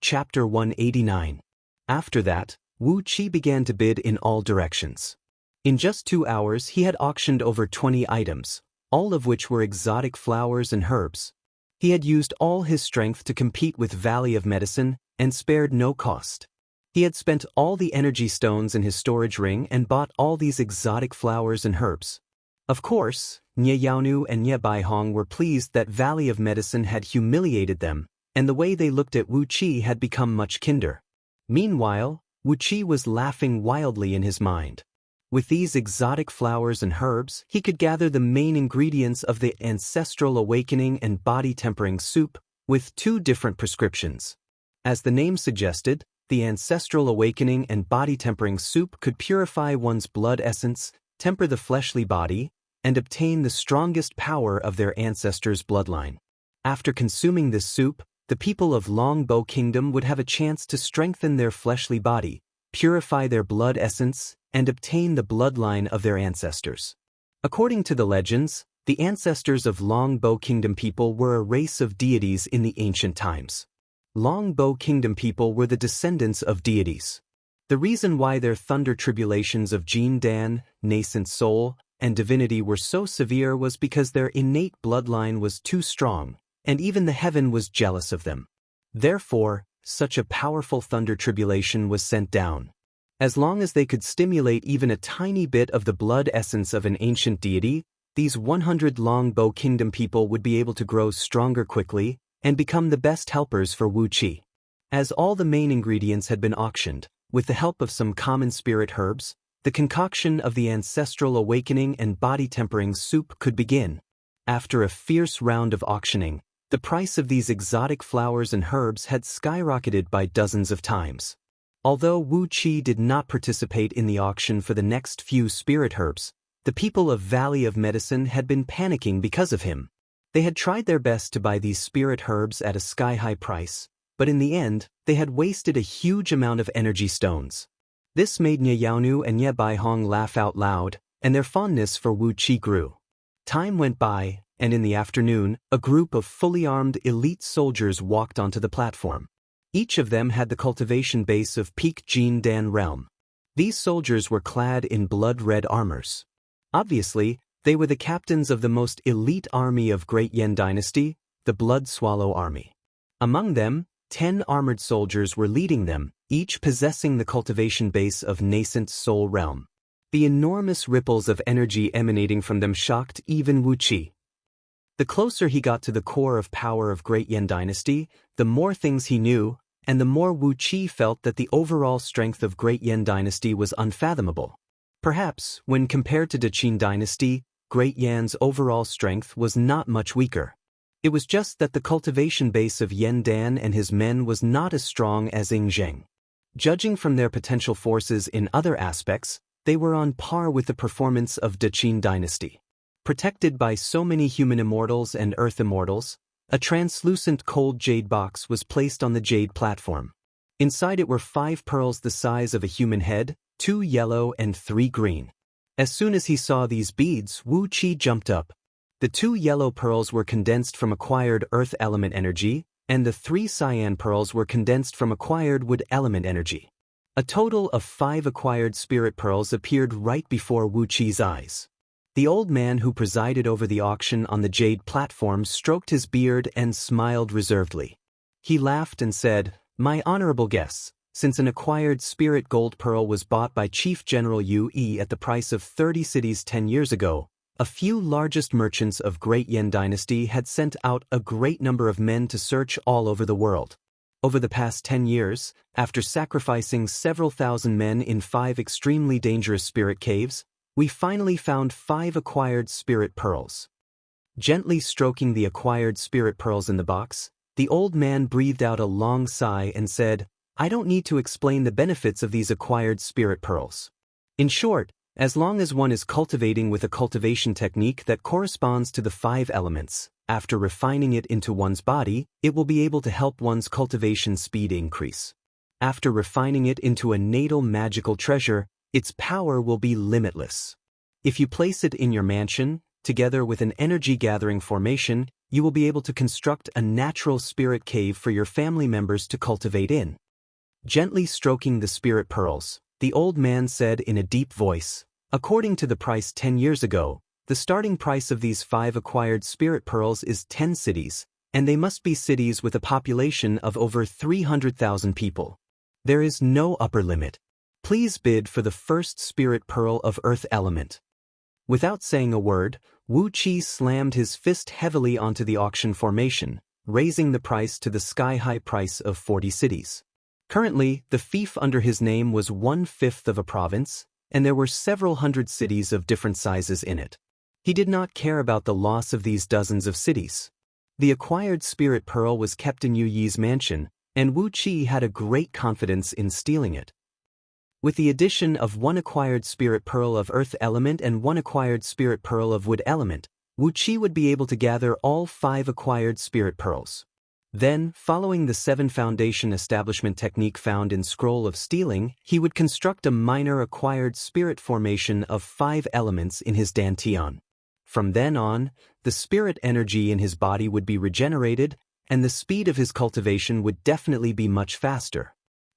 Chapter 189. After that, Wu Qi began to bid in all directions. In just 2 hours he had auctioned over 20 items, all of which were exotic flowers and herbs. He had used all his strength to compete with Valley of Medicine and spared no cost. He had spent all the energy stones in his storage ring and bought all these exotic flowers and herbs. Of course, Nye Yaonu and Nye Baihong were pleased that Valley of Medicine had humiliated them, and the way they looked at Wu Qi had become much kinder. Meanwhile, Wu Qi was laughing wildly in his mind. With these exotic flowers and herbs, he could gather the main ingredients of the Ancestral Awakening and Body Tempering Soup, with 2 different prescriptions. As the name suggested, the Ancestral Awakening and Body Tempering Soup could purify one's blood essence, temper the fleshly body, and obtain the strongest power of their ancestors' bloodline. After consuming this soup, the people of Longbow Kingdom would have a chance to strengthen their fleshly body, purify their blood essence, and obtain the bloodline of their ancestors. According to the legends, the ancestors of Longbow Kingdom people were a race of deities in the ancient times. Longbow Kingdom people were the descendants of deities. The reason why their thunder tribulations of Jin Dan, nascent soul, and divinity were so severe was because their innate bloodline was too strong, and even the heaven was jealous of them. Therefore, such a powerful thunder tribulation was sent down. As long as they could stimulate even a tiny bit of the blood essence of an ancient deity, these 100 Longbow Kingdom people would be able to grow stronger quickly and become the best helpers for Wu Qi. As all the main ingredients had been auctioned, with the help of some common spirit herbs, the concoction of the Ancestral Awakening and Body Tempering Soup could begin. After a fierce round of auctioning, the price of these exotic flowers and herbs had skyrocketed by dozens of times. Although Wu Qi did not participate in the auction for the next few spirit herbs, the people of Valley of Medicine had been panicking because of him. They had tried their best to buy these spirit herbs at a sky-high price, but in the end, they had wasted a huge amount of energy stones. This made Nye Yaonu and Nye Baihong laugh out loud, and their fondness for Wu Qi grew. Time went by, and in the afternoon, a group of fully armed elite soldiers walked onto the platform. Each of them had the cultivation base of peak Jin Dan realm. These soldiers were clad in blood-red armors. Obviously, they were the captains of the most elite army of Great Yen Dynasty, the Blood Swallow Army. Among them, 10 armored soldiers were leading them, each possessing the cultivation base of Nascent Soul Realm. The enormous ripples of energy emanating from them shocked even Wu Qi. The closer he got to the core of power of Great Yen Dynasty, the more things he knew, and the more Wu Qi felt that the overall strength of Great Yen Dynasty was unfathomable. Perhaps, when compared to the Qin Dynasty, Great Yan's overall strength was not much weaker. It was just that the cultivation base of Yen Dan and his men was not as strong as Ing Zheng. Judging from their potential forces in other aspects, they were on par with the performance of the Qin Dynasty. Protected by so many human immortals and earth immortals, a translucent cold jade box was placed on the jade platform. Inside it were 5 pearls the size of a human head, 2 yellow and 3 green. As soon as he saw these beads, Wu Qi jumped up. The 2 yellow pearls were condensed from acquired earth element energy, and the 3 cyan pearls were condensed from acquired wood element energy. A total of 5 acquired spirit pearls appeared right before Wu Qi's eyes. The old man who presided over the auction on the jade platform stroked his beard and smiled reservedly. He laughed and said, "My honorable guests, since an acquired spirit gold pearl was bought by Chief General Yu Yi at the price of 30 cities 10 years ago, a few largest merchants of Great Yen Dynasty had sent out a great number of men to search all over the world. Over the past 10 years, after sacrificing several thousand men in 5 extremely dangerous spirit caves, we finally found 5 acquired spirit pearls." Gently stroking the acquired spirit pearls in the box, the old man breathed out a long sigh and said, "I don't need to explain the benefits of these acquired spirit pearls. In short, as long as one is cultivating with a cultivation technique that corresponds to the 5 elements, after refining it into one's body, it will be able to help one's cultivation speed increase. After refining it into a natal magical treasure, its power will be limitless. If you place it in your mansion, together with an energy-gathering formation, you will be able to construct a natural spirit cave for your family members to cultivate in. Gently stroking the spirit pearls, the old man said in a deep voice, "According to the price 10 years ago, the starting price of these 5 acquired spirit pearls is 10 cities, and they must be cities with a population of over 300,000 people. There is no upper limit. Please bid for the first spirit pearl of earth element." Without saying a word, Wu Qi slammed his fist heavily onto the auction formation, raising the price to the sky-high price of 40 cities. Currently, the fief under his name was 1/5 of a province, and there were several hundred cities of different sizes in it. He did not care about the loss of these dozens of cities. The acquired spirit pearl was kept in Yu Yi's mansion, and Wu Qi had a great confidence in stealing it. With the addition of 1 acquired spirit pearl of earth element and 1 acquired spirit pearl of wood element, Wu Qi would be able to gather all 5 acquired spirit pearls. Then, following the 7 foundation establishment technique found in Scroll of Stealing, he would construct a minor acquired spirit formation of 5 elements in his dantian. From then on, the spirit energy in his body would be regenerated, and the speed of his cultivation would definitely be much faster.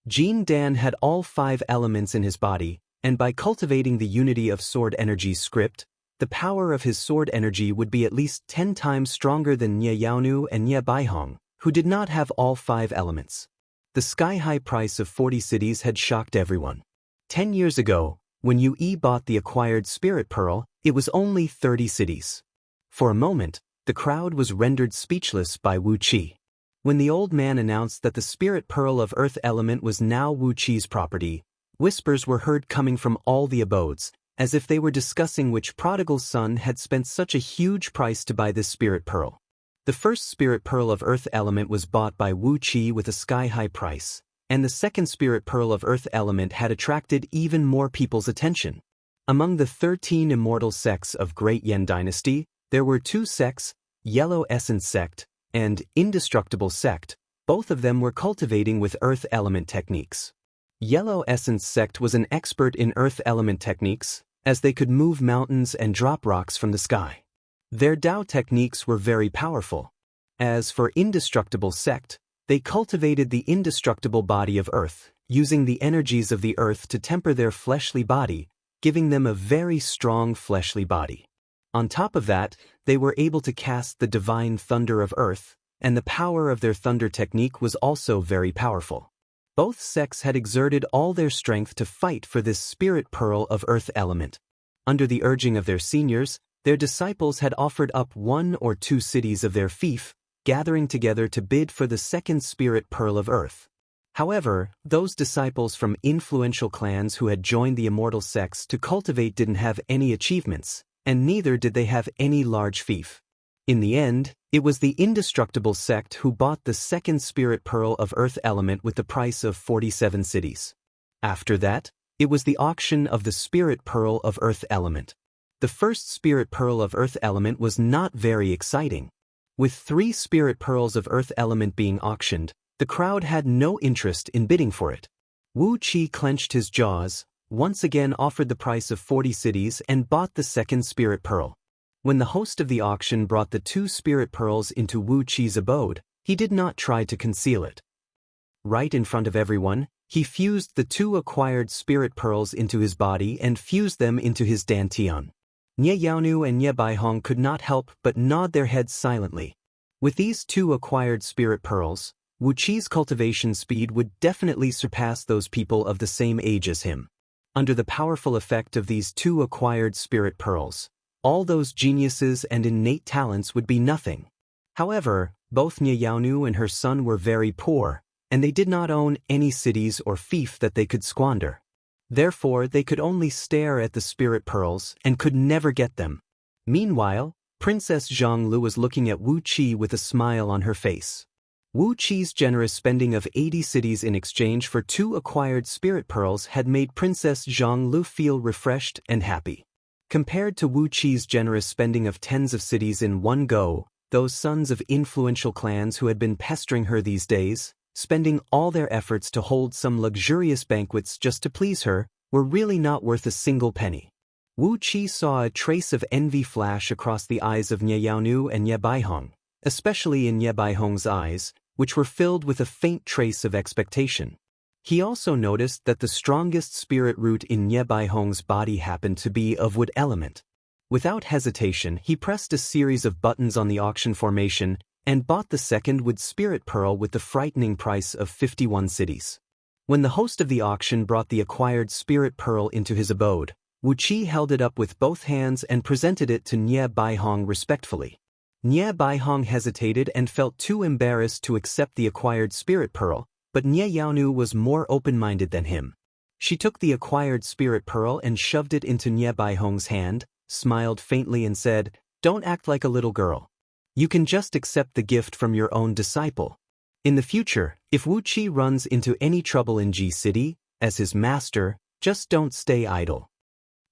Jin Dan had all 5 elements in his body, and by cultivating the unity of sword energy script, the power of his sword energy would be at least 10 times stronger than Nye Yaonu and Nye Baihong, who did not have all 5 elements. The sky-high price of 40 cities had shocked everyone. 10 years ago, when Yu Yi bought the acquired spirit pearl, it was only 30 cities. For a moment, the crowd was rendered speechless by Wu Qi. When the old man announced that the spirit pearl of earth element was now Wu Qi's property, whispers were heard coming from all the abodes, as if they were discussing which prodigal son had spent such a huge price to buy this spirit pearl. The first spirit pearl of earth element was bought by Wu Qi with a sky-high price, and the second spirit pearl of earth element had attracted even more people's attention. Among the 13 immortal sects of Great Yen Dynasty, there were 2 sects, Yellow Essence Sect and Indestructible Sect. Both of them were cultivating with earth element techniques. Yellow Essence Sect was an expert in earth element techniques, as they could move mountains and drop rocks from the sky. Their Dao techniques were very powerful. As for Indestructible Sect, they cultivated the indestructible body of earth, using the energies of the earth to temper their fleshly body, giving them a very strong fleshly body. On top of that, they were able to cast the divine thunder of earth, and the power of their thunder technique was also very powerful. Both sects had exerted all their strength to fight for this spirit pearl of earth element. Under the urging of their seniors, their disciples had offered up 1 or 2 cities of their fief, gathering together to bid for the second spirit pearl of earth. However, those disciples from influential clans who had joined the immortal sects to cultivate didn't have any achievements, and neither did they have any large fief. In the end, it was the Indestructible Sect who bought the second spirit pearl of earth element with the price of 47 cities. After that, it was the auction of the spirit pearl of earth element. The first spirit pearl of earth element was not very exciting. With 3 spirit pearls of earth element being auctioned, the crowd had no interest in bidding for it. Wu Qi clenched his jaws, once again offered the price of 40 cities and bought the second spirit pearl. When the host of the auction brought the 2 spirit pearls into Wu Qi's abode, he did not try to conceal it. Right in front of everyone, he fused the 2 acquired spirit pearls into his body and fused them into his dantian. Nye Yaonu and Nye Baihong could not help but nod their heads silently. With these 2 acquired spirit pearls, Wu Qi's cultivation speed would definitely surpass those people of the same age as him. Under the powerful effect of these 2 acquired spirit pearls, all those geniuses and innate talents would be nothing. However, both Nye Yaonu and her son were very poor, and they did not own any cities or fief that they could squander. Therefore, they could only stare at the spirit pearls and could never get them. Meanwhile, Princess Zhonglu was looking at Wu Qi with a smile on her face. Wu Qi's generous spending of 80 cities in exchange for 2 acquired spirit pearls had made Princess Zhonglu feel refreshed and happy. Compared to Wu Qi's generous spending of tens of cities in one go, those sons of influential clans who had been pestering her these days, spending all their efforts to hold some luxurious banquets just to please her, were really not worth a single penny. Wu Qi saw a trace of envy flash across the eyes of Nye Yaonu and Nye Baihong, especially in Nye Baihong's eyes, which were filled with a faint trace of expectation. He also noticed that the strongest spirit root in Nye Baihong's body happened to be of wood element. Without hesitation, he pressed a series of buttons on the auction formation and bought the second wood spirit pearl with the frightening price of 51 cities. When the host of the auction brought the acquired spirit pearl into his abode, Wu Qi held it up with both hands and presented it to Nye Baihong respectfully. Nye Baihong hesitated and felt too embarrassed to accept the acquired spirit pearl, but Nye Yaonu was more open-minded than him. She took the acquired spirit pearl and shoved it into Nye Baihong's hand, smiled faintly and said, "Don't act like a little girl. You can just accept the gift from your own disciple. In the future, if Wu Qi runs into any trouble in Ji City, as his master, just don't stay idle."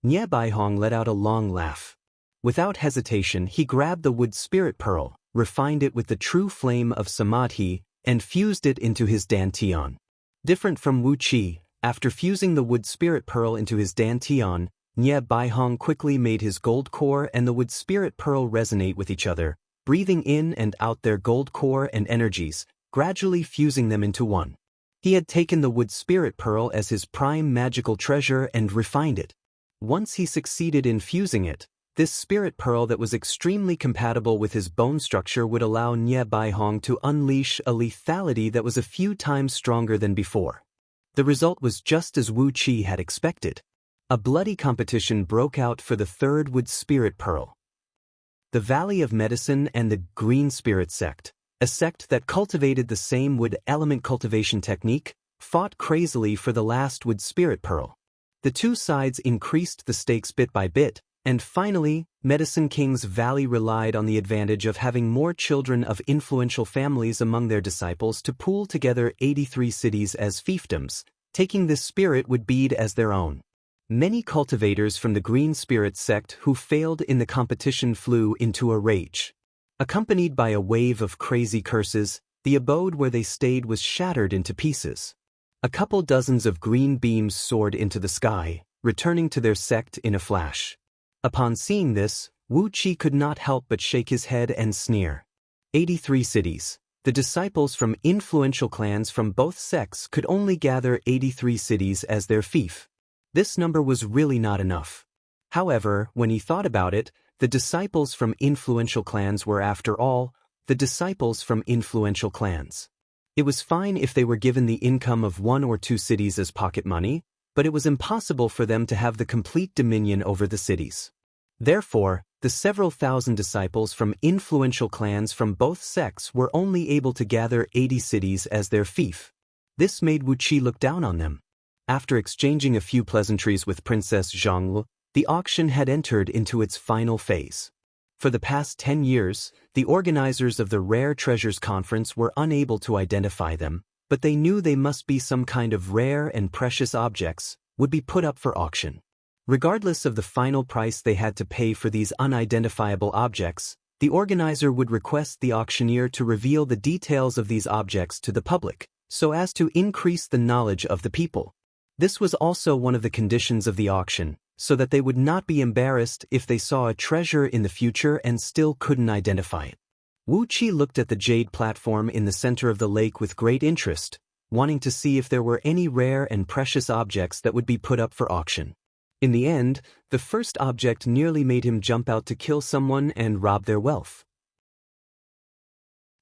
Nye Baihong let out a long laugh. Without hesitation, he grabbed the wood spirit pearl, refined it with the true flame of samadhi, and fused it into his dantian. Different from Wu Qi, after fusing the wood spirit pearl into his dantian, Nye Baihong quickly made his gold core and the wood spirit pearl resonate with each other, breathing in and out their gold core and energies, gradually fusing them into one. He had taken the wood spirit pearl as his prime magical treasure and refined it. Once he succeeded in fusing it, this spirit pearl that was extremely compatible with his bone structure would allow Nye Baihong to unleash a lethality that was a few times stronger than before. The result was just as Wu Qi had expected. A bloody competition broke out for the third wood spirit pearl. The Valley of Medicine and the Green Spirit Sect, a sect that cultivated the same wood element cultivation technique, fought crazily for the last wood spirit pearl. The two sides increased the stakes bit by bit, and finally, Medicine King's Valley relied on the advantage of having more children of influential families among their disciples to pool together 83 cities as fiefdoms, taking this spirit wood bead as their own. Many cultivators from the Green Spirit sect who failed in the competition flew into a rage. Accompanied by a wave of crazy curses, the abode where they stayed was shattered into pieces. A couple dozens of green beams soared into the sky, returning to their sect in a flash. Upon seeing this, Wu Qi could not help but shake his head and sneer. 83 cities. The disciples from influential clans from both sects could only gather 83 cities as their fief. This number was really not enough. However, when he thought about it, the disciples from influential clans were, after all, the disciples from influential clans. It was fine if they were given the income of 1 or 2 cities as pocket money, but it was impossible for them to have the complete dominion over the cities. Therefore, the several thousand disciples from influential clans from both sects were only able to gather 80 cities as their fief. This made Wu Qi look down on them. After exchanging a few pleasantries with Princess Zhanglu, the auction had entered into its final phase. For the past 10 years, the organizers of the Rare Treasures Conference were unable to identify them, but they knew they must be some kind of rare and precious objects, would be put up for auction. Regardless of the final price they had to pay for these unidentifiable objects, the organizer would request the auctioneer to reveal the details of these objects to the public, so as to increase the knowledge of the people. This was also one of the conditions of the auction, so that they would not be embarrassed if they saw a treasure in the future and still couldn't identify it. Wu Qi looked at the jade platform in the center of the lake with great interest, wanting to see if there were any rare and precious objects that would be put up for auction. In the end, the first object nearly made him jump out to kill someone and rob their wealth.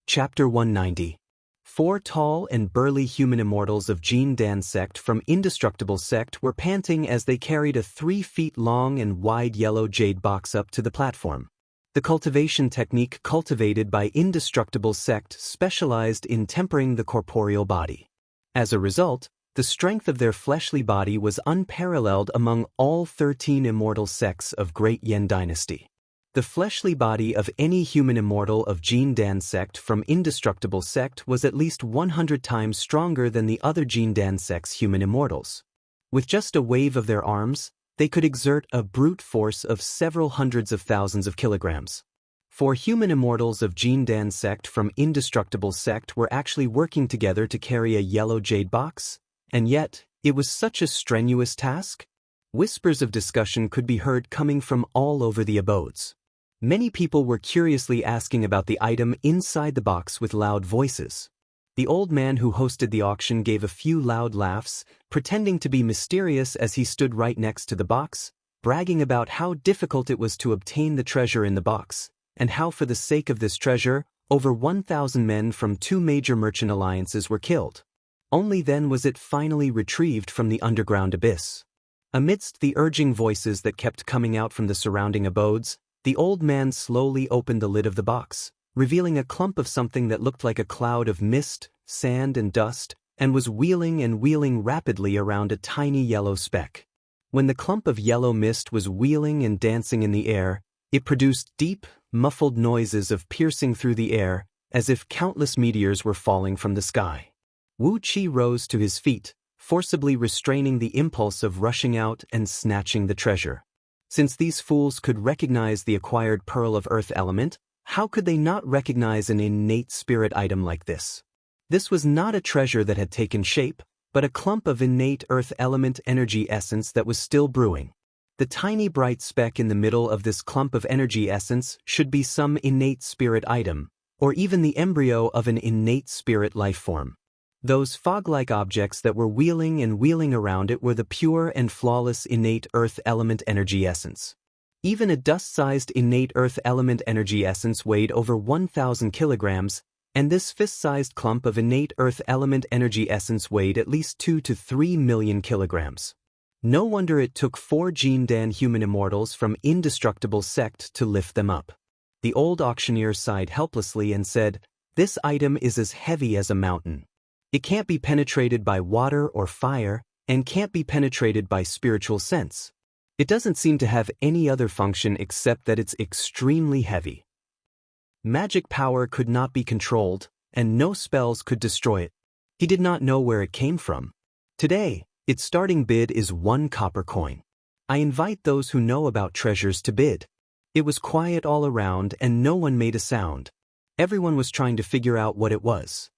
Chapter 190. 4 tall and burly human immortals of Jin Dan sect from Indestructible sect were panting as they carried a 3 feet long and wide yellow jade box up to the platform. The cultivation technique cultivated by Indestructible sect specialized in tempering the corporeal body. As a result, the strength of their fleshly body was unparalleled among all 13 immortal sects of Great Yen Dynasty. The fleshly body of any human immortal of Jin Dan sect from Indestructible sect was at least 100 times stronger than the other Jin Dan sect's human immortals. With just a wave of their arms, they could exert a brute force of several hundreds of thousands of kilograms. 4 human immortals of Jin Dan sect from Indestructible sect were actually working together to carry a yellow jade box, and yet, it was such a strenuous task. Whispers of discussion could be heard coming from all over the abodes. Many people were curiously asking about the item inside the box with loud voices. The old man who hosted the auction gave a few loud laughs, pretending to be mysterious as he stood right next to the box, bragging about how difficult it was to obtain the treasure in the box, and how for the sake of this treasure, over 1,000 men from 2 major merchant alliances were killed. Only then was it finally retrieved from the underground abyss. Amidst the urging voices that kept coming out from the surrounding abodes, the old man slowly opened the lid of the box, revealing a clump of something that looked like a cloud of mist, sand and dust, and was wheeling and wheeling rapidly around a tiny yellow speck. When the clump of yellow mist was wheeling and dancing in the air, it produced deep, muffled noises of piercing through the air, as if countless meteors were falling from the sky. Wu Qi rose to his feet, forcibly restraining the impulse of rushing out and snatching the treasure. Since these fools could recognize the acquired pearl of earth element, how could they not recognize an innate spirit item like this? This was not a treasure that had taken shape, but a clump of innate earth element energy essence that was still brewing. The tiny bright speck in the middle of this clump of energy essence should be some innate spirit item, or even the embryo of an innate spirit life form. Those fog-like objects that were wheeling and wheeling around it were the pure and flawless innate earth element energy essence. Even a dust-sized innate earth element energy essence weighed over 1,000 kilograms, and this fist-sized clump of innate earth element energy essence weighed at least 2 to 3 million kilograms. No wonder it took 4 Jindan human immortals from indestructible sect to lift them up. The old auctioneer sighed helplessly and said, "This item is as heavy as a mountain. It can't be penetrated by water or fire, and can't be penetrated by spiritual sense. It doesn't seem to have any other function except that it's extremely heavy. Magic power could not be controlled, and no spells could destroy it. He did not know where it came from. Today, its starting bid is 1 copper coin. I invite those who know about treasures to bid." It was quiet all around and no one made a sound. Everyone was trying to figure out what it was.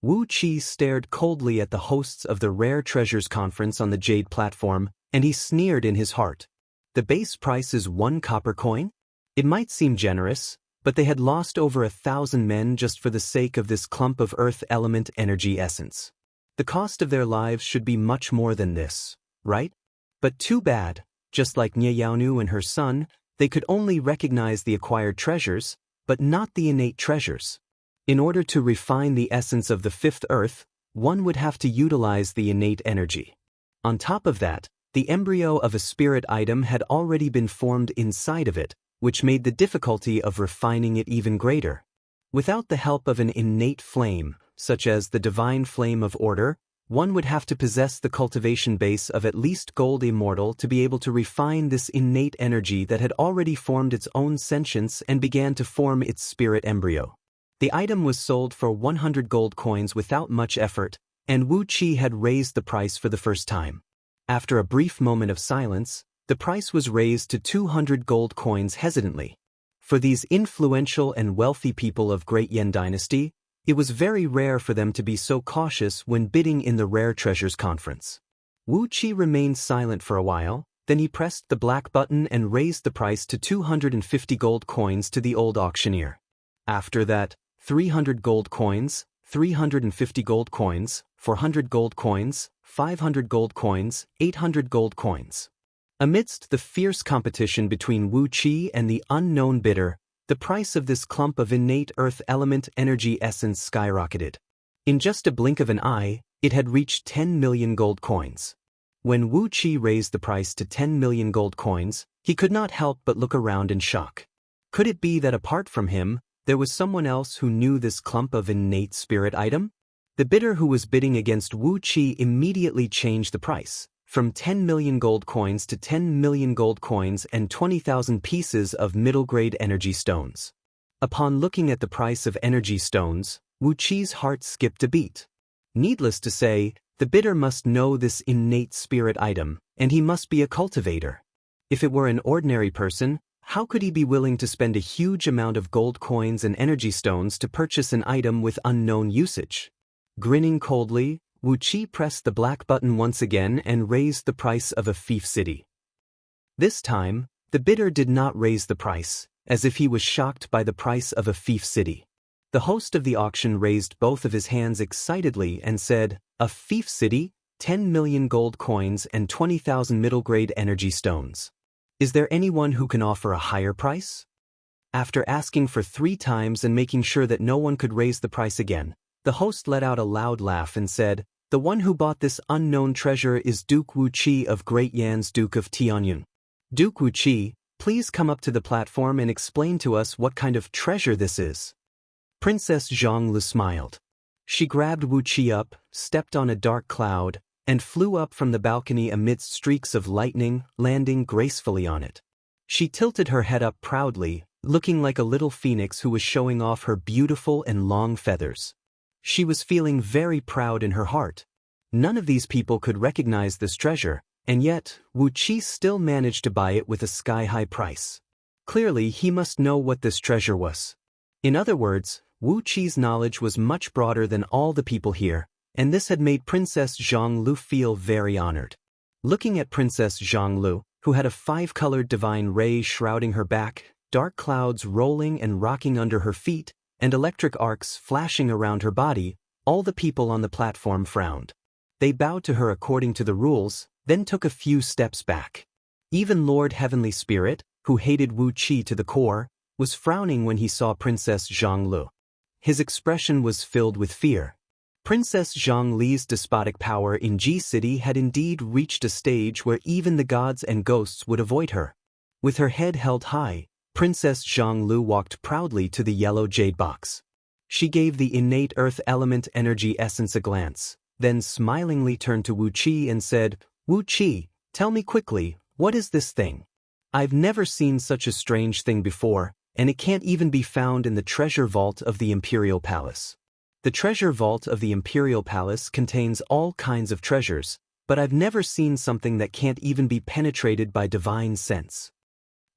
Wu Qi stared coldly at the hosts of the Rare Treasures Conference on the Jade platform, and he sneered in his heart. The base price is 1 copper coin? It might seem generous, but they had lost over 1,000 men just for the sake of this clump of earth element energy essence. The cost of their lives should be much more than this, right? But too bad, just like Nie Yaonu and her son, they could only recognize the acquired treasures, but not the innate treasures. In order to refine the essence of the 5th earth, one would have to utilize the innate energy. On top of that, the embryo of a spirit item had already been formed inside of it, which made the difficulty of refining it even greater. Without the help of an innate flame, such as the divine flame of order, one would have to possess the cultivation base of at least gold immortal to be able to refine this innate energy that had already formed its own sentience and began to form its spirit embryo. The item was sold for 100 gold coins without much effort, and Wu Qi had raised the price for the first time. After a brief moment of silence, the price was raised to 200 gold coins hesitantly. For these influential and wealthy people of Great Yan Dynasty, it was very rare for them to be so cautious when bidding in the Rare Treasures Conference. Wu Qi remained silent for a while, then he pressed the black button and raised the price to 250 gold coins to the old auctioneer. After that, 300 gold coins, 350 gold coins, 400 gold coins, 500 gold coins, 800 gold coins. Amidst the fierce competition between Wu Qi and the unknown bidder, the price of this clump of innate earth element energy essence skyrocketed. In just a blink of an eye, it had reached 10 million gold coins. When Wu Qi raised the price to 10 million gold coins, he could not help but look around in shock. Could it be that apart from him, there was someone else who knew this clump of innate spirit item? The bidder who was bidding against Wu Qi immediately changed the price, from 10 million gold coins to 10 million gold coins and 20,000 pieces of middle-grade energy stones. Upon looking at the price of energy stones, Wu Qi's heart skipped a beat. Needless to say, the bidder must know this innate spirit item, and he must be a cultivator. If it were an ordinary person, how could he be willing to spend a huge amount of gold coins and energy stones to purchase an item with unknown usage? Grinning coldly, Wu Qi pressed the black button once again and raised the price of a fief city. This time, the bidder did not raise the price, as if he was shocked by the price of a fief city. The host of the auction raised both of his hands excitedly and said, "A fief city, 10 million gold coins and 20,000 middle-grade energy stones. Is there anyone who can offer a higher price?" After asking for 3 times and making sure that no one could raise the price again, the host let out a loud laugh and said, "The one who bought this unknown treasure is Duke Wuqi of Great Yan's Duke of Tianyun. Duke Wuqi, please come up to the platform and explain to us what kind of treasure this is." Princess Zhonglu smiled. She grabbed Wuqi up, stepped on a dark cloud, and flew up from the balcony amidst streaks of lightning, landing gracefully on it. She tilted her head up proudly, looking like a little phoenix who was showing off her beautiful and long feathers. She was feeling very proud in her heart. None of these people could recognize this treasure, and yet, Wuqi still managed to buy it with a sky-high price. Clearly, he must know what this treasure was. In other words, Wuqi's knowledge was much broader than all the people here, and this had made Princess Zhonglu feel very honored. Looking at Princess Zhonglu, who had a 5-colored divine ray shrouding her back, dark clouds rolling and rocking under her feet, and electric arcs flashing around her body, all the people on the platform frowned. They bowed to her according to the rules, then took a few steps back. Even Lord Heavenly Spirit, who hated Wuqi to the core, was frowning when he saw Princess Zhonglu. His expression was filled with fear. Princess Zhongli's despotic power in Ji City had indeed reached a stage where even the gods and ghosts would avoid her. With her head held high, Princess Zhonglu walked proudly to the yellow jade box. She gave the innate earth element energy essence a glance, then smilingly turned to Wuqi and said, "Wuqi, tell me quickly, what is this thing? I've never seen such a strange thing before, and it can't even be found in the treasure vault of the Imperial Palace." The treasure vault of the Imperial Palace contains all kinds of treasures, but I've never seen something that can't even be penetrated by divine sense.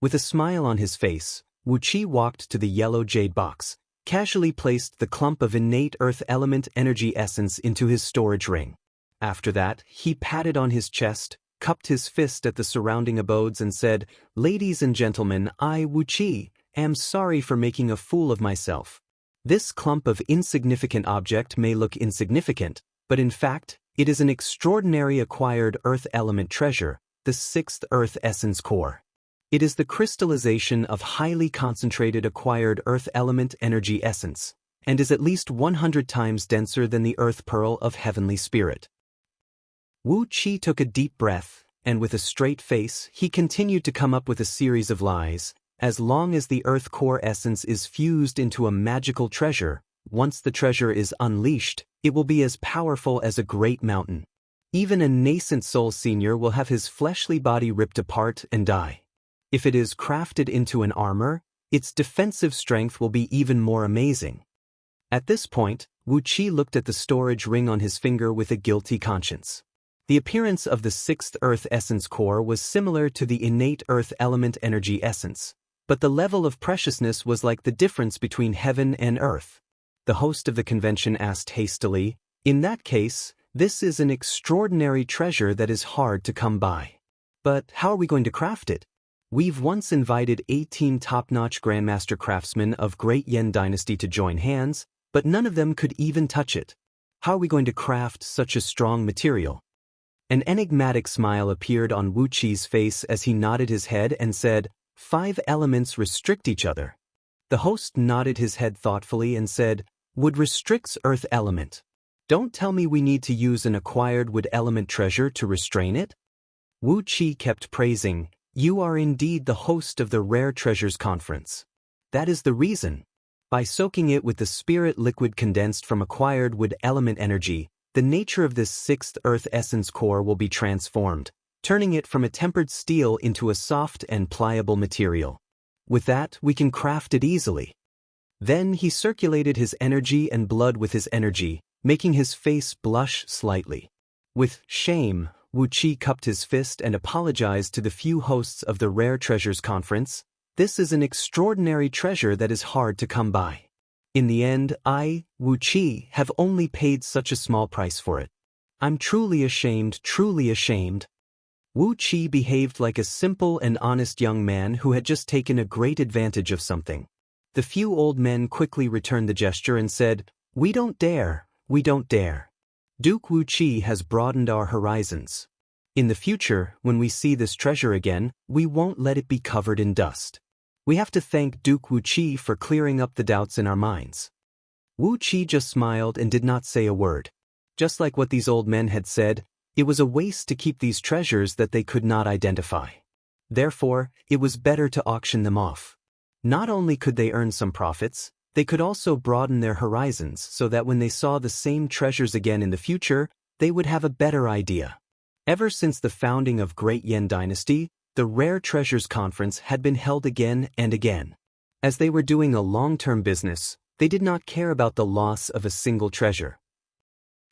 With a smile on his face, Wuqi walked to the yellow jade box, casually placed the clump of innate earth element energy essence into his storage ring. After that, he patted on his chest, cupped his fist at the surrounding abodes and said, "Ladies and gentlemen, I, Wuqi, am sorry for making a fool of myself. This clump of insignificant object may look insignificant, but in fact, it is an extraordinary acquired earth element treasure, the 6th earth essence core. It is the crystallization of highly concentrated acquired earth element energy essence, and is at least 100 times denser than the earth pearl of heavenly spirit." Wuqi took a deep breath, and with a straight face, he continued to come up with a series of lies. As long as the earth core essence is fused into a magical treasure, once the treasure is unleashed, it will be as powerful as a great mountain. Even a nascent soul senior will have his fleshly body ripped apart and die. If it is crafted into an armor, its defensive strength will be even more amazing. At this point, Wuqi looked at the storage ring on his finger with a guilty conscience. The appearance of the 6th earth essence core was similar to the innate earth element energy essence, but the level of preciousness was like the difference between heaven and earth. The host of the convention asked hastily, "In that case, this is an extraordinary treasure that is hard to come by. But how are we going to craft it? We've once invited 18 top-notch grandmaster craftsmen of Great Yan Dynasty to join hands, but none of them could even touch it. How are we going to craft such a strong material?" An enigmatic smile appeared on Wuqi's face as he nodded his head and said, "5 elements restrict each other." The host nodded his head thoughtfully and said, "Wood restricts earth element. Don't tell me we need to use an acquired wood element treasure to restrain it?" Wuqi kept praising, "You are indeed the host of the Rare Treasures Conference. That is the reason. By soaking it with the spirit liquid condensed from acquired wood element energy, the nature of this 6th earth essence core will be transformed, turning it from a tempered steel into a soft and pliable material. With that, we can craft it easily." Then he circulated his energy and blood with his energy, making his face blush slightly. With shame, Wuqi cupped his fist and apologized to the few hosts of the Rare Treasures Conference. "This is an extraordinary treasure that is hard to come by. In the end, I, Wuqi, have only paid such a small price for it. I'm truly ashamed, truly ashamed." Wu Qi behaved like a simple and honest young man who had just taken a great advantage of something. The few old men quickly returned the gesture and said, "We don't dare, we don't dare. Duke Wu Qi has broadened our horizons. In the future, when we see this treasure again, we won't let it be covered in dust. We have to thank Duke Wu Qi for clearing up the doubts in our minds." Wu Qi just smiled and did not say a word. Just like what these old men had said, it was a waste to keep these treasures that they could not identify. Therefore, it was better to auction them off. Not only could they earn some profits, they could also broaden their horizons so that when they saw the same treasures again in the future, they would have a better idea. Ever since the founding of Great Yan Dynasty, the Rare Treasures Conference had been held again and again. As they were doing a long-term business, they did not care about the loss of a single treasure.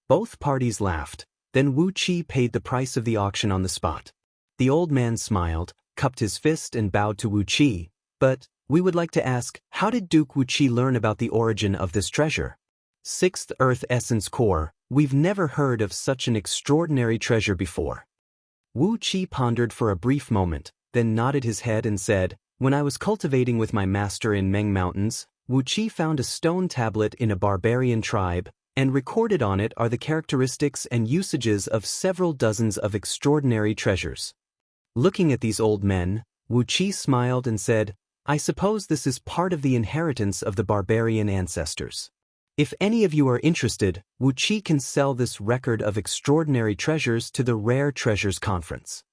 Both parties laughed. Then Wu Qi paid the price of the auction on the spot. The old man smiled, cupped his fist and bowed to Wu Qi. "But, we would like to ask, how did Duke Wu Qi learn about the origin of this treasure? Sixth Earth Essence Core, we've never heard of such an extraordinary treasure before." Wu Qi pondered for a brief moment, then nodded his head and said, "When I was cultivating with my master in Meng Mountains, Wu Qi found a stone tablet in a barbarian tribe, and recorded on it are the characteristics and usages of several dozens of extraordinary treasures." Looking at these old men, Wu Qi smiled and said, "I suppose this is part of the inheritance of the barbarian ancestors. If any of you are interested, Wu Qi can sell this record of extraordinary treasures to the Rare Treasures Conference."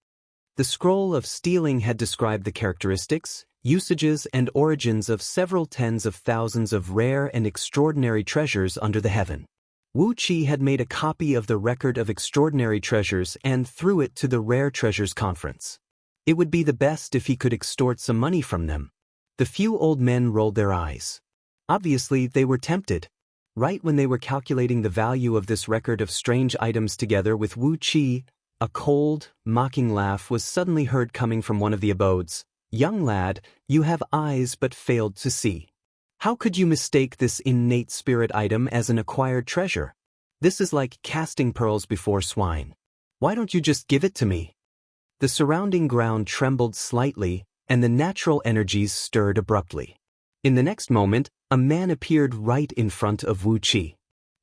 The scroll of stealing had described the characteristics, usages, and origins of several tens of thousands of rare and extraordinary treasures under the heaven. Wu Qi had made a copy of the record of extraordinary treasures and threw it to the Rare Treasures Conference. It would be the best if he could extort some money from them. The few old men rolled their eyes. Obviously, they were tempted. Right when they were calculating the value of this record of strange items together with Wu Qi, a cold, mocking laugh was suddenly heard coming from one of the abodes. "Young lad, you have eyes but failed to see. How could you mistake this innate spirit item as an acquired treasure? This is like casting pearls before swine. Why don't you just give it to me?" The surrounding ground trembled slightly, and the natural energies stirred abruptly. In the next moment, a man appeared right in front of Wu Qi.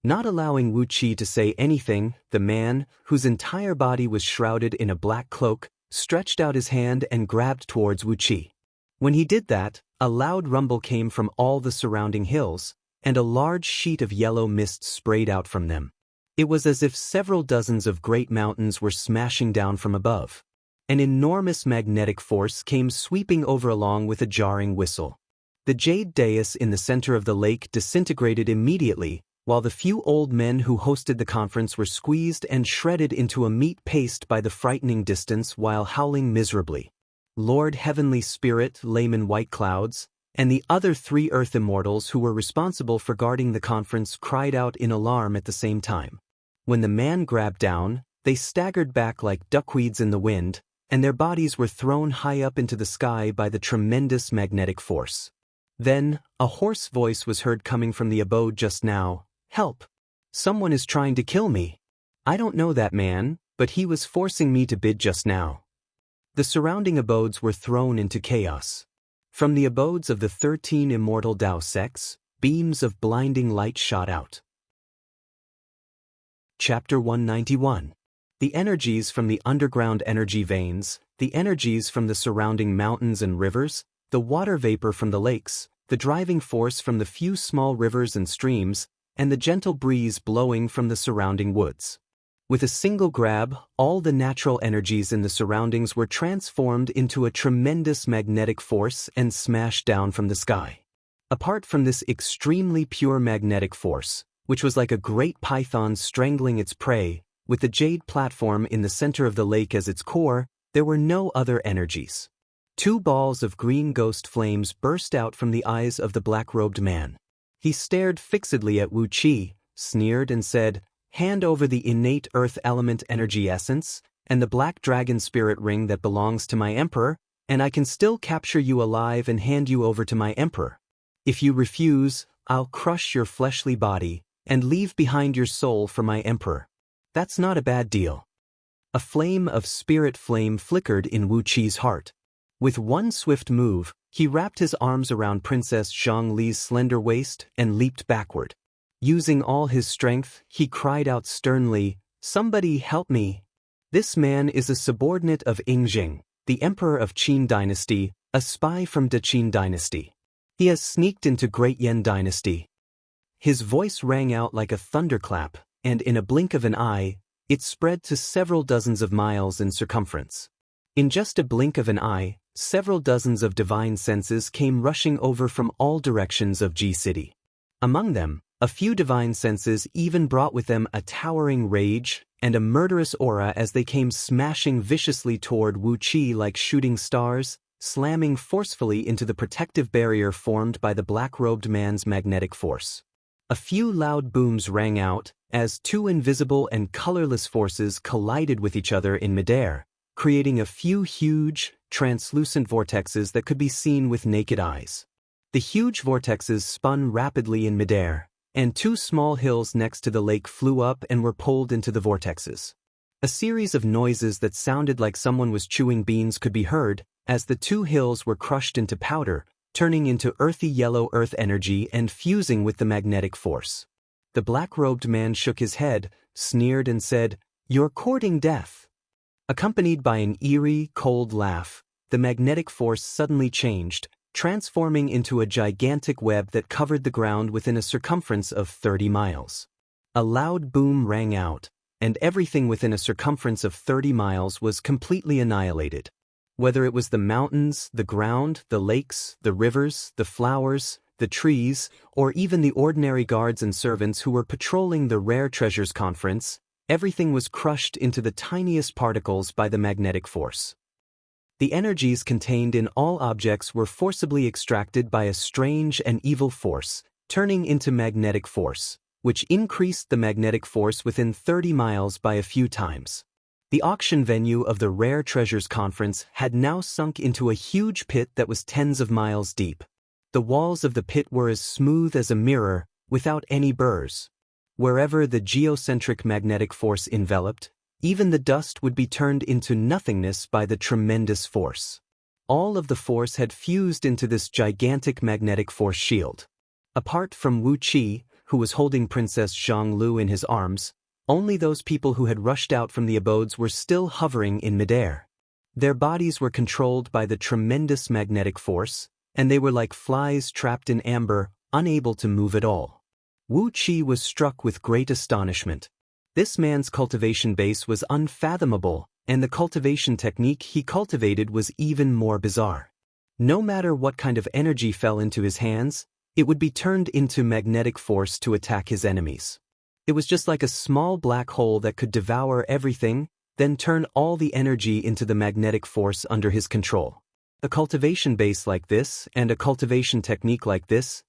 Not allowing Wu Qi to say anything, the man, whose entire body was shrouded in a black cloak, stretched out his hand and grabbed towards Wu Qi. When he did that, a loud rumble came from all the surrounding hills, and a large sheet of yellow mist sprayed out from them. It was as if several dozens of great mountains were smashing down from above. An enormous magnetic force came sweeping over along with a jarring whistle. The jade dais in the center of the lake disintegrated immediately, while the few old men who hosted the conference were squeezed and shredded into a meat paste by the frightening distance while howling miserably. Lord Heavenly Spirit, Layman White Clouds, and the other 3 Earth Immortals who were responsible for guarding the conference cried out in alarm at the same time. When the man grabbed down, they staggered back like duckweeds in the wind, and their bodies were thrown high up into the sky by the tremendous magnetic force. Then, a hoarse voice was heard coming from the abode just now. "Help! Someone is trying to kill me. I don't know that man, but he was forcing me to bid just now." The surrounding abodes were thrown into chaos. From the abodes of the 13 immortal Tao sects, beams of blinding light shot out. Chapter 191. The energies from the underground energy veins, the energies from the surrounding mountains and rivers, the water vapor from the lakes, the driving force from the few small rivers and streams, and the gentle breeze blowing from the surrounding woods. With a single grab, all the natural energies in the surroundings were transformed into a tremendous magnetic force and smashed down from the sky. Apart from this extremely pure magnetic force, which was like a great python strangling its prey, with the jade platform in the center of the lake as its core, there were no other energies. 2 balls of green ghost flames burst out from the eyes of the black-robed man. He stared fixedly at Wu Qi, sneered and said, "Hand over the innate earth element energy essence, and the black dragon spirit ring that belongs to my emperor, and I can still capture you alive and hand you over to my emperor. If you refuse, I'll crush your fleshly body, and leave behind your soul for my emperor. That's not a bad deal." A flame of spirit flame flickered in Wu Qi's heart. With one swift move, he wrapped his arms around Princess Zhongli's slender waist and leaped backward. Using all his strength, he cried out sternly, "Somebody help me!" This man is a subordinate of Yingjing, the emperor of Qin dynasty, a spy from the Qin dynasty. He has sneaked into Great Yan dynasty. His voice rang out like a thunderclap, and in a blink of an eye, it spread to several dozens of miles in circumference. In just a blink of an eye, several dozens of divine senses came rushing over from all directions of Ji City. Among them, a few divine senses even brought with them a towering rage and a murderous aura as they came smashing viciously toward Wu Qi like shooting stars, slamming forcefully into the protective barrier formed by the black-robed man's magnetic force. A few loud booms rang out as two invisible and colorless forces collided with each other in midair, creating a few huge, translucent vortexes that could be seen with naked eyes. The huge vortexes spun rapidly in midair, and two small hills next to the lake flew up and were pulled into the vortexes. A series of noises that sounded like someone was chewing beans could be heard as the two hills were crushed into powder, turning into earthy yellow earth energy and fusing with the magnetic force. The black-robed man shook his head, sneered and said, "You're courting death." Accompanied by an eerie, cold laugh, the magnetic force suddenly changed, transforming into a gigantic web that covered the ground within a circumference of 30 miles. A loud boom rang out, and everything within a circumference of 30 miles was completely annihilated. Whether it was the mountains, the ground, the lakes, the rivers, the flowers, the trees, or even the ordinary guards and servants who were patrolling the Rare Treasures Conference, everything was crushed into the tiniest particles by the magnetic force. The energies contained in all objects were forcibly extracted by a strange and evil force, turning into magnetic force, which increased the magnetic force within 30 miles by a few times. The auction venue of the Rare Treasures Conference had now sunk into a huge pit that was tens of miles deep. The walls of the pit were as smooth as a mirror, without any burrs. Wherever the geocentric magnetic force enveloped, even the dust would be turned into nothingness by the tremendous force. All of the force had fused into this gigantic magnetic force shield. Apart from Wu Qi, who was holding Princess Zhonglu in his arms, only those people who had rushed out from the abodes were still hovering in midair. Their bodies were controlled by the tremendous magnetic force, and they were like flies trapped in amber, unable to move at all. Wu Qi was struck with great astonishment. This man's cultivation base was unfathomable, and the cultivation technique he cultivated was even more bizarre. No matter what kind of energy fell into his hands, it would be turned into magnetic force to attack his enemies. It was just like a small black hole that could devour everything, then turn all the energy into the magnetic force under his control. A cultivation base like this and a cultivation technique like this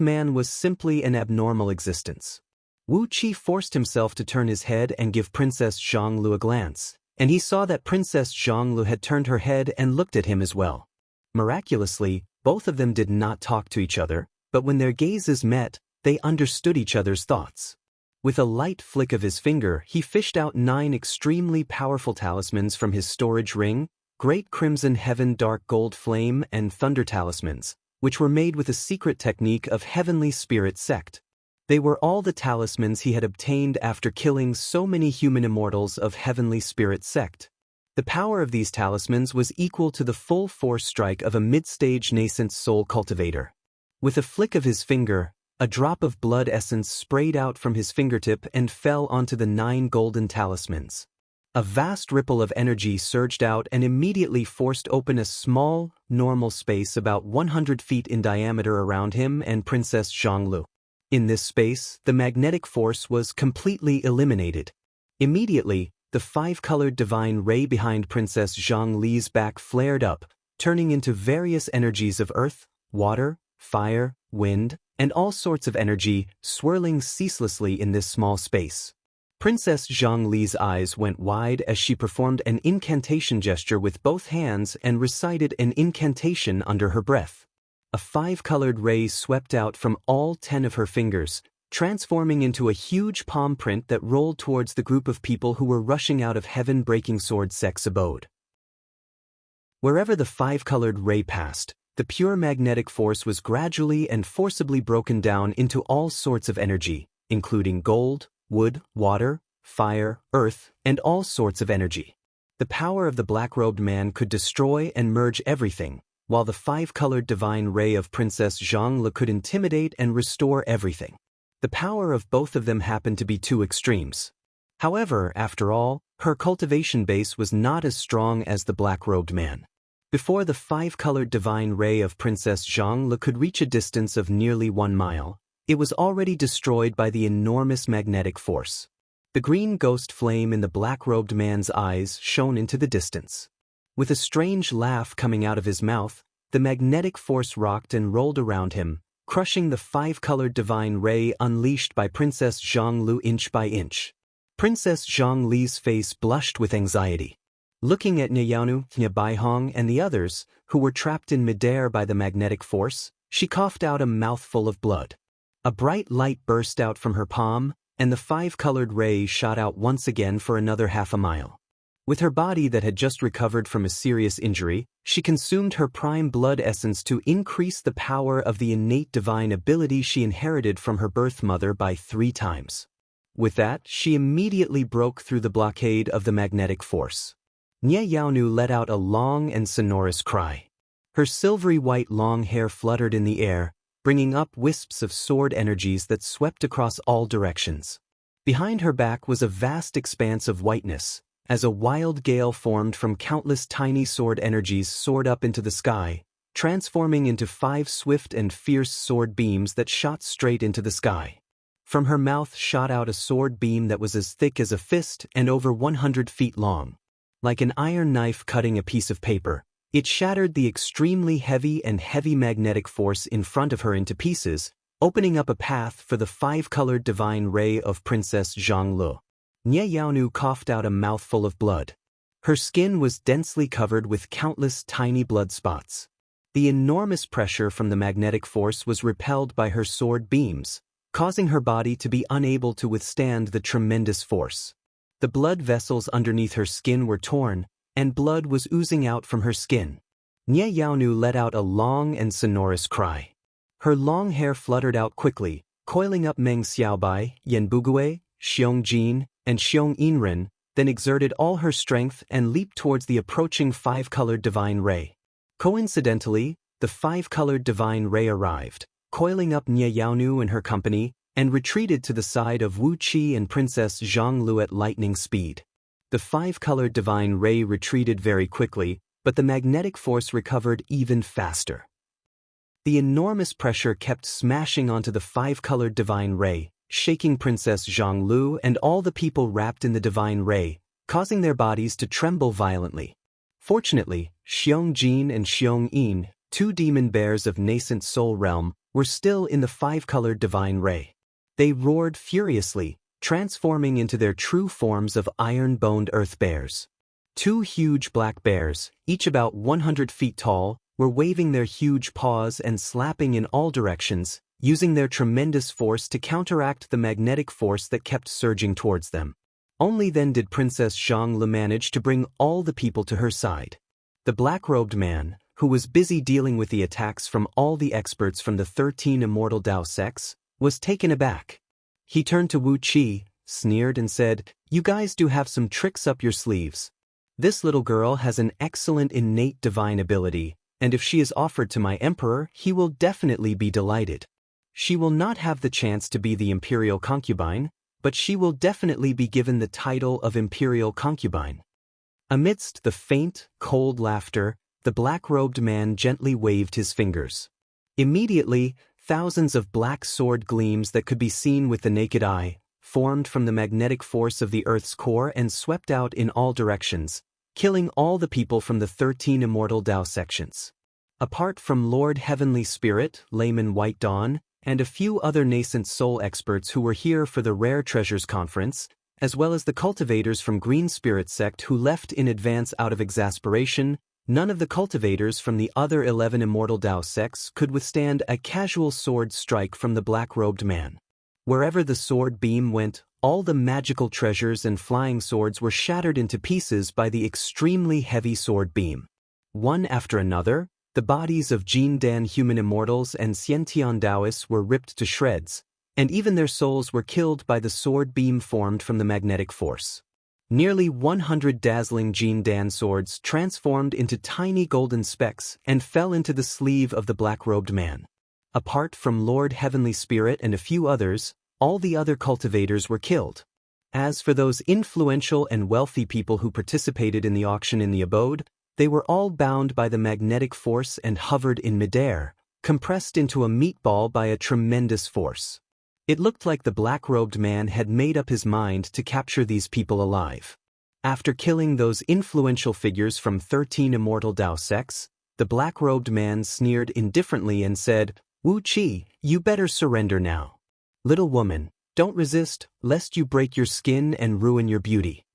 man was simply an abnormal existence. Wu Qi forced himself to turn his head and give Princess Zhonglu a glance, and he saw that Princess Zhonglu had turned her head and looked at him as well. Miraculously, both of them did not talk to each other, but when their gazes met, they understood each other's thoughts. With a light flick of his finger, he fished out 9 extremely powerful talismans from his storage ring, Great Crimson Heaven Dark Gold Flame and Thunder Talismans, which were made with a secret technique of Heavenly Spirit Sect. They were all the talismans he had obtained after killing so many human immortals of Heavenly Spirit Sect. The power of these talismans was equal to the full force strike of a mid-stage nascent soul cultivator. With a flick of his finger, a drop of blood essence sprayed out from his fingertip and fell onto the 9 golden talismans. A vast ripple of energy surged out and immediately forced open a small, normal space about 100 feet in diameter around him and Princess Zhonglu. In this space, the magnetic force was completely eliminated. Immediately, the 5-colored divine ray behind Princess Zhongli's back flared up, turning into various energies of earth, water, fire, wind, and all sorts of energy, swirling ceaselessly in this small space. Princess Zhongli's eyes went wide as she performed an incantation gesture with both hands and recited an incantation under her breath. A 5-colored ray swept out from all 10 of her fingers, transforming into a huge palm print that rolled towards the group of people who were rushing out of heaven-breaking sword sect's abode. Wherever the five-colored ray passed, the pure magnetic force was gradually and forcibly broken down into all sorts of energy, including gold, wood, water, fire, earth, and all sorts of energy. The power of the black-robed man could destroy and merge everything, while the five-colored divine ray of Princess Zhang Le could intimidate and restore everything. The power of both of them happened to be two extremes. However, after all, her cultivation base was not as strong as the black-robed man. Before the five-colored divine ray of Princess Zhang Le could reach a distance of nearly 1 mile, it was already destroyed by the enormous magnetic force. The green ghost flame in the black-robed man's eyes shone into the distance. With a strange laugh coming out of his mouth, the magnetic force rocked and rolled around him, crushing the five-colored divine ray unleashed by Princess Zhang Le inch by inch. Princess Zhang Li's face blushed with anxiety. Looking at Nyaonu, Baihong, and the others, who were trapped in midair by the magnetic force, she coughed out a mouthful of blood. A bright light burst out from her palm, and the five-colored ray shot out once again for another half a mile. With her body that had just recovered from a serious injury, she consumed her prime blood essence to increase the power of the innate divine ability she inherited from her birth mother by 3 times. With that, she immediately broke through the blockade of the magnetic force. Nye Yaonu let out a long and sonorous cry. Her silvery white long hair fluttered in the air, bringing up wisps of sword energies that swept across all directions. Behind her back was a vast expanse of whiteness, as a wild gale formed from countless tiny sword energies soared up into the sky, transforming into 5 swift and fierce sword beams that shot straight into the sky. From her mouth shot out a sword beam that was as thick as a fist and over 100 feet long. Like an iron knife cutting a piece of paper, it shattered the extremely heavy magnetic force in front of her into pieces, opening up a path for the five-colored divine ray of Princess Zhang Le. Nye Yaonu coughed out a mouthful of blood. Her skin was densely covered with countless tiny blood spots. The enormous pressure from the magnetic force was repelled by her sword beams, causing her body to be unable to withstand the tremendous force. The blood vessels underneath her skin were torn, and blood was oozing out from her skin. Nye Yaonu let out a long and sonorous cry. Her long hair fluttered out quickly, coiling up Meng Xiaobai, Yan Bugui, Xiong Jin, and Xiong Yinren, then exerted all her strength and leaped towards the approaching five-colored divine ray. Coincidentally, the five-colored divine ray arrived, coiling up Nye Yaonu and her company, and retreated to the side of Wu Qi and Princess Zhang Le at lightning speed. The five-colored divine ray retreated very quickly, but the magnetic force recovered even faster. The enormous pressure kept smashing onto the five-colored divine ray, shaking Princess Zhang Le and all the people wrapped in the divine ray, causing their bodies to tremble violently. Fortunately, Xiong Jin and Xiong Yin, 2 demon bears of nascent soul realm, were still in the five-colored divine ray. They roared furiously, transforming into their true forms of iron-boned earth bears. 2 huge black bears, each about 100 feet tall, were waving their huge paws and slapping in all directions, using their tremendous force to counteract the magnetic force that kept surging towards them. Only then did Princess Zhang Le manage to bring all the people to her side. The black-robed man, who was busy dealing with the attacks from all the experts from the 13 immortal Dao sects, was taken aback. He turned to Wu Qi, sneered and said, "You guys do have some tricks up your sleeves. This little girl has an excellent innate divine ability, and if she is offered to my emperor, he will definitely be delighted. She will not have the chance to be the imperial concubine, but she will definitely be given the title of imperial concubine." Amidst the faint, cold laughter, the black-robed man gently waved his fingers. Immediately, thousands of black sword gleams that could be seen with the naked eye formed from the magnetic force of the Earth's core and swept out in all directions, killing all the people from the 13 immortal Dao sections. Apart from Lord Heavenly Spirit, Layman White Dawn, and a few other nascent soul experts who were here for the Rare Treasures Conference, as well as the cultivators from Green Spirit Sect who left in advance out of exasperation, none of the cultivators from the other 11 immortal Dao sects could withstand a casual sword strike from the black-robed man. Wherever the sword beam went, all the magical treasures and flying swords were shattered into pieces by the extremely heavy sword beam. One after another, the bodies of Jin Dan human immortals and Xiantian Taoists were ripped to shreds, and even their souls were killed by the sword beam formed from the magnetic force. Nearly 100 dazzling Jin Dan swords transformed into tiny golden specks and fell into the sleeve of the black-robed man. Apart from Lord Heavenly Spirit and a few others, all the other cultivators were killed. As for those influential and wealthy people who participated in the auction in the abode, they were all bound by the magnetic force and hovered in midair, compressed into a meatball by a tremendous force. It looked like the black-robed man had made up his mind to capture these people alive. After killing those influential figures from 13 immortal Dao sects, the black-robed man sneered indifferently and said, "Wu Qi, you better surrender now. Little woman, don't resist, lest you break your skin and ruin your beauty."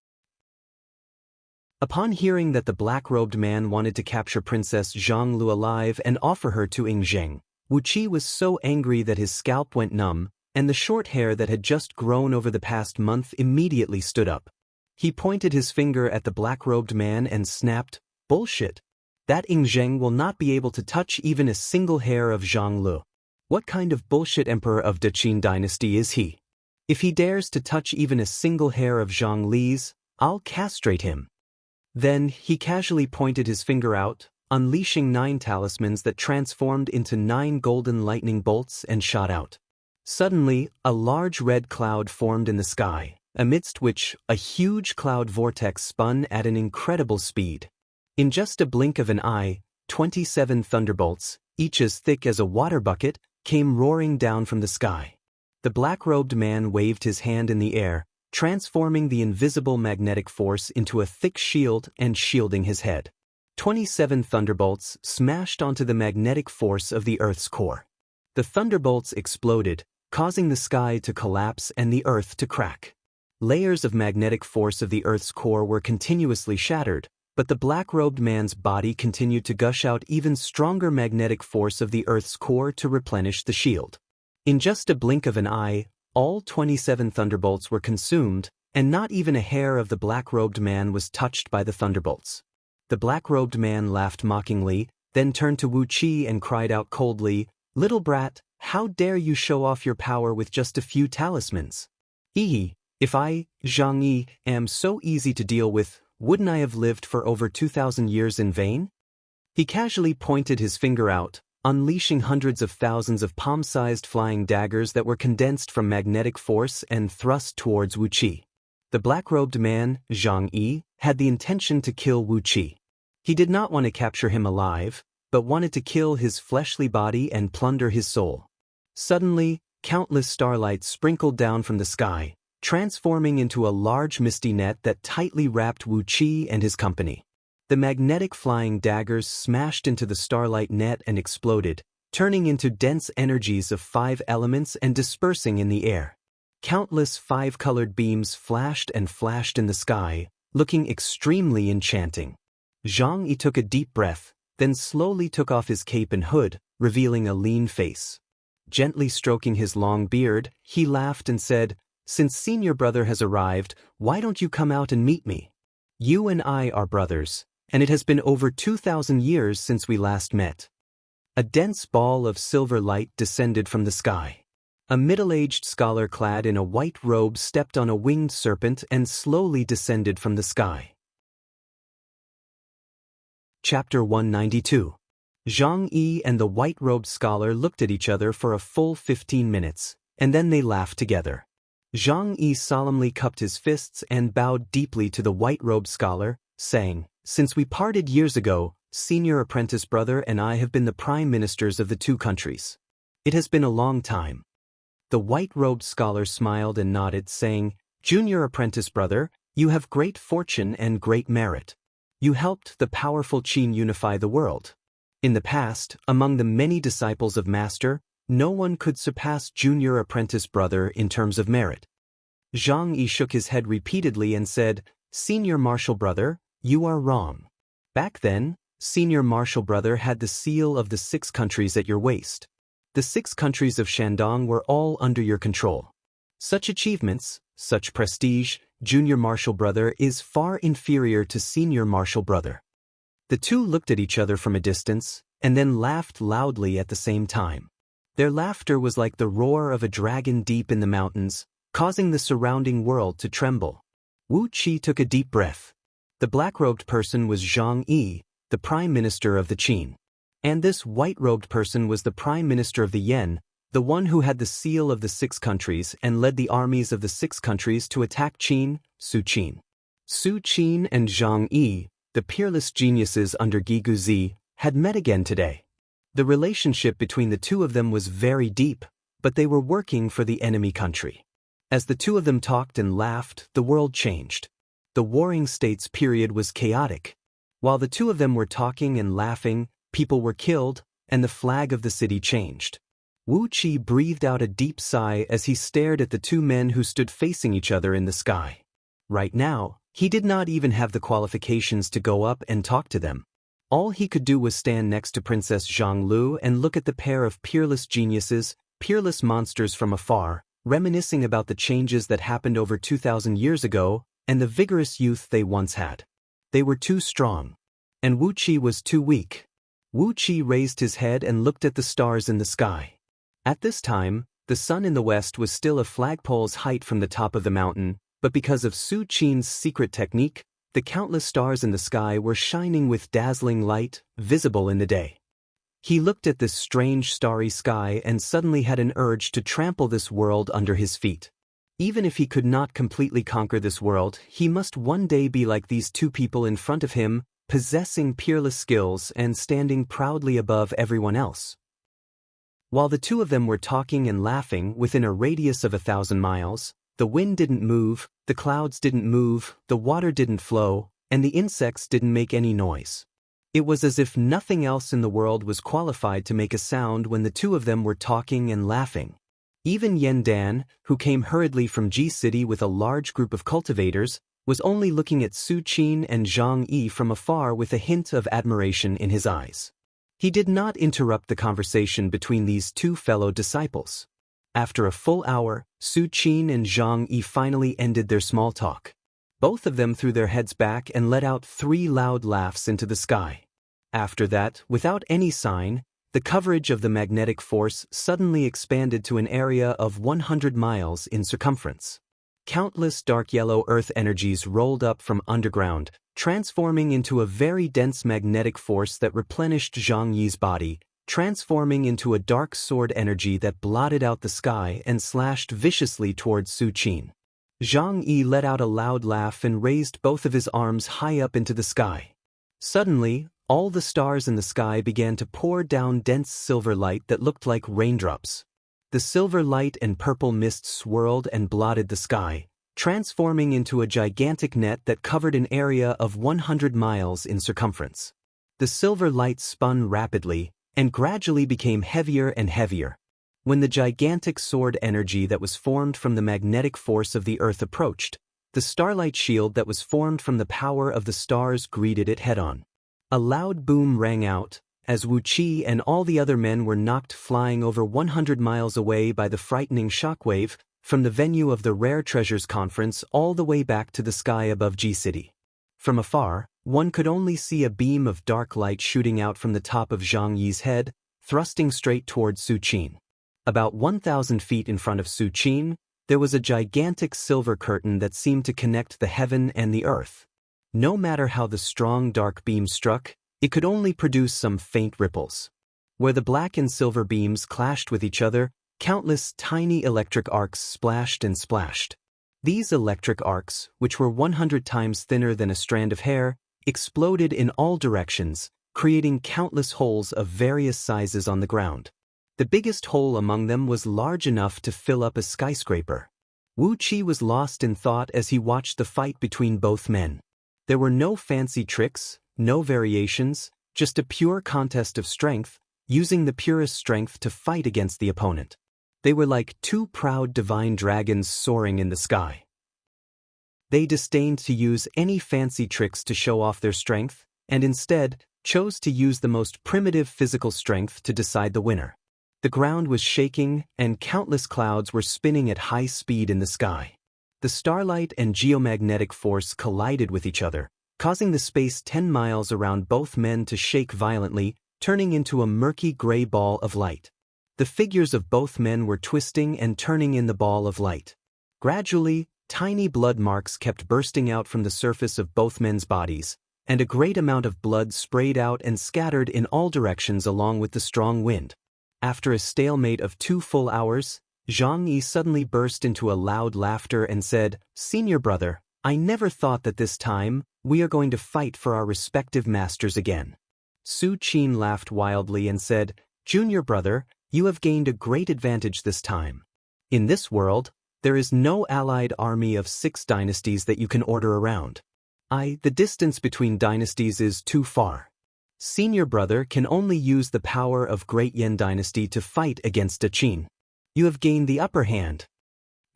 Upon hearing that the black-robed man wanted to capture Princess Zhang Lu alive and offer her to Ying Zheng, Wu Qi was so angry that his scalp went numb, and the short hair that had just grown over the past month immediately stood up. He pointed his finger at the black-robed man and snapped, "Bullshit. That Ying Zheng will not be able to touch even a single hair of Zhang Lu. What kind of bullshit emperor of the Qin dynasty is he? If he dares to touch even a single hair of Zhang Li's, I'll castrate him." Then he casually pointed his finger out, unleashing 9 talismans that transformed into 9 golden lightning bolts and shot out. Suddenly, a large red cloud formed in the sky, amidst which a huge cloud vortex spun at an incredible speed. In just a blink of an eye, 27 thunderbolts, each as thick as a water bucket, came roaring down from the sky. The black-robed man waved his hand in the air, transforming the invisible magnetic force into a thick shield and shielding his head. 27 thunderbolts smashed onto the magnetic force of the Earth's core. The thunderbolts exploded, causing the sky to collapse and the Earth to crack. Layers of magnetic force of the Earth's core were continuously shattered, but the black-robed man's body continued to gush out even stronger magnetic force of the Earth's core to replenish the shield. In just a blink of an eye, all 27 thunderbolts were consumed, and not even a hair of the black-robed man was touched by the thunderbolts. The black-robed man laughed mockingly, then turned to Wu Qi and cried out coldly, "Little brat, how dare you show off your power with just a few talismans? If I, Zhang Yi, am so easy to deal with, wouldn't I have lived for over 2,000 years in vain?" He casually pointed his finger out, unleashing hundreds of thousands of palm-sized flying daggers that were condensed from magnetic force and thrust towards Wu Qi. The black-robed man, Zhang Yi, had the intention to kill Wu Qi. He did not want to capture him alive, but wanted to kill his fleshly body and plunder his soul. Suddenly, countless starlights sprinkled down from the sky, transforming into a large misty net that tightly wrapped Wu Qi and his company. The magnetic flying daggers smashed into the starlight net and exploded, turning into dense energies of 5 elements and dispersing in the air. Countless 5-colored beams flashed and flashed in the sky, looking extremely enchanting. Zhang Yi took a deep breath, then slowly took off his cape and hood, revealing a lean face. Gently stroking his long beard, he laughed and said, "Since senior brother has arrived, why don't you come out and meet me? You and I are brothers, and it has been over 2,000 years since we last met." A dense ball of silver light descended from the sky. A middle-aged scholar clad in a white robe stepped on a winged serpent and slowly descended from the sky. Chapter 192. Zhang Yi and the white-robed scholar looked at each other for a full 15 minutes, and then they laughed together. Zhang Yi solemnly cupped his fists and bowed deeply to the white-robed scholar, saying, "Since we parted years ago, senior apprentice brother and I have been the prime ministers of the 2 countries. It has been a long time." The white-robed scholar smiled and nodded, saying, "Junior apprentice brother, you have great fortune and great merit. You helped the powerful Qin unify the world. In the past, among the many disciples of Master, no one could surpass junior apprentice brother in terms of merit." Zhang Yi shook his head repeatedly and said, "Senior martial brother, you are wrong. Back then, senior martial brother had the seal of the 6 countries at your waist. The 6 countries of Shandong were all under your control. Such achievements, such prestige, junior marshal brother is far inferior to senior marshal brother. The two looked at each other from a distance, and then laughed loudly at the same time. Their laughter was like the roar of a dragon deep in the mountains, causing the surrounding world to tremble. Wu Qi took a deep breath. The black-robed person was Zhang Yi, the Prime Minister of the Qin. And this white-robed person was the Prime Minister of the Yen, the one who had the seal of the 6 countries and led the armies of the 6 countries to attack Qin, Su Qin. Su Qin and Zhang Yi, the peerless geniuses under Gi Guzi, had met again today. The relationship between the two of them was very deep, but they were working for the enemy country. As the two of them talked and laughed, the world changed. The Warring States period was chaotic. While the two of them were talking and laughing, people were killed, and the flag of the city changed. Wu Qi breathed out a deep sigh as he stared at the two men who stood facing each other in the sky. Right now, he did not even have the qualifications to go up and talk to them. All he could do was stand next to Princess Zhanglu and look at the pair of peerless geniuses, peerless monsters from afar, reminiscing about the changes that happened over 2,000 years ago and the vigorous youth they once had. They were too strong. And Wu Qi was too weak. Wu Qi raised his head and looked at the stars in the sky. At this time, the sun in the west was still a flagpole's height from the top of the mountain, but because of Su Qin's secret technique, the countless stars in the sky were shining with dazzling light, visible in the day. He looked at this strange starry sky and suddenly had an urge to trample this world under his feet. Even if he could not completely conquer this world, he must one day be like these two people in front of him, possessing peerless skills and standing proudly above everyone else. While the two of them were talking and laughing within a radius of 1,000 miles, the wind didn't move, the clouds didn't move, the water didn't flow, and the insects didn't make any noise. It was as if nothing else in the world was qualified to make a sound when the two of them were talking and laughing. Even Yan Dan, who came hurriedly from Ji City with a large group of cultivators, was only looking at Su Qin and Zhang Yi from afar with a hint of admiration in his eyes. He did not interrupt the conversation between these two fellow disciples. After a full hour, Su Qin and Zhang Yi finally ended their small talk. Both of them threw their heads back and let out 3 loud laughs into the sky. After that, without any sign, the coverage of the magnetic force suddenly expanded to an area of 100 miles in circumference. Countless dark yellow earth energies rolled up from underground, transforming into a very dense magnetic force that replenished Zhang Yi's body, transforming into a dark sword energy that blotted out the sky and slashed viciously towards Su Qin. Zhang Yi let out a loud laugh and raised both of his arms high up into the sky. Suddenly, all the stars in the sky began to pour down dense silver light that looked like raindrops. The silver light and purple mist swirled and blotted the sky, transforming into a gigantic net that covered an area of 100 miles in circumference. The silver light spun rapidly and gradually became heavier and heavier. When the gigantic sword energy that was formed from the magnetic force of the Earth approached, the starlight shield that was formed from the power of the stars greeted it head-on. A loud boom rang out, as Wu Qi and all the other men were knocked flying over 100 miles away by the frightening shockwave, from the venue of the Rare Treasures Conference all the way back to the sky above Ji City. From afar, one could only see a beam of dark light shooting out from the top of Zhang Yi's head, thrusting straight towards Su Qin. About 1,000 feet in front of Su Qin, there was a gigantic silver curtain that seemed to connect the heaven and the earth. No matter how the strong dark beam struck, it could only produce some faint ripples. Where the black and silver beams clashed with each other, countless tiny electric arcs splashed and splashed. These electric arcs, which were 100 times thinner than a strand of hair, exploded in all directions, creating countless holes of various sizes on the ground. The biggest hole among them was large enough to fill up a skyscraper. Wu Qi was lost in thought as he watched the fight between both men. There were no fancy tricks, no variations, just a pure contest of strength, using the purest strength to fight against the opponent. They were like 2 proud divine dragons soaring in the sky. They disdained to use any fancy tricks to show off their strength, and instead chose to use the most primitive physical strength to decide the winner. The ground was shaking, and countless clouds were spinning at high speed in the sky. The starlight and geomagnetic force collided with each other, causing the space 10 miles around both men to shake violently, turning into a murky gray ball of light. The figures of both men were twisting and turning in the ball of light. Gradually, tiny blood marks kept bursting out from the surface of both men's bodies, and a great amount of blood sprayed out and scattered in all directions along with the strong wind. After a stalemate of 2 full hours, Zhang Yi suddenly burst into a loud laughter and said, "Senior brother, I never thought that this time we are going to fight for our respective masters again." Su Qin laughed wildly and said, "Junior brother, you have gained a great advantage this time. In this world, there is no allied army of 6 dynasties that you can order around. The distance between dynasties is too far. Senior brother can only use the power of Great Yan dynasty to fight against Qin. You have gained the upper hand."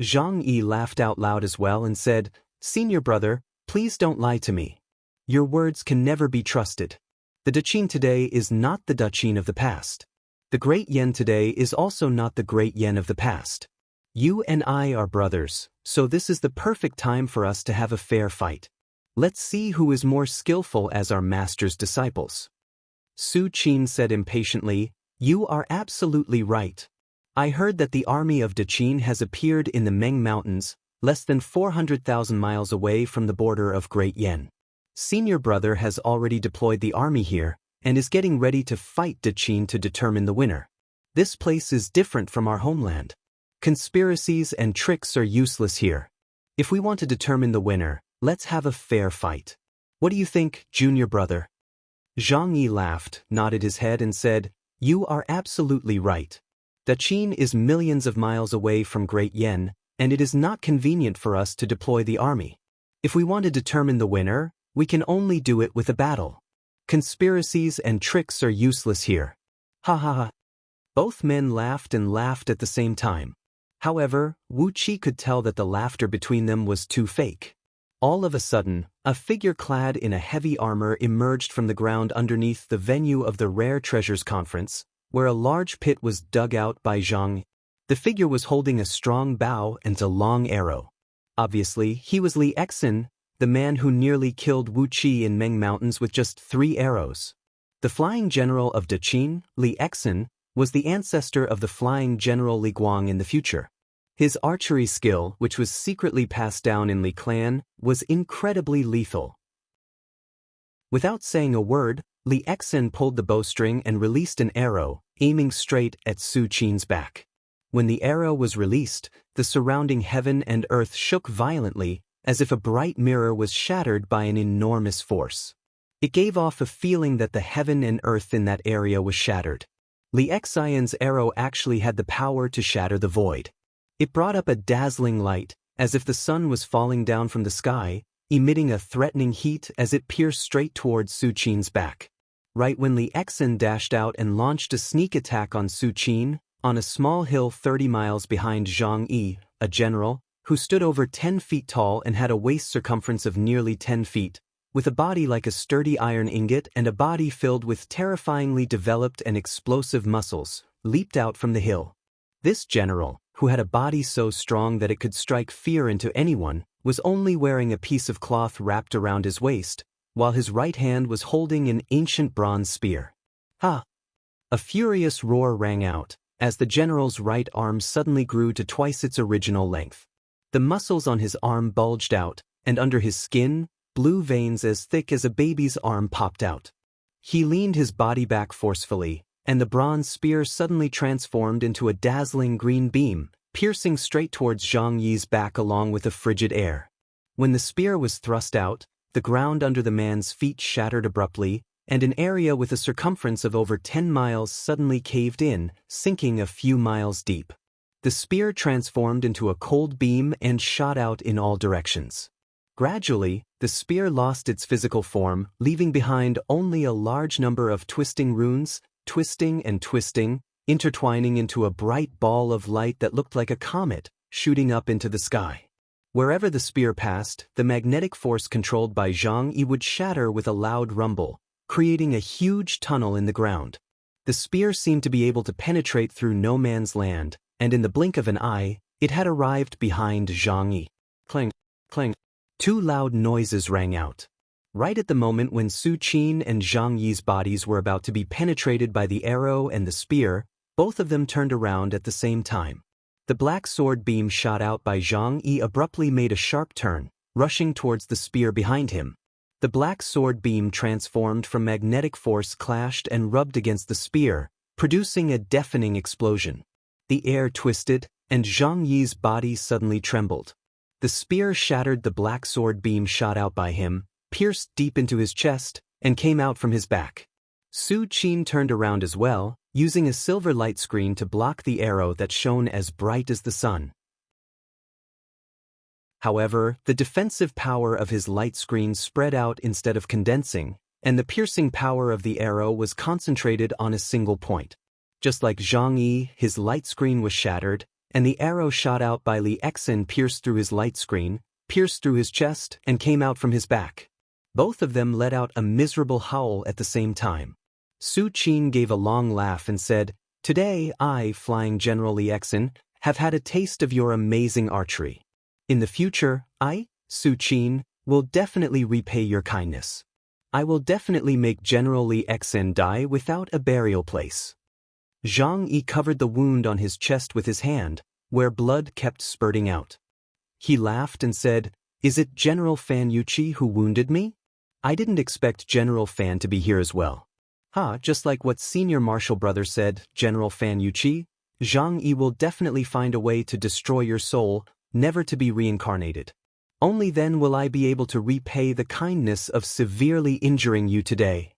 Zhang Yi laughed out loud as well and said, "Senior brother, please don't lie to me. Your words can never be trusted. The Qin today is not the Qin of the past. The Great Yan today is also not the Great Yan of the past. You and I are brothers, so this is the perfect time for us to have a fair fight. Let's see who is more skillful as our master's disciples." Su Qin said impatiently, "You are absolutely right. I heard that the army of Qin has appeared in the Meng Mountains, less than 400,000 miles away from the border of Great Yan. Senior brother has already deployed the army here, and is getting ready to fight Qin to determine the winner. This place is different from our homeland. Conspiracies and tricks are useless here. If we want to determine the winner, let's have a fair fight. What do you think, junior brother?" Zhang Yi laughed, nodded his head and said, "You are absolutely right. Qin is millions of miles away from Great Yan, and it is not convenient for us to deploy the army. If we want to determine the winner, we can only do it with a battle. Conspiracies and tricks are useless here. Ha ha ha." Both men laughed and laughed at the same time. However, Wu Qi could tell that the laughter between them was too fake. All of a sudden, a figure clad in a heavy armor emerged from the ground underneath the venue of the Rare Treasures Conference, where a large pit was dug out by Zhang. The figure was holding a strong bow and a long arrow. Obviously, he was Li Exin, the man who nearly killed Wu Qi in Meng Mountains with just 3 arrows. The flying general of Qin, Li Exin, was the ancestor of the flying general Li Guang in the future. His archery skill, which was secretly passed down in Li clan, was incredibly lethal. Without saying a word, Li Exin pulled the bowstring and released an arrow, aiming straight at Su Qin's back. When the arrow was released, the surrounding heaven and earth shook violently, as if a bright mirror was shattered by an enormous force. It gave off a feeling that the heaven and earth in that area was shattered. Li Exin's arrow actually had the power to shatter the void. It brought up a dazzling light, as if the sun was falling down from the sky, emitting a threatening heat as it pierced straight towards Su Qin's back. Right when Li Exin dashed out and launched a sneak attack on Su Qin, on a small hill 30 miles behind Zhang Yi, a general, who stood over 10 feet tall and had a waist circumference of nearly 10 feet, with a body like a sturdy iron ingot and a body filled with terrifyingly developed and explosive muscles, leaped out from the hill. This general, who had a body so strong that it could strike fear into anyone, was only wearing a piece of cloth wrapped around his waist, while his right hand was holding an ancient bronze spear. Ha! A furious roar rang out, as the general's right arm suddenly grew to twice its original length. The muscles on his arm bulged out, and under his skin, blue veins as thick as a baby's arm popped out. He leaned his body back forcefully, and the bronze spear suddenly transformed into a dazzling green beam, piercing straight towards Zhang Yi's back along with a frigid air. When the spear was thrust out, the ground under the man's feet shattered abruptly, and an area with a circumference of over 10 miles suddenly caved in, sinking a few miles deep. The spear transformed into a cold beam and shot out in all directions. Gradually, the spear lost its physical form, leaving behind only a large number of twisting runes, twisting and twisting, intertwining into a bright ball of light that looked like a comet, shooting up into the sky. Wherever the spear passed, the magnetic force controlled by Zhang Yi would shatter with a loud rumble, creating a huge tunnel in the ground. The spear seemed to be able to penetrate through no man's land, and in the blink of an eye, it had arrived behind Zhang Yi. Clang, clang. Two loud noises rang out. Right at the moment when Su Qin and Zhang Yi's bodies were about to be penetrated by the arrow and the spear, both of them turned around at the same time. The black sword beam shot out by Zhang Yi abruptly made a sharp turn, rushing towards the spear behind him. The black sword beam transformed from magnetic force, clashed and rubbed against the spear, producing a deafening explosion. The air twisted, and Zhang Yi's body suddenly trembled. The spear shattered the black sword beam shot out by him, pierced deep into his chest, and came out from his back. Su Qin turned around as well, using a silver light screen to block the arrow that shone as bright as the sun. However, the defensive power of his light screen spread out instead of condensing, and the piercing power of the arrow was concentrated on a single point. Just like Zhang Yi, his light screen was shattered, and the arrow shot out by Li Exin pierced through his light screen, pierced through his chest, and came out from his back. Both of them let out a miserable howl at the same time. Su Qin gave a long laugh and said, "Today I, Flying General Li Exin, have had a taste of your amazing archery. In the future, I, Su Qin, will definitely repay your kindness. I will definitely make General Li Exin die without a burial place." Zhang Yi covered the wound on his chest with his hand, where blood kept spurting out. He laughed and said, "Is it General Fan Yuqi who wounded me? I didn't expect General Fan to be here as well." Just like what Senior Marshal Brother said, General Fan Yuqi, Zhang Yi will definitely find a way to destroy your soul, never to be reincarnated. Only then will I be able to repay the kindness of severely injuring you today.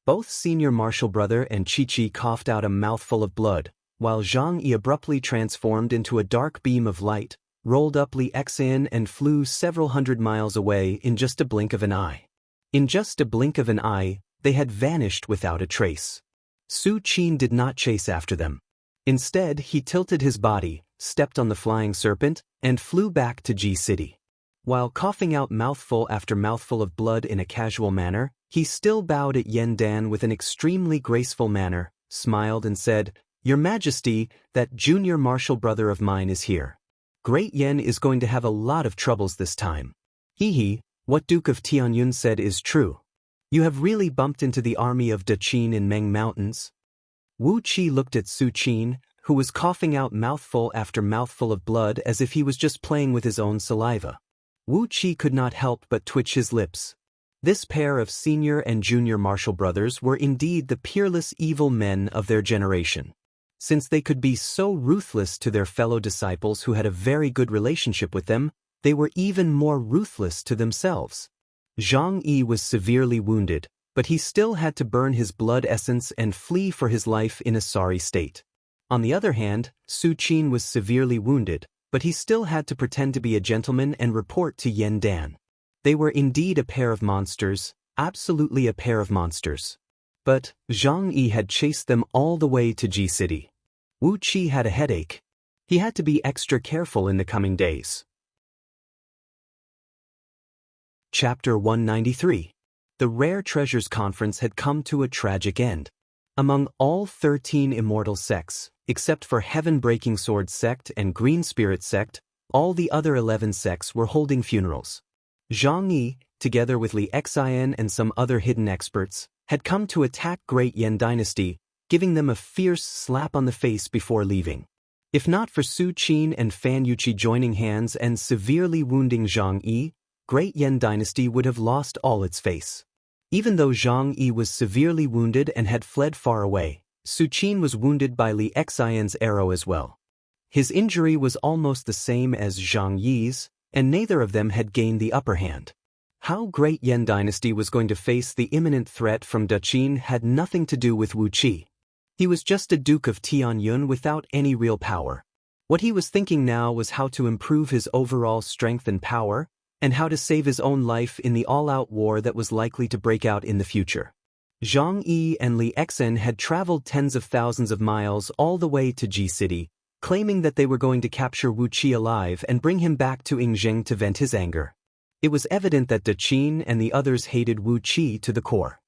Both Senior Marshal Brother and Chi coughed out a mouthful of blood, while Zhang Yi abruptly transformed into a dark beam of light, rolled up Li Exin and flew several hundred miles away in just a blink of an eye. In just a blink of an eye, they had vanished without a trace. Su Qin did not chase after them. Instead, he tilted his body, stepped on the flying serpent, and flew back to Ji City. While coughing out mouthful after mouthful of blood in a casual manner, he still bowed at Yen Dan with an extremely graceful manner, smiled and said, "Your Majesty, that junior marshal brother of mine is here. Great Yen is going to have a lot of troubles this time. Hehe, what Duke of Tianyun said is true. You have really bumped into the army of Daqin in Meng Mountains." Wu Qi looked at Su Qin, who was coughing out mouthful after mouthful of blood as if he was just playing with his own saliva. Wu Qi could not help but twitch his lips. This pair of senior and junior marshal brothers were indeed the peerless evil men of their generation. Since they could be so ruthless to their fellow disciples who had a very good relationship with them, they were even more ruthless to themselves. Zhang Yi was severely wounded, but he still had to burn his blood essence and flee for his life in a sorry state. On the other hand, Su Qin was severely wounded, but he still had to pretend to be a gentleman and report to Yen Dan. They were indeed a pair of monsters, absolutely a pair of monsters. But Zhang Yi had chased them all the way to Ji City. Wu Qi had a headache. He had to be extra careful in the coming days. Chapter 193. The Rare Treasures Conference had come to a tragic end. Among all 13 immortal sects, except for Heaven-Breaking Sword Sect and Green Spirit Sect, all the other 11 sects were holding funerals. Zhang Yi, together with Li Exin and some other hidden experts, had come to attack Great Yen Dynasty, giving them a fierce slap on the face before leaving. If not for Su Qin and Fan Yuqi joining hands and severely wounding Zhang Yi, Great Yen Dynasty would have lost all its face. Even though Zhang Yi was severely wounded and had fled far away, Su Qin was wounded by Li Exin's arrow as well. His injury was almost the same as Zhang Yi's, and neither of them had gained the upper hand. How Great Yen Dynasty was going to face the imminent threat from Daqin had nothing to do with Wu Qi. He was just a Duke of Tianyun without any real power. What he was thinking now was how to improve his overall strength and power, and how to save his own life in the all-out war that was likely to break out in the future. Zhang Yi and Li Exin had traveled tens of thousands of miles all the way to Ji City, claiming that they were going to capture Wu Qi alive and bring him back to Yingzheng to vent his anger. It was evident that Daqin and the others hated Wu Qi to the core.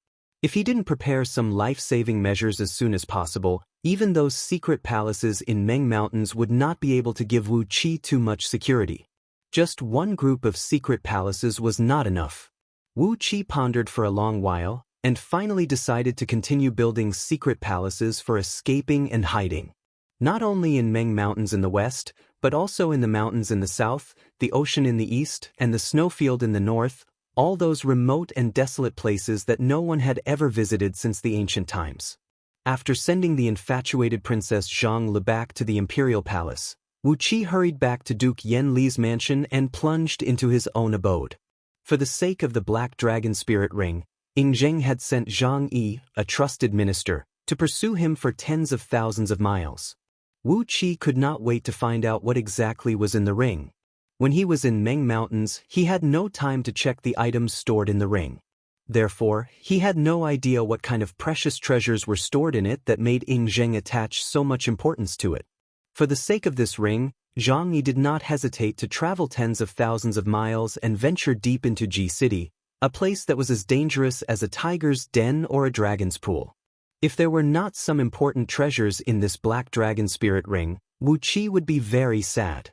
If he didn't prepare some life-saving measures as soon as possible, even those secret palaces in Meng Mountains would not be able to give Wu Qi too much security. Just one group of secret palaces was not enough. Wu Qi pondered for a long while, and finally decided to continue building secret palaces for escaping and hiding. Not only in Meng Mountains in the west, but also in the mountains in the south, the ocean in the east, and the snowfield in the north, all those remote and desolate places that no one had ever visited since the ancient times. After sending the infatuated Princess Zhang Li back to the imperial palace, Wu Qi hurried back to Duke Yan Li's mansion and plunged into his own abode. For the sake of the Black Dragon Spirit Ring, Ying Zheng had sent Zhang Yi, a trusted minister, to pursue him for tens of thousands of miles. Wu Qi could not wait to find out what exactly was in the ring. When he was in Meng Mountains, he had no time to check the items stored in the ring. Therefore, he had no idea what kind of precious treasures were stored in it that made Ying Zheng attach so much importance to it. For the sake of this ring, Zhang Yi did not hesitate to travel tens of thousands of miles and venture deep into Ji City, a place that was as dangerous as a tiger's den or a dragon's pool. If there were not some important treasures in this Black Dragon Spirit Ring, Wu Qi would be very sad.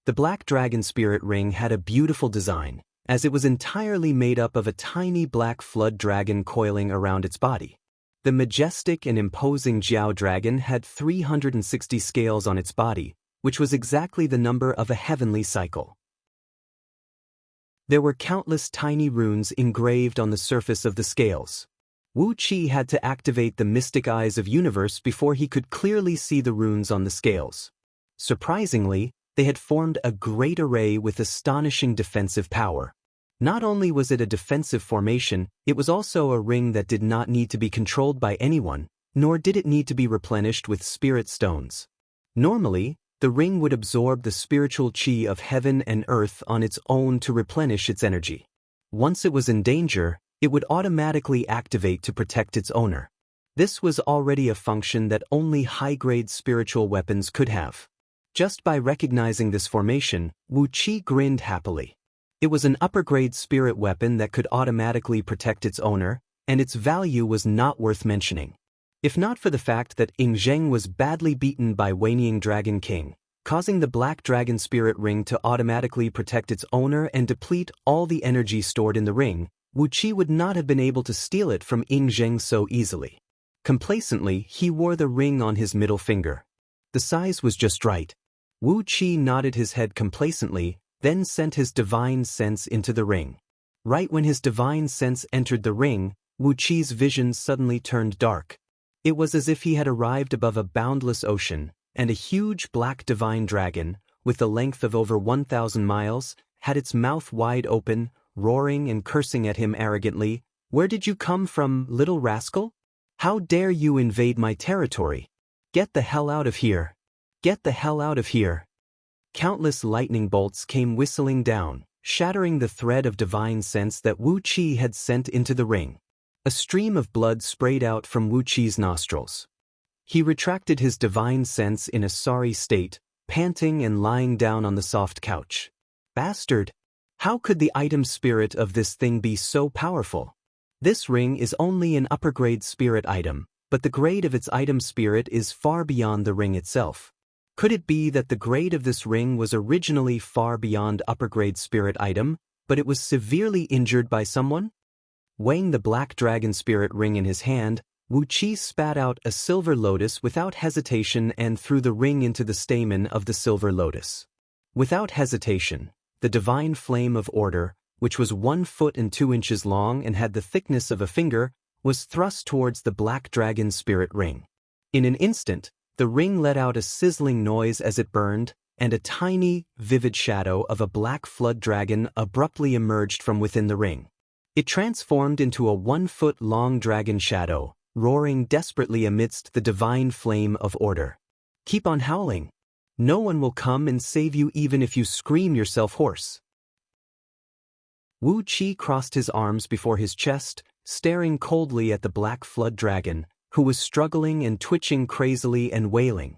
The Black Dragon Spirit Ring had a beautiful design, as it was entirely made up of a tiny black flood dragon coiling around its body. The majestic and imposing Jiao dragon had 360 scales on its body, which was exactly the number of a heavenly cycle. There were countless tiny runes engraved on the surface of the scales. Wu Qi had to activate the mystic eyes of universe before he could clearly see the runes on the scales. Surprisingly, they had formed a great array with astonishing defensive power. Not only was it a defensive formation, it was also a ring that did not need to be controlled by anyone, nor did it need to be replenished with spirit stones. Normally, the ring would absorb the spiritual qi of heaven and earth on its own to replenish its energy. Once it was in danger, it would automatically activate to protect its owner. This was already a function that only high-grade spiritual weapons could have. Just by recognizing this formation, Wu Qi grinned happily. It was an upper-grade spirit weapon that could automatically protect its owner, and its value was not worth mentioning. If not for the fact that Ying Zheng was badly beaten by Wanying Dragon King, causing the Black Dragon Spirit Ring to automatically protect its owner and deplete all the energy stored in the ring, Wu Qi would not have been able to steal it from Ying Zheng so easily. Complacently, he wore the ring on his middle finger. The size was just right. Wu Qi nodded his head complacently, then sent his divine sense into the ring. Right when his divine sense entered the ring, Wu Qi's vision suddenly turned dark. It was as if he had arrived above a boundless ocean, and a huge black divine dragon, with the length of over 1,000 miles, had its mouth wide open, roaring and cursing at him arrogantly. "Where did you come from, little rascal? How dare you invade my territory? Get the hell out of here! Get the hell out of here!" Countless lightning bolts came whistling down, shattering the thread of divine sense that Wu Qi had sent into the ring. A stream of blood sprayed out from Wu Qi's nostrils. He retracted his divine sense in a sorry state, panting and lying down on the soft couch. Bastard! How could the item spirit of this thing be so powerful? This ring is only an upper-grade spirit item, but the grade of its item spirit is far beyond the ring itself. Could it be that the grade of this ring was originally far beyond upper-grade spirit item, but it was severely injured by someone? Weighing the Black Dragon Spirit Ring in his hand, Wu Qi spat out a silver lotus without hesitation and threw the ring into the stamen of the silver lotus. Without hesitation, the divine flame of order, which was 1 foot and 2 inches long and had the thickness of a finger, was thrust towards the Black Dragon Spirit Ring. In an instant, the ring let out a sizzling noise as it burned, and a tiny, vivid shadow of a black flood dragon abruptly emerged from within the ring. It transformed into a 1-foot-long dragon shadow, roaring desperately amidst the divine flame of order. "Keep on howling. No one will come and save you even if you scream yourself hoarse." Wu Qi crossed his arms before his chest, staring coldly at the black flood dragon, who was struggling and twitching crazily and wailing.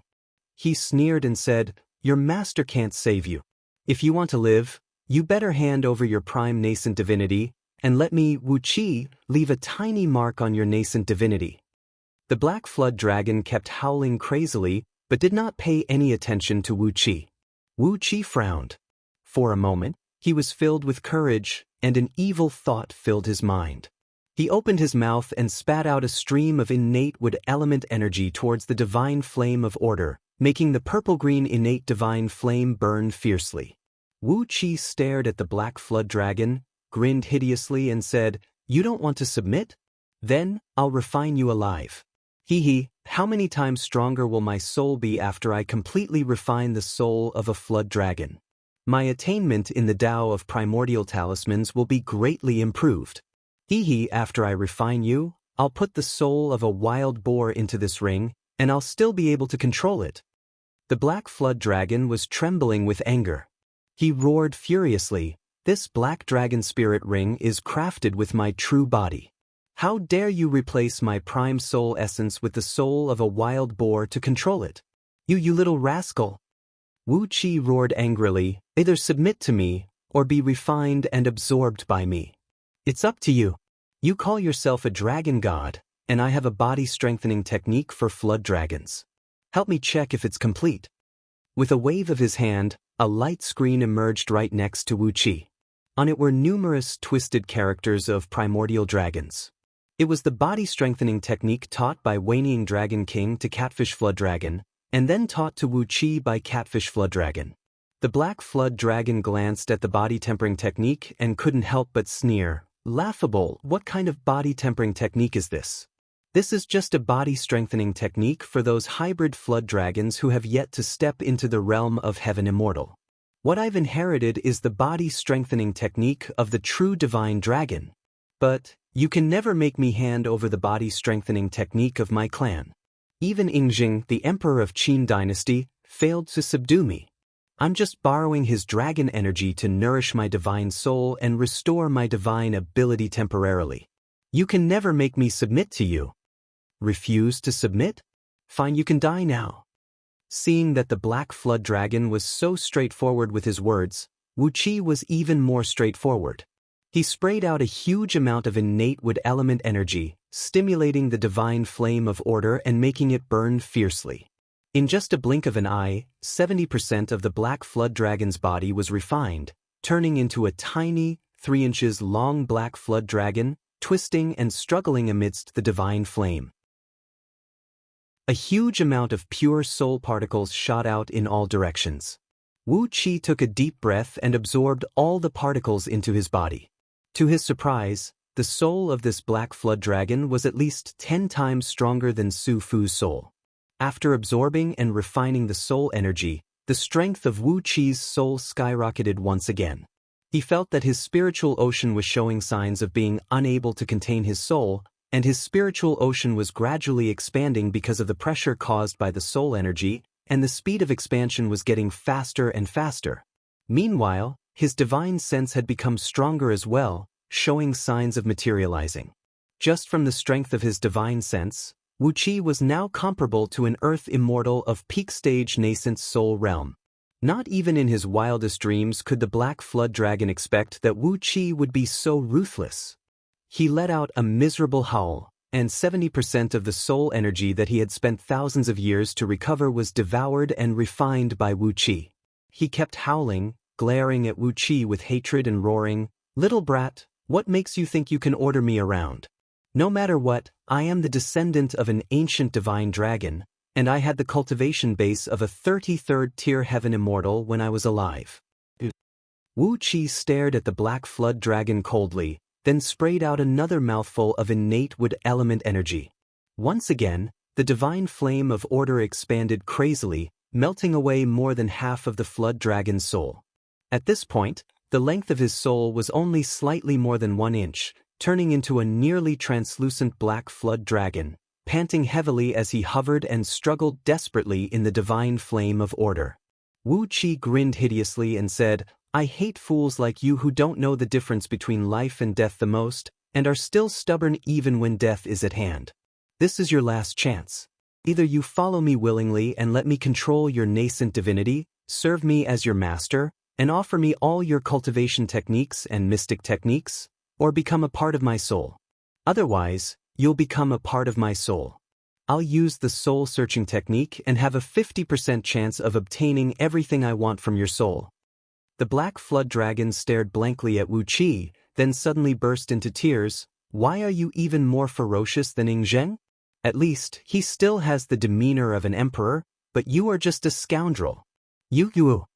He sneered and said, "Your master can't save you. If you want to live, you better hand over your prime nascent divinity, and let me, Wu Qi, leave a tiny mark on your nascent divinity." The black flood dragon kept howling crazily, but did not pay any attention to Wu Qi. Wu Qi frowned. For a moment, he was filled with courage, and an evil thought filled his mind. He opened his mouth and spat out a stream of innate wood element energy towards the divine flame of order, making the purple-green innate divine flame burn fiercely. Wu Qi stared at the black flood dragon, grinned hideously and said, "You don't want to submit? Then, I'll refine you alive. Hee, how many times stronger will my soul be after I completely refine the soul of a flood dragon? My attainment in the Tao of primordial talismans will be greatly improved. Hee, after I refine you, I'll put the soul of a wild boar into this ring, and I'll still be able to control it." The black flood dragon was trembling with anger. He roared furiously, "This black dragon spirit ring is crafted with my true body. How dare you replace my prime soul essence with the soul of a wild boar to control it? You little rascal!" Wu Qi roared angrily, "Either submit to me, or be refined and absorbed by me. It's up to you. You call yourself a dragon god, and I have a body-strengthening technique for flood dragons. Help me check if it's complete." With a wave of his hand, a light screen emerged right next to Wu Qi. On it were numerous twisted characters of primordial dragons. It was the body-strengthening technique taught by Waning Dragon King to Catfish Flood Dragon, and then taught to Wu Qi by Catfish Flood Dragon. The black flood dragon glanced at the body-tempering technique and couldn't help but sneer. "Laughable, what kind of body-tempering technique is this? This is just a body-strengthening technique for those hybrid flood dragons who have yet to step into the realm of heaven immortal. What I've inherited is the body-strengthening technique of the true divine dragon. But you can never make me hand over the body-strengthening technique of my clan. Even Yingjing, the emperor of Qin dynasty, failed to subdue me. I'm just borrowing his dragon energy to nourish my divine soul and restore my divine ability temporarily. You can never make me submit to you." "Refuse to submit? Fine, you can die now." Seeing that the black flood dragon was so straightforward with his words, Wu Qi was even more straightforward. He sprayed out a huge amount of innate wood element energy, stimulating the divine flame of order and making it burn fiercely. In just a blink of an eye, 70% of the black flood dragon's body was refined, turning into a tiny, 3 inches long black flood dragon, twisting and struggling amidst the divine flame. A huge amount of pure soul particles shot out in all directions. Wu Qi took a deep breath and absorbed all the particles into his body. To his surprise, the soul of this black flood dragon was at least 10 times stronger than Su Fu's soul. After absorbing and refining the soul energy, the strength of Wu Qi's soul skyrocketed once again. He felt that his spiritual ocean was showing signs of being unable to contain his soul, and his spiritual ocean was gradually expanding because of the pressure caused by the soul energy, and the speed of expansion was getting faster and faster. Meanwhile, his divine sense had become stronger as well, showing signs of materializing. Just from the strength of his divine sense, Wu Qi was now comparable to an earth immortal of peak stage nascent soul realm. Not even in his wildest dreams could the black flood dragon expect that Wu Qi would be so ruthless. He let out a miserable howl, and 70% of the soul energy that he had spent thousands of years to recover was devoured and refined by Wu Qi. He kept howling, glaring at Wu Qi with hatred and roaring, "Little brat, what makes you think you can order me around? No matter what, I am the descendant of an ancient divine dragon, and I had the cultivation base of a 33rd tier heaven immortal when I was alive." Wu Qi stared at the black flood dragon coldly, then sprayed out another mouthful of innate wood element energy. Once again, the divine flame of order expanded crazily, melting away more than half of the flood dragon's soul. At this point, the length of his soul was only slightly more than 1 inch, turning into a nearly translucent black flood dragon, panting heavily as he hovered and struggled desperately in the divine flame of order. Wu Qi grinned hideously and said, "I hate fools like you who don't know the difference between life and death the most, and are still stubborn even when death is at hand. This is your last chance. Either you follow me willingly and let me control your nascent divinity, serve me as your master, and offer me all your cultivation techniques and mystic techniques, or become a part of my soul. Otherwise, you'll become a part of my soul. I'll use the soul-searching technique and have a 50% chance of obtaining everything I want from your soul." The black flood dragon stared blankly at Wu Qi, then suddenly burst into tears. "Why are you even more ferocious than Ing Zheng? At least, he still has the demeanor of an emperor, but you are just a scoundrel." You.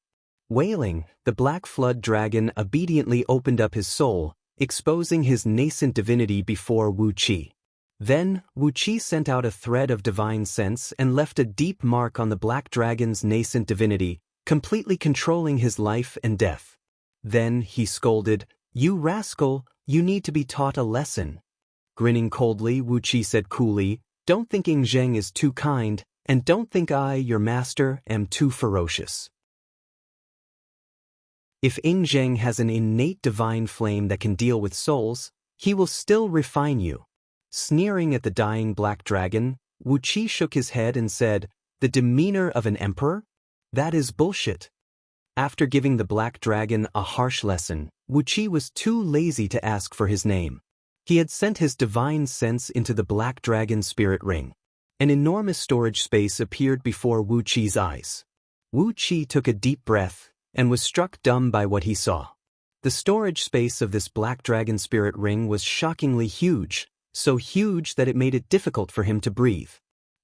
Wailing, the black flood dragon obediently opened up his soul, exposing his nascent divinity before Wu Qi. Then, Wu Qi sent out a thread of divine sense and left a deep mark on the black dragon's nascent divinity, completely controlling his life and death. Then he scolded, "You rascal, you need to be taught a lesson." Grinning coldly, Wu Qi said coolly, "Don't think Ing Zheng is too kind, and don't think I, your master, am too ferocious. If Ing Zheng has an innate divine flame that can deal with souls, he will still refine you." Sneering at the dying black dragon, Wu Qi shook his head and said, "The demeanor of an emperor? That is bullshit." After giving the black dragon a harsh lesson, Wu Qi was too lazy to ask for his name. He had sent his divine sense into the black dragon's spirit ring. An enormous storage space appeared before Wu Qi's eyes. Wu Qi took a deep breath and was struck dumb by what he saw. The storage space of this black dragon spirit ring was shockingly huge, so huge that it made it difficult for him to breathe.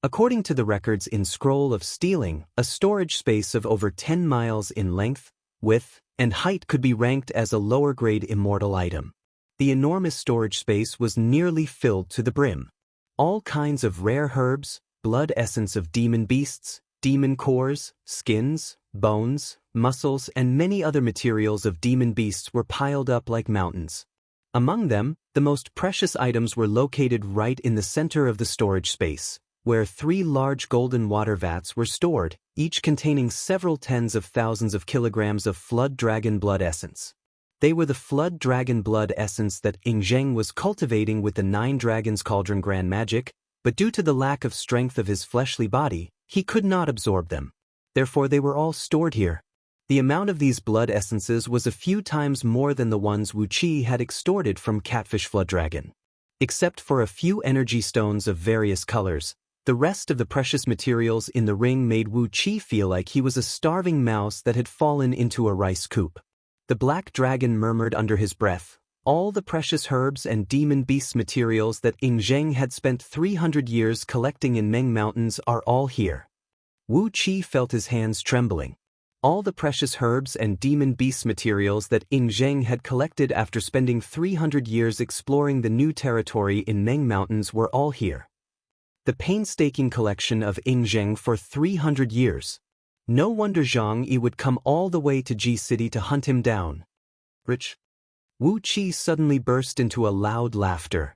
According to the records in Scroll of Stealing, a storage space of over 10 miles in length, width, and height could be ranked as a lower-grade immortal item. The enormous storage space was nearly filled to the brim. All kinds of rare herbs, blood essence of demon beasts, demon cores, skins, bones, muscles, and many other materials of demon beasts were piled up like mountains. Among them, the most precious items were located right in the center of the storage space, where 3 large golden water vats were stored, each containing several tens of thousands of kilograms of flood dragon blood essence. They were the flood dragon blood essence that Ing Zheng was cultivating with the 9 Dragons Cauldron Grand Magic, but due to the lack of strength of his fleshly body, he could not absorb them. Therefore they were all stored here. The amount of these blood essences was a few times more than the ones Wu Qi had extorted from Catfish Flood Dragon. Except for a few energy stones of various colors, the rest of the precious materials in the ring made Wu Qi feel like he was a starving mouse that had fallen into a rice coop. The black dragon murmured under his breath, "All the precious herbs and demon beast materials that Ing Zheng had spent 300 years collecting in Meng Mountains are all here." Wu Qi felt his hands trembling. All the precious herbs and demon beast materials that Ing Zheng had collected after spending 300 years exploring the new territory in Meng Mountains were all here. The painstaking collection of Ing Zheng for 300 years. No wonder Zhang Yi would come all the way to Ji City to hunt him down. Rich. Wu Qi suddenly burst into a loud laughter.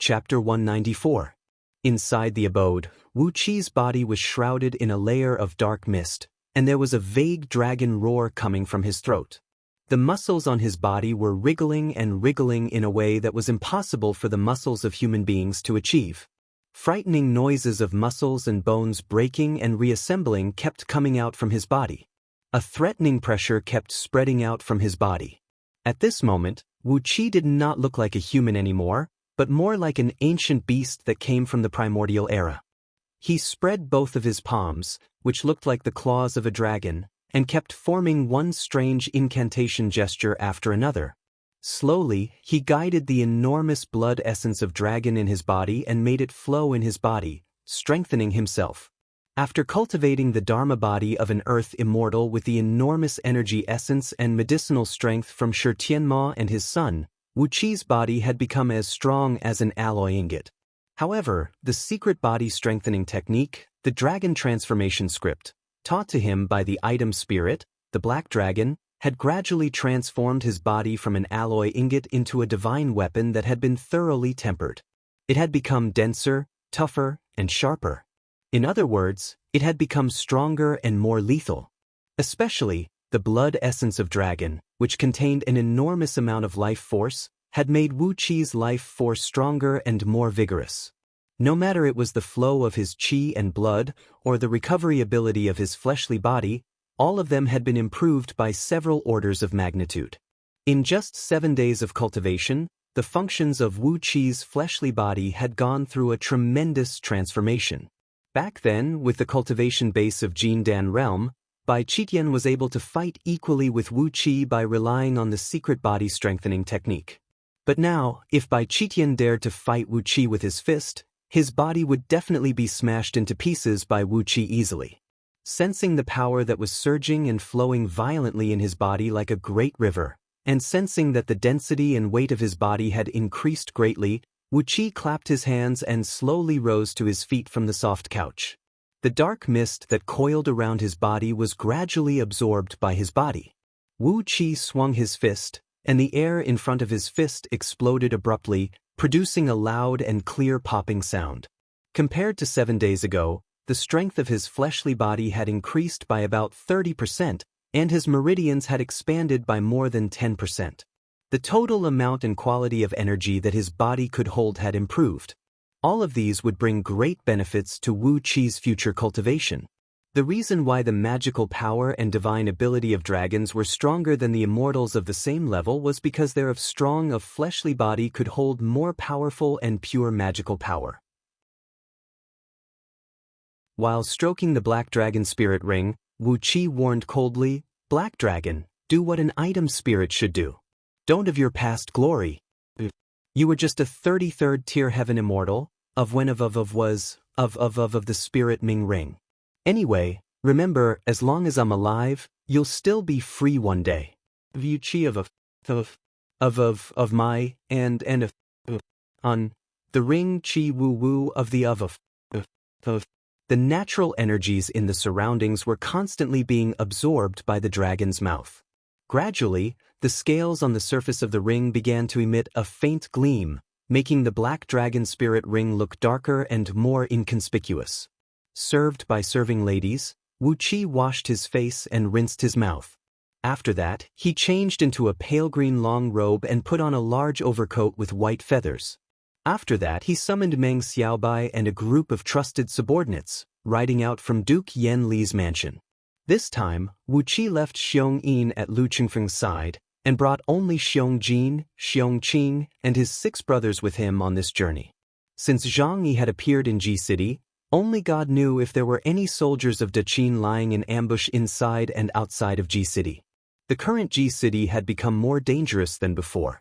Chapter 194. Inside the abode, Wu Qi's body was shrouded in a layer of dark mist, and there was a vague dragon roar coming from his throat. The muscles on his body were wriggling and wriggling in a way that was impossible for the muscles of human beings to achieve. Frightening noises of muscles and bones breaking and reassembling kept coming out from his body. A threatening pressure kept spreading out from his body. At this moment, Wu Qi did not look like a human anymore, but more like an ancient beast that came from the primordial era. He spread both of his palms, which looked like the claws of a dragon, and kept forming one strange incantation gesture after another. Slowly, he guided the enormous blood essence of dragon in his body and made it flow in his body, strengthening himself. After cultivating the Dharma body of an earth immortal with the enormous energy essence and medicinal strength from Shi Tianma and his son, Wu Qi's body had become as strong as an alloy ingot. However, the secret body strengthening technique, the dragon transformation script, taught to him by the item spirit, the black dragon, had gradually transformed his body from an alloy ingot into a divine weapon that had been thoroughly tempered. It had become denser, tougher, and sharper. In other words, it had become stronger and more lethal. Especially, the blood essence of dragon, which contained an enormous amount of life force, had made Wu Qi's life force stronger and more vigorous. No matter it was the flow of his qi and blood, or the recovery ability of his fleshly body, all of them had been improved by several orders of magnitude. In just 7 days of cultivation, the functions of Wu Qi's fleshly body had gone through a tremendous transformation. Back then, with the cultivation base of Jin Dan realm, Bai Qitian was able to fight equally with Wu Qi by relying on the secret body strengthening technique. But now, if Bai Qitian dared to fight Wu Qi with his fist, his body would definitely be smashed into pieces by Wu Qi easily. Sensing the power that was surging and flowing violently in his body like a great river, and sensing that the density and weight of his body had increased greatly, Wu Qi clapped his hands and slowly rose to his feet from the soft couch. The dark mist that coiled around his body was gradually absorbed by his body. Wu Qi swung his fist, and the air in front of his fist exploded abruptly, producing a loud and clear popping sound. Compared to 7 days ago, the strength of his fleshly body had increased by about 30%, and his meridians had expanded by more than 10%. The total amount and quality of energy that his body could hold had improved. All of these would bring great benefits to Wu Qi's future cultivation. The reason why the magical power and divine ability of dragons were stronger than the immortals of the same level was because their strong of fleshly body could hold more powerful and pure magical power. While stroking the black dragon spirit ring, Wu Qi warned coldly, "Black dragon, do what an item spirit should do. Don't of your past glory. You were just a 33rd tier heaven immortal, of when of the spirit Ming ring. Anyway, remember, as long as I'm alive, you'll still be free one day. Wu Qi of my, and on, the ring Qi Wu Wu of the of. The natural energies in the surroundings were constantly being absorbed by the dragon's mouth. Gradually, the scales on the surface of the ring began to emit a faint gleam, making the black dragon spirit ring look darker and more inconspicuous. Served by serving ladies, Wu Qi washed his face and rinsed his mouth. After that, he changed into a pale green long robe and put on a large overcoat with white feathers. After that, he summoned Meng Xiaobai and a group of trusted subordinates, riding out from Duke Yan Li's mansion. This time, Wu Qi left Xiong Yin at Lu Qingfeng's side, and brought only Xiong Jin, Xiong Qing, and his 6 brothers with him on this journey. Since Zhang Yi had appeared in Ji City, only God knew if there were any soldiers of Daqin lying in ambush inside and outside of Ji City. The current Ji City had become more dangerous than before.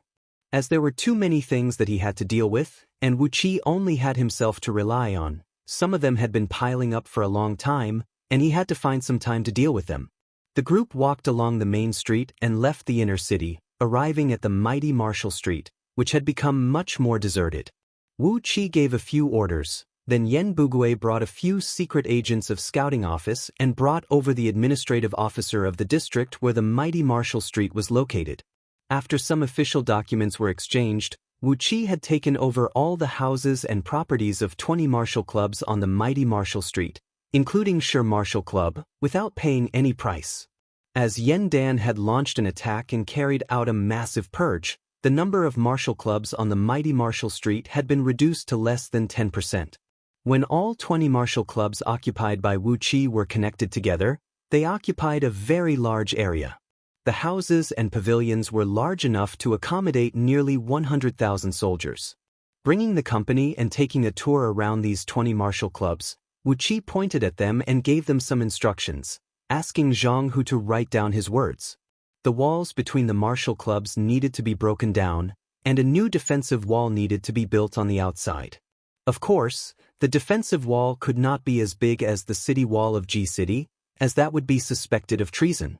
As there were too many things that he had to deal with, and Wu Qi only had himself to rely on, some of them had been piling up for a long time, and he had to find some time to deal with them. The group walked along the main street and left the inner city, arriving at the mighty Marshall Street, which had become much more deserted. Wu Qi gave a few orders, then Yen Bugui brought a few secret agents of scouting office and brought over the administrative officer of the district where the mighty Marshall Street was located. After some official documents were exchanged, Wu Qi had taken over all the houses and properties of 20 martial clubs on the mighty Marshall Street, including Sure Martial Club, without paying any price. As Yen Dan had launched an attack and carried out a massive purge, the number of martial clubs on the mighty Marshall Street had been reduced to less than 10%. When all 20 martial clubs occupied by Wu Qi were connected together, they occupied a very large area. The houses and pavilions were large enough to accommodate nearly 100,000 soldiers. Bringing the company and taking a tour around these 20 martial clubs, Wu Qi pointed at them and gave them some instructions, asking Zhang Hu to write down his words. The walls between the martial clubs needed to be broken down, and a new defensive wall needed to be built on the outside. Of course, the defensive wall could not be as big as the city wall of Ji City, as that would be suspected of treason.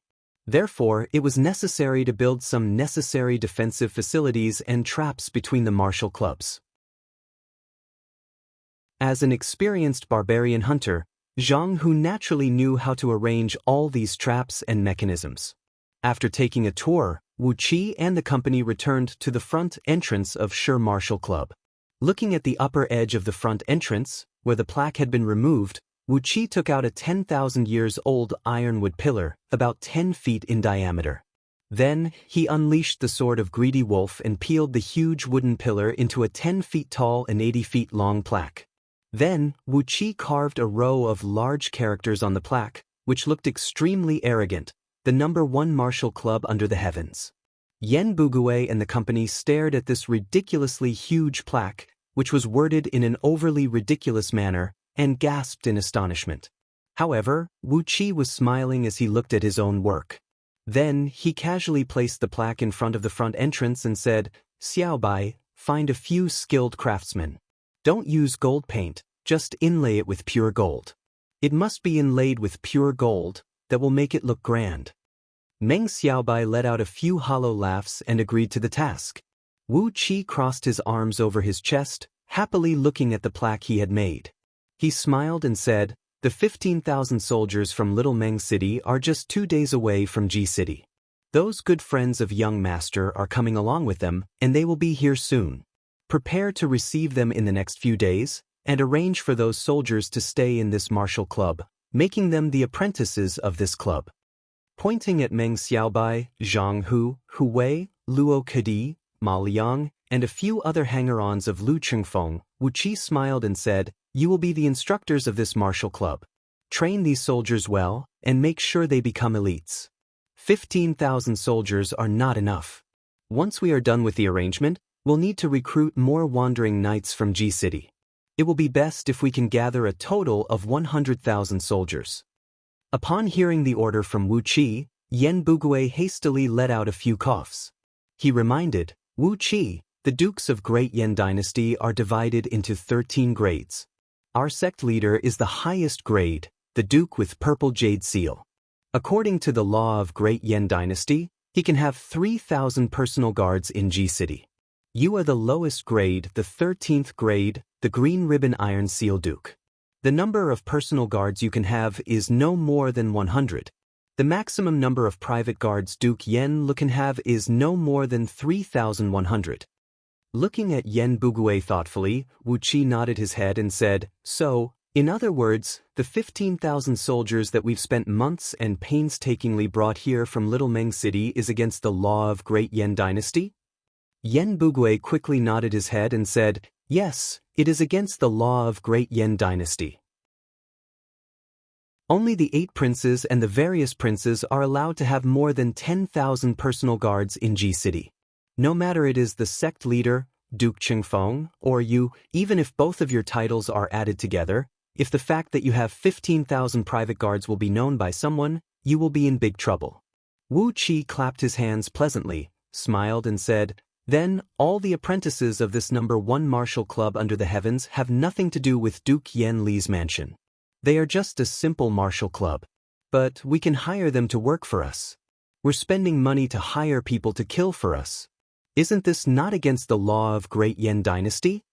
Therefore, it was necessary to build some necessary defensive facilities and traps between the martial clubs. As an experienced barbarian hunter, Zhang Hu naturally knew how to arrange all these traps and mechanisms. After taking a tour, Wu Qi and the company returned to the front entrance of Sure Martial Club. Looking at the upper edge of the front entrance, where the plaque had been removed, Wu Qi took out a 10,000 years old ironwood pillar, about 10 feet in diameter. Then, he unleashed the sword of Greedy Wolf and peeled the huge wooden pillar into a 10 feet tall and 80 feet long plaque. Then, Wu Qi carved a row of large characters on the plaque, which looked extremely arrogant, the number one martial club under the heavens. Yen Bugue and the company stared at this ridiculously huge plaque, which was worded in an overly ridiculous manner, and gasped in astonishment. However, Wu Qi was smiling as he looked at his own work. Then, he casually placed the plaque in front of the front entrance and said, "Xiaobai, find a few skilled craftsmen. Don't use gold paint, just inlay it with pure gold. It must be inlaid with pure gold, that will make it look grand." Meng Xiaobai let out a few hollow laughs and agreed to the task. Wu Qi crossed his arms over his chest, happily looking at the plaque he had made. He smiled and said, "The 15,000 soldiers from Little Meng City are just 2 days away from Ji City. Those good friends of young master are coming along with them, and they will be here soon. Prepare to receive them in the next few days, and arrange for those soldiers to stay in this martial club, making them the apprentices of this club." Pointing at Meng Xiaobai, Zhang Hu, Hu Wei, Luo Kedi, Ma Liang, and a few other hanger-ons of Lu Chengfeng, Wu Qi smiled and said, "You will be the instructors of this martial club. Train these soldiers well, and make sure they become elites. 15,000 soldiers are not enough. Once we are done with the arrangement, we'll need to recruit more wandering knights from Ji City. It will be best if we can gather a total of 100,000 soldiers." Upon hearing the order from Wu Qi, Yen Bugue hastily let out a few coughs. He reminded, "Wu Qi, the dukes of Great Yen Dynasty are divided into 13 grades. Our sect leader is the highest grade, the duke with purple jade seal. According to the law of Great Yen Dynasty, he can have 3,000 personal guards in Ji City. You are the lowest grade, the 13th grade, the green ribbon iron seal duke. The number of personal guards you can have is no more than 100. The maximum number of private guards Duke Yen Lu can have is no more than 3,100. Looking at Yen Bugue thoughtfully, Wu Qi nodded his head and said, "So, in other words, the 15,000 soldiers that we've spent months and painstakingly brought here from Little Meng City is against the law of Great Yen Dynasty?" Yen Bugue quickly nodded his head and said, "Yes, it is against the law of Great Yen Dynasty. Only the 8 princes and the various princes are allowed to have more than 10,000 personal guards in Ji City. No matter it is the sect leader, Duke Chengfeng, or you, even if both of your titles are added together, if the fact that you have 15,000 private guards will be known by someone, you will be in big trouble." Wu Qi clapped his hands pleasantly, smiled and said, "Then, all the apprentices of this number 1 martial club under the heavens have nothing to do with Duke Yen Li's mansion. They are just a simple martial club. But we can hire them to work for us. We're spending money to hire people to kill for us. Isn't this not against the law of Great Yen Dynasty?"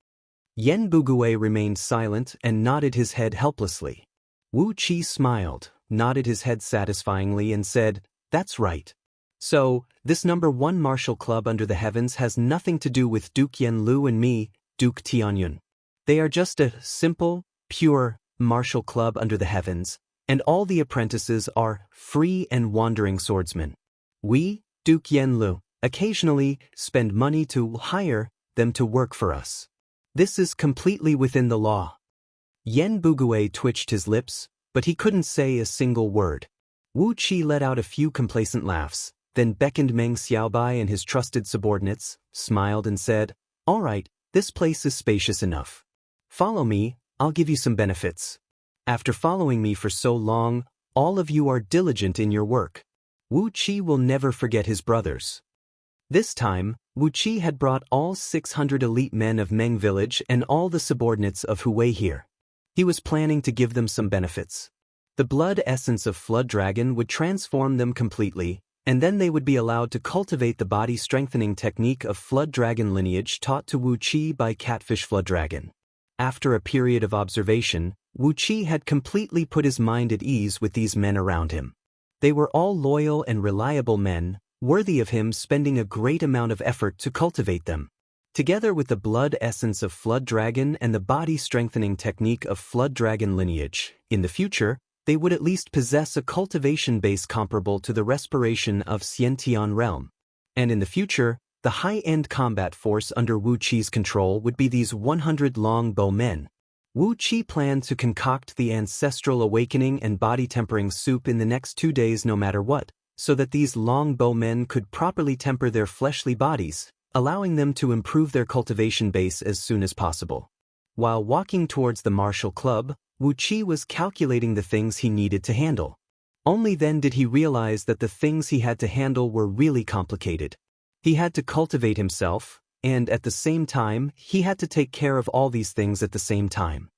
Yen Bugue remained silent and nodded his head helplessly. Wu Qi smiled, nodded his head satisfyingly and said, "That's right. So, this number 1 martial club under the heavens has nothing to do with Duke Yen Lu and me, Duke Tianyun. They are just a simple, pure, martial club under the heavens, and all the apprentices are free and wandering swordsmen. We, Duke Yen Lu, occasionally spend money to hire them to work for us. This is completely within the law." Yen Bugue twitched his lips, but he couldn't say a single word. Wu Qi let out a few complacent laughs, then beckoned Meng Xiaobai and his trusted subordinates, smiled and said, "All right, this place is spacious enough. Follow me, I'll give you some benefits. After following me for so long, all of you are diligent in your work." Wu Qi will never forget his brothers. This time, Wu Qi had brought all 600 elite men of Meng village and all the subordinates of Hu Wei here. He was planning to give them some benefits. The blood essence of Flood Dragon would transform them completely, and then they would be allowed to cultivate the body-strengthening technique of Flood Dragon lineage taught to Wu Qi by Catfish Flood Dragon. After a period of observation, Wu Qi had completely put his mind at ease with these men around him. They were all loyal and reliable men, worthy of him spending a great amount of effort to cultivate them. Together with the blood essence of Flood Dragon and the body-strengthening technique of Flood Dragon lineage, in the future, they would at least possess a cultivation base comparable to the respiration of Xiantian realm. And in the future, the high-end combat force under Wu Qi's control would be these 100 longbow men. Wu Qi planned to concoct the ancestral awakening and body-tempering soup in the next 2 days no matter what, so that these longbow men could properly temper their fleshly bodies, allowing them to improve their cultivation base as soon as possible. While walking towards the martial club, Wu Qi was calculating the things he needed to handle. Only then did he realize that the things he had to handle were really complicated. He had to cultivate himself, and at the same time, he had to take care of all these things at the same time.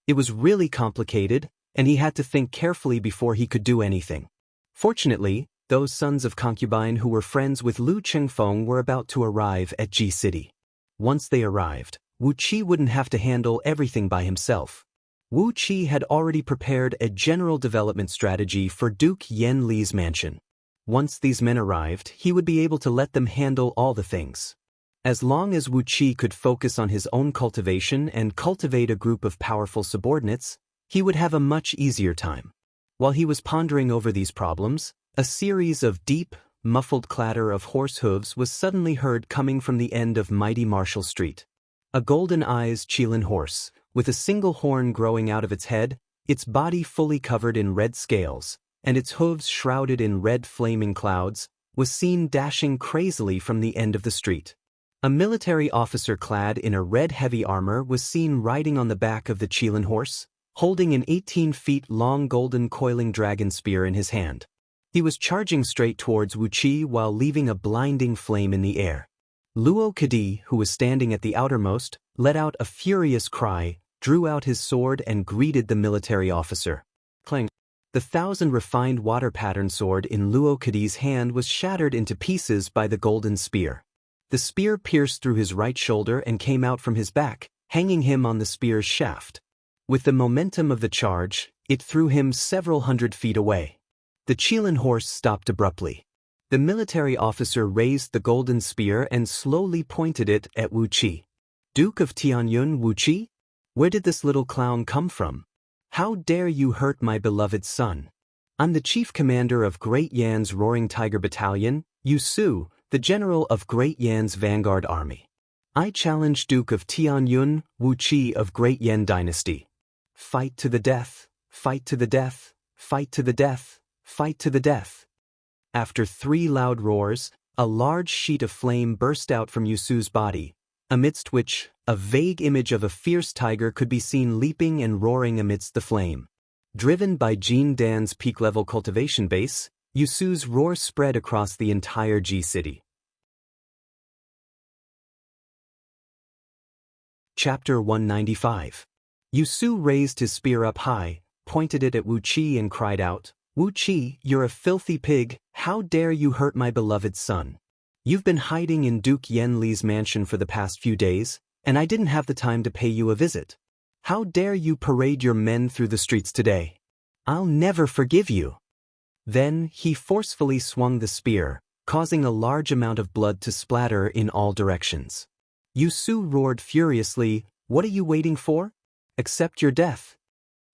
It was really complicated, and he had to think carefully before he could do anything. Fortunately, those sons of concubine who were friends with Lu Chengfeng were about to arrive at Ji City. Once they arrived, Wu Qi wouldn't have to handle everything by himself. Wu Qi had already prepared a general development strategy for Duke Yan Li's mansion. Once these men arrived, he would be able to let them handle all the things. As long as Wu Qi could focus on his own cultivation and cultivate a group of powerful subordinates, he would have a much easier time. While he was pondering over these problems, a series of deep, muffled clatter of horse hooves was suddenly heard coming from the end of mighty Marshall Street. A golden-eyed Qilin horse, with a single horn growing out of its head, its body fully covered in red scales, and its hooves shrouded in red flaming clouds, was seen dashing crazily from the end of the street. A military officer clad in a red heavy armor was seen riding on the back of the Qilin horse, holding an 18-feet-long golden coiling dragon spear in his hand. He was charging straight towards Wu Qi while leaving a blinding flame in the air. Luo Kadi, who was standing at the outermost, let out a furious cry, drew out his sword and greeted the military officer. Clang! The 1,000 water pattern sword in Luo Kadi's hand was shattered into pieces by the golden spear. The spear pierced through his right shoulder and came out from his back, hanging him on the spear's shaft. With the momentum of the charge, it threw him several hundred feet away. The Qilin horse stopped abruptly. The military officer raised the golden spear and slowly pointed it at Wu Qi. Duke of Tianyun Wu Qi? Where did this little clown come from? How dare you hurt my beloved son? I'm the chief commander of Great Yan's Roaring Tiger Battalion, Yu Su, the general of Great Yan's vanguard army. I challenge Duke of Tianyun Wu Qi of Great Yan Dynasty. Fight to the death, fight to the death, fight to the death, fight to the death. After 3 loud roars, a large sheet of flame burst out from Yu Su's body, amidst which a vague image of a fierce tiger could be seen leaping and roaring amidst the flame. Driven by Jin Dan's peak-level cultivation base, Yu Su's roar spread across the entire Ji City. Chapter 195. Yu Su raised his spear up high, pointed it at Wu Qi and cried out, "Wu Qi, you're a filthy pig, how dare you hurt my beloved son? You've been hiding in Duke Yan Li's mansion for the past few days, and I didn't have the time to pay you a visit. How dare you parade your men through the streets today? I'll never forgive you." Then he forcefully swung the spear, causing a large amount of blood to splatter in all directions. Yu Su roared furiously, "What are you waiting for? Accept your death."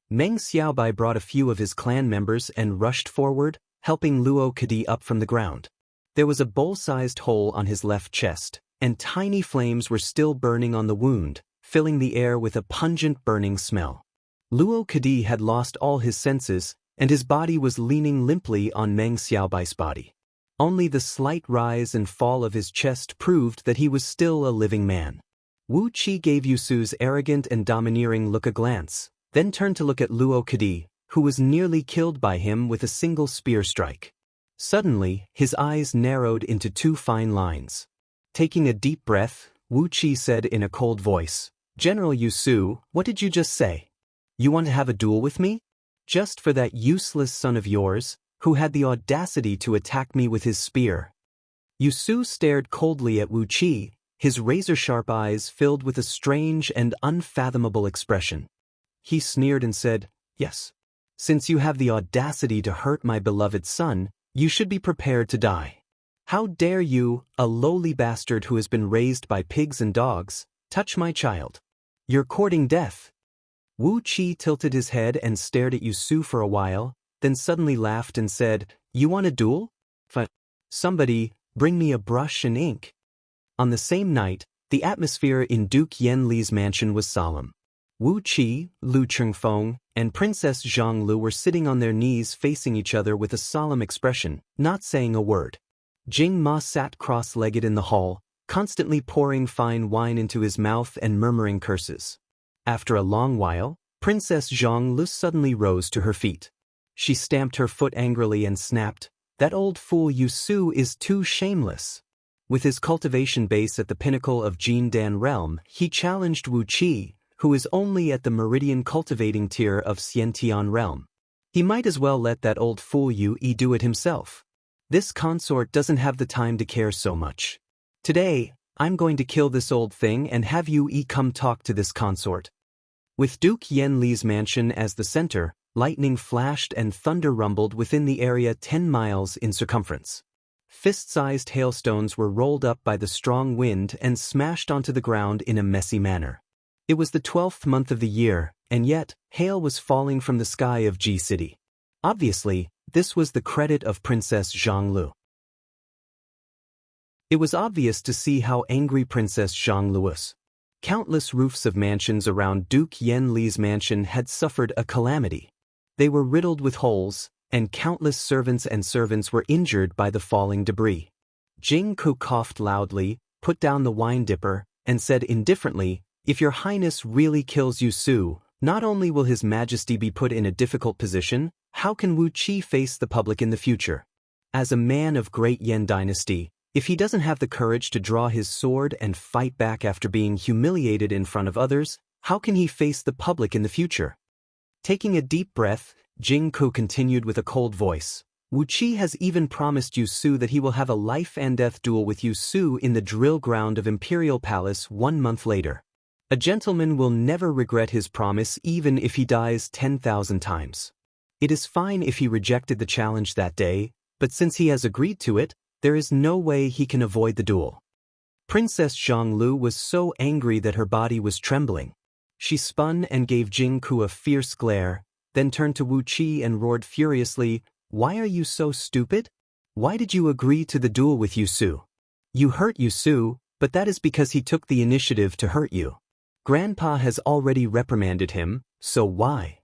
Meng Xiaobai brought a few of his clan members and rushed forward, helping Luo Kadi up from the ground. There was a bowl-sized hole on his left chest, and tiny flames were still burning on the wound, filling the air with a pungent burning smell. Luo Kadi had lost all his senses, and his body was leaning limply on Meng Xiaobai's body. Only the slight rise and fall of his chest proved that he was still a living man. Wu Qi gave Yu Su's arrogant and domineering look a glance, then turned to look at Luo Kadi, who was nearly killed by him with a single spear strike. Suddenly, his eyes narrowed into 2 fine lines. Taking a deep breath, Wu Qi said in a cold voice, "General Yu Su, what did you just say? You want to have a duel with me? Just for that useless son of yours, who had the audacity to attack me with his spear?" Yu Su stared coldly at Wu Qi, his razor-sharp eyes filled with a strange and unfathomable expression. He sneered and said, "Yes. Since you have the audacity to hurt my beloved son, you should be prepared to die. How dare you, a lowly bastard who has been raised by pigs and dogs, touch my child? You're courting death." Wu Qi tilted his head and stared at Yu Su for a while, then suddenly laughed and said, "You want a duel? Fine. Somebody, bring me a brush and ink." On the same night, The atmosphere in Duke Yen Li's mansion was solemn. Wu Qi, Lu Chengfeng, and Princess Zhonglu were sitting on their knees facing each other with a solemn expression, not saying a word. Jing Ma sat cross-legged in the hall, constantly pouring fine wine into his mouth and murmuring curses. After a long while, Princess Zhonglu suddenly rose to her feet. She stamped her foot angrily and snapped, "That old fool Yu Su is too shameless." With his cultivation base at the pinnacle of Jindan realm, he challenged Wu Qi, who is only at the meridian cultivating tier of Xiantian realm. He might as well let that old fool Yu Yi do it himself. This consort doesn't have the time to care so much. Today, I'm going to kill this old thing and have Yu Yi come talk to this consort. With Duke Yen Li's mansion as the center, lightning flashed and thunder rumbled within the area 10 miles in circumference. Fist-sized hailstones were rolled up by the strong wind and smashed onto the ground in a messy manner. It was the 12th month of the year, and yet, hail was falling from the sky of Ji City. Obviously, this was the credit of Princess Zhonglu. It was obvious to see how angry Princess Zhonglu was. Countless roofs of mansions around Duke Yen Li's mansion had suffered a calamity. They were riddled with holes, and countless servants were injured by the falling debris. Jing Ku coughed loudly, put down the wine dipper, and said indifferently, "If your highness really kills Yu Su, not only will his majesty be put in a difficult position, how can Wu Qi face the public in the future? As a man of great Yen dynasty, if he doesn't have the courage to draw his sword and fight back after being humiliated in front of others, how can he face the public in the future?" Taking a deep breath, Jing Ku continued with a cold voice, "Wu Qi has even promised Yu Su that he will have a life-and-death duel with Yu Su in the drill ground of Imperial Palace 1 month later. A gentleman will never regret his promise even if he dies 10,000 times. It is fine if he rejected the challenge that day, but since he has agreed to it, there is no way he can avoid the duel." Princess Zhonglu was so angry that her body was trembling. She spun and gave Jing Ku a fierce glare, then turned to Wu Qi and roared furiously, "Why are you so stupid? Why did you agree to the duel with Yu Su? You hurt Yu Su, but that is because he took the initiative to hurt you. Grandpa has already reprimanded him, so why?"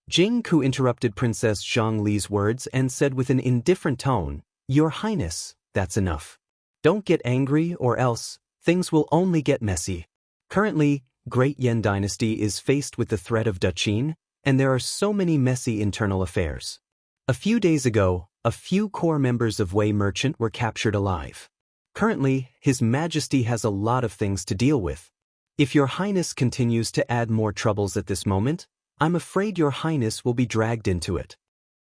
Jing Ku interrupted Princess Zhongli's words and said with an indifferent tone, "Your Highness, that's enough. Don't get angry or else, things will only get messy. Currently, Great Yen Dynasty is faced with the threat of Duchin, and there are so many messy internal affairs. A few days ago, a few core members of Wei Merchant were captured alive. Currently, His Majesty has a lot of things to deal with. If Your Highness continues to add more troubles at this moment, I'm afraid Your Highness will be dragged into it."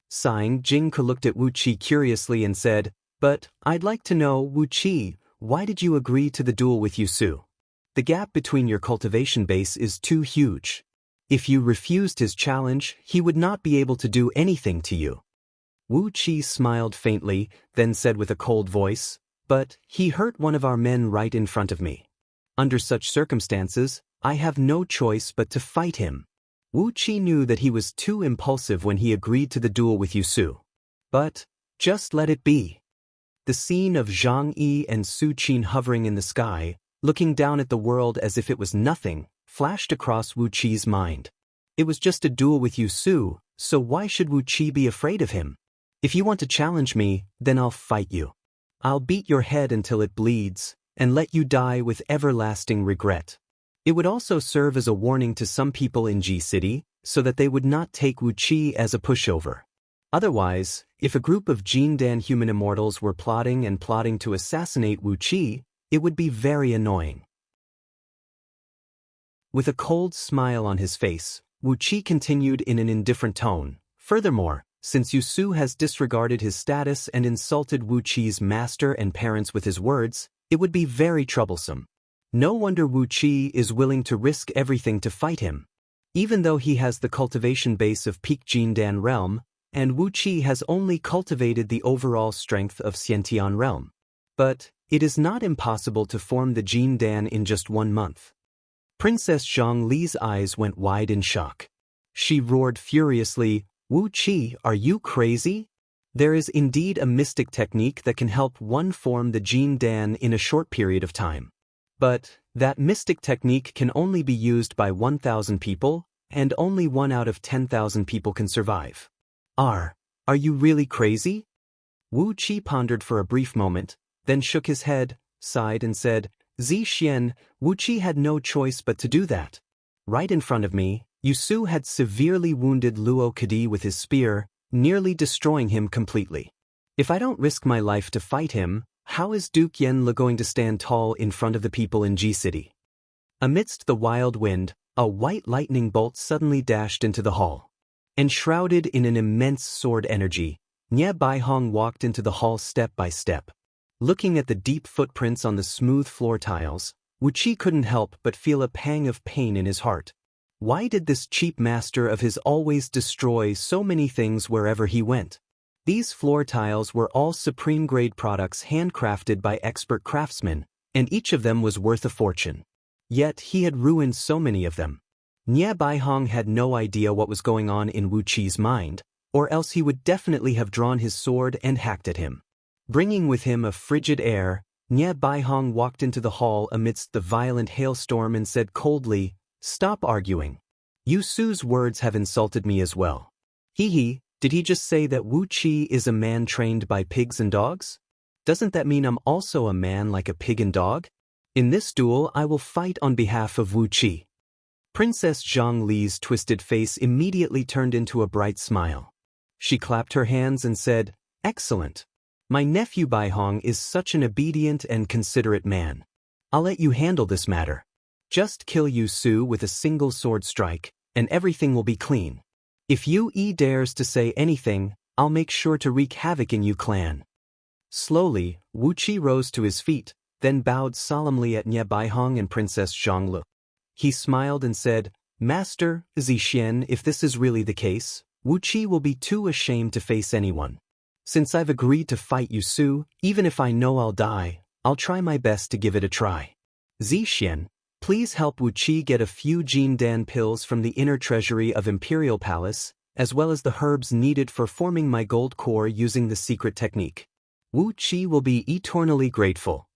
Sighing, Jing Ke looked at Wu Qi curiously and said, "But, I'd like to know, Wu Qi, why did you agree to the duel with Yu Su? The gap between your cultivation base is too huge. If you refused his challenge, he would not be able to do anything to you." Wu Qi smiled faintly, then said with a cold voice, "But, he hurt one of our men right in front of me. Under such circumstances, I have no choice but to fight him." Wu Qi knew that he was too impulsive when he agreed to the duel with Yu Su. But, just let it be. The scene of Zhang Yi and Su Qin hovering in the sky, looking down at the world as if it was nothing, flashed across Wu Qi's mind. It was just a duel with Yu Su, so why should Wu Qi be afraid of him? If you want to challenge me, then I'll fight you. I'll beat your head until it bleeds, and let you die with everlasting regret. It would also serve as a warning to some people in Ji City, so that they would not take Wu Qi as a pushover. Otherwise, if a group of Jindan human immortals were plotting to assassinate Wu Qi, it would be very annoying. With a cold smile on his face, Wu Qi continued in an indifferent tone, "Furthermore, since Yu Su has disregarded his status and insulted Wu Qi's master and parents with his words, it would be very troublesome. No wonder Wu Qi is willing to risk everything to fight him. Even though he has the cultivation base of peak Jindan realm, and Wu Qi has only cultivated the overall strength of Xiantian realm. But, it is not impossible to form the Jindan in just 1 month." Princess Zhongli's eyes went wide in shock. She roared furiously, "Wu Qi, are you crazy? There is indeed a mystic technique that can help one form the Jindan in a short period of time. But that mystic technique can only be used by 1,000 people, and only 1 out of 10,000 people can survive. Are you really crazy? Wu Qi pondered for a brief moment, then shook his head, sighed and said, Zixian, Wu Qi had no choice but to do that. Right in front of me, Yu Su had severely wounded Luo Kadi with his spear, nearly destroying him completely. If I don't risk my life to fight him, how is Duke Yanle going to stand tall in front of the people in Ji City? Amidst the wild wind, a white lightning bolt suddenly dashed into the hall. Enshrouded in an immense sword energy, Nie Baihong walked into the hall step by step. Looking at the deep footprints on the smooth floor tiles, Wu Qi couldn't help but feel a pang of pain in his heart. Why did this cheap master of his always destroy so many things wherever he went? These floor tiles were all supreme-grade products handcrafted by expert craftsmen, and each of them was worth a fortune. Yet he had ruined so many of them. Nie Baihong had no idea what was going on in Wu Qi's mind, or else he would definitely have drawn his sword and hacked at him. Bringing with him a frigid air, Nie Baihong walked into the hall amidst the violent hailstorm and said coldly, Stop arguing. Yu Su's words have insulted me as well. Hee, did he just say that Wu Qi is a man trained by pigs and dogs? Doesn't that mean I'm also a man like a pig and dog? In this duel I will fight on behalf of Wu Qi. Princess Zhang Li's twisted face immediately turned into a bright smile. She clapped her hands and said, Excellent. My nephew Baihong is such an obedient and considerate man. I'll let you handle this matter. Just kill Yu Su with a single sword strike, and everything will be clean. If Yu Yi dares to say anything, I'll make sure to wreak havoc in Yu clan. Slowly, Wu Qi rose to his feet, then bowed solemnly at Nie Baihong and Princess Zhanglu. He smiled and said, Master Zixian, if this is really the case, Wu Qi will be too ashamed to face anyone. Since I've agreed to fight Yu Su, even if I know I'll die, I'll try my best to give it a try. Zixian, please help Wu Qi get a few Jin Dan pills from the inner treasury of Imperial Palace, as well as the herbs needed for forming my gold core using the secret technique. Wu Qi will be eternally grateful.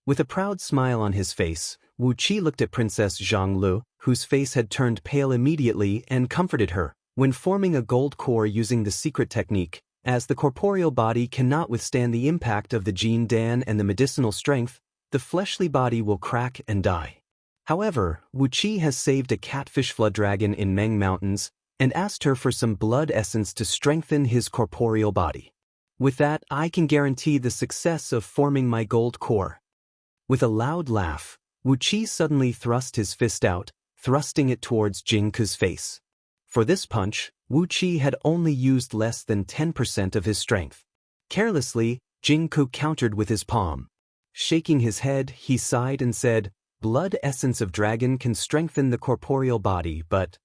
With a proud smile on his face, Wu Qi looked at Princess Zhanglu, whose face had turned pale immediately, and comforted her. When forming a gold core using the secret technique, as the corporeal body cannot withstand the impact of the Jin Dan and the medicinal strength, the fleshly body will crack and die. However, Wu Qi has saved a catfish flood dragon in Meng Mountains and asked her for some blood essence to strengthen his corporeal body. With that, I can guarantee the success of forming my gold core. With a loud laugh, Wu Qi suddenly thrust his fist out, thrusting it towards Jing Ke's face. For this punch, Wu Qi had only used less than 10% of his strength. Carelessly, Jing Ke countered with his palm. Shaking his head, he sighed and said, Blood essence of dragon can strengthen the corporeal body, but...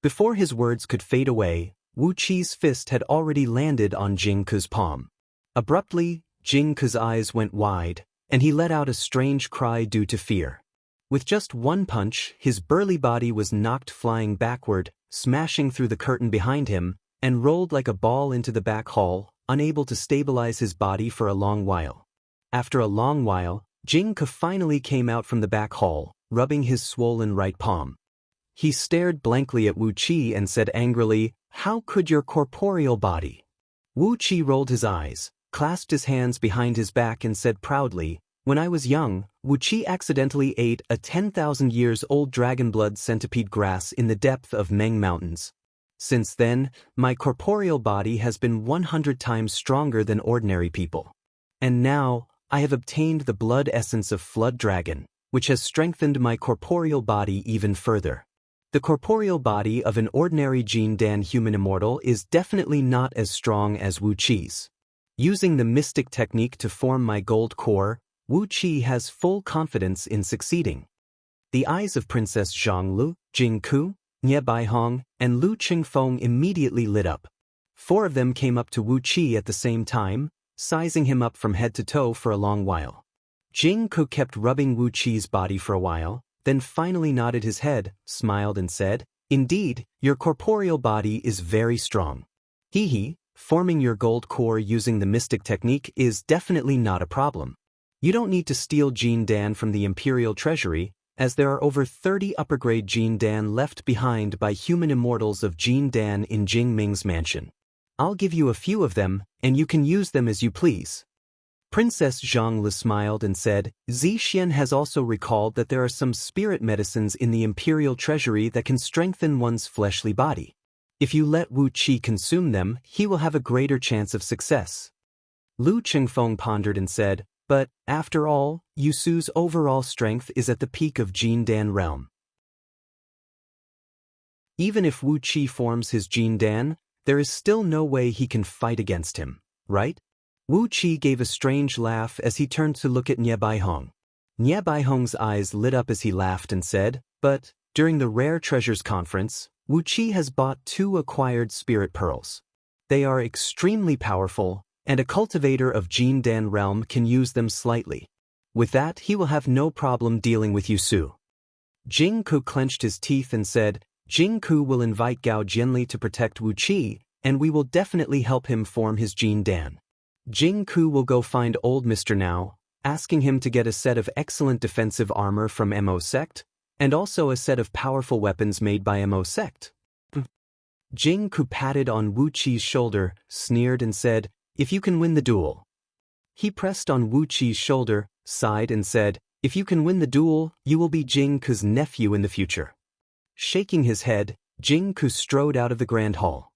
Before his words could fade away, Wu Qi's fist had already landed on Jing Ke's palm. Abruptly, Jing Ke's eyes went wide, and he let out a strange cry due to fear. With just one punch, his burly body was knocked flying backward, smashing through the curtain behind him, and rolled like a ball into the back hall, unable to stabilize his body for a long while. After a long while, Jing Ke finally came out from the back hall, rubbing his swollen right palm. He stared blankly at Wu Qi and said angrily, How could your corporeal body? Wu Qi rolled his eyes, clasped his hands behind his back and said proudly, When I was young, Wu Qi accidentally ate a 10,000 years old dragon blood centipede grass in the depth of Meng Mountains. Since then, my corporeal body has been 100 times stronger than ordinary people. And now, I have obtained the blood essence of Flood Dragon, which has strengthened my corporeal body even further. The corporeal body of an ordinary Jin Dan human immortal is definitely not as strong as Wu Qi's. Using the mystic technique to form my gold core, Wu Qi has full confidence in succeeding. The eyes of Princess Zhanglu, Jing Ke, Nie Baihong, and Lu Qingfeng immediately lit up. 4 of them came up to Wu Qi at the same time, sizing him up from head to toe for a long while. Jing Ke kept rubbing Wu Qi's body for a while, then finally nodded his head, smiled and said, Indeed, your corporeal body is very strong. Forming your gold core using the mystic technique is definitely not a problem. You don't need to steal Jin Dan from the Imperial Treasury, as there are over 30 upper-grade Jin Dan left behind by human immortals of Jin Dan in Jing Ming's mansion. I'll give you a few of them, and you can use them as you please. Princess Zhongli smiled and said, Zixian has also recalled that there are some spirit medicines in the Imperial Treasury that can strengthen one's fleshly body. If you let Wu Qi consume them, he will have a greater chance of success. Lu Chengfeng pondered and said, but, after all, Yusu's overall strength is at the peak of Jin Dan realm. Even if Wu Qi forms his Jin Dan, there is still no way he can fight against him, right? Wu Qi gave a strange laugh as he turned to look at Nie Baihong. Nie Baihong's eyes lit up as he laughed and said, but, during the Rare Treasures Conference, Wu Qi has bought 2 acquired spirit pearls. They are extremely powerful, and a cultivator of Jin Dan realm can use them slightly. With that, he will have no problem dealing with Yusu. Jing Ku clenched his teeth and said, Jing Ku will invite Gao Jianli to protect Wu Qi, and we will definitely help him form his Jin Dan. Jing Ku will go find old Mr. Now, asking him to get a set of excellent defensive armor from Mo Sect, and also a set of powerful weapons made by Mo Sect. Jing Ku patted on Wu Qi's shoulder, sneered and said, if you can win the duel. He pressed on Wu Qi's shoulder, sighed and said, if you can win the duel, you will be Jing Ku's nephew in the future. Shaking his head, Jing Ku strode out of the grand hall.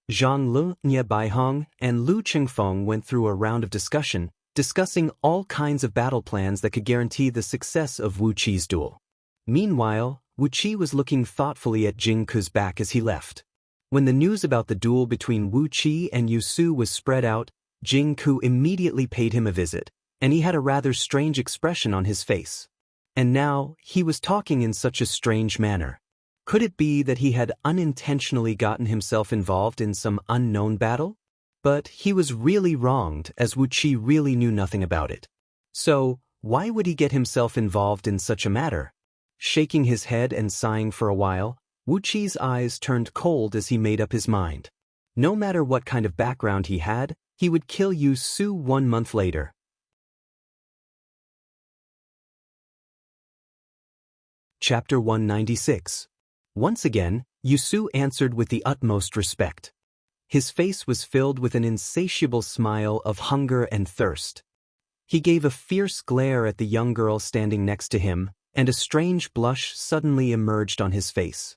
Zhang Lu, Nie Baihong, and Lu Chengfeng went through a round of discussing all kinds of battle plans that could guarantee the success of Wu Qi's duel. Meanwhile, Wu Qi was looking thoughtfully at Jing Ku's back as he left. When the news about the duel between Wu Qi and Yusu was spread out, Jing Ku immediately paid him a visit, and he had a rather strange expression on his face. And now, he was talking in such a strange manner. Could it be that he had unintentionally gotten himself involved in some unknown battle? But he was really wronged, as Wu Qi really knew nothing about it. So, why would he get himself involved in such a matter? Shaking his head and sighing for a while, Wu Qi's eyes turned cold as he made up his mind. No matter what kind of background he had, he would kill Yusu 1 month later. Chapter 196. Once again, Yusu answered with the utmost respect. His face was filled with an insatiable smile of hunger and thirst. He gave a fierce glare at the young girl standing next to him, and a strange blush suddenly emerged on his face.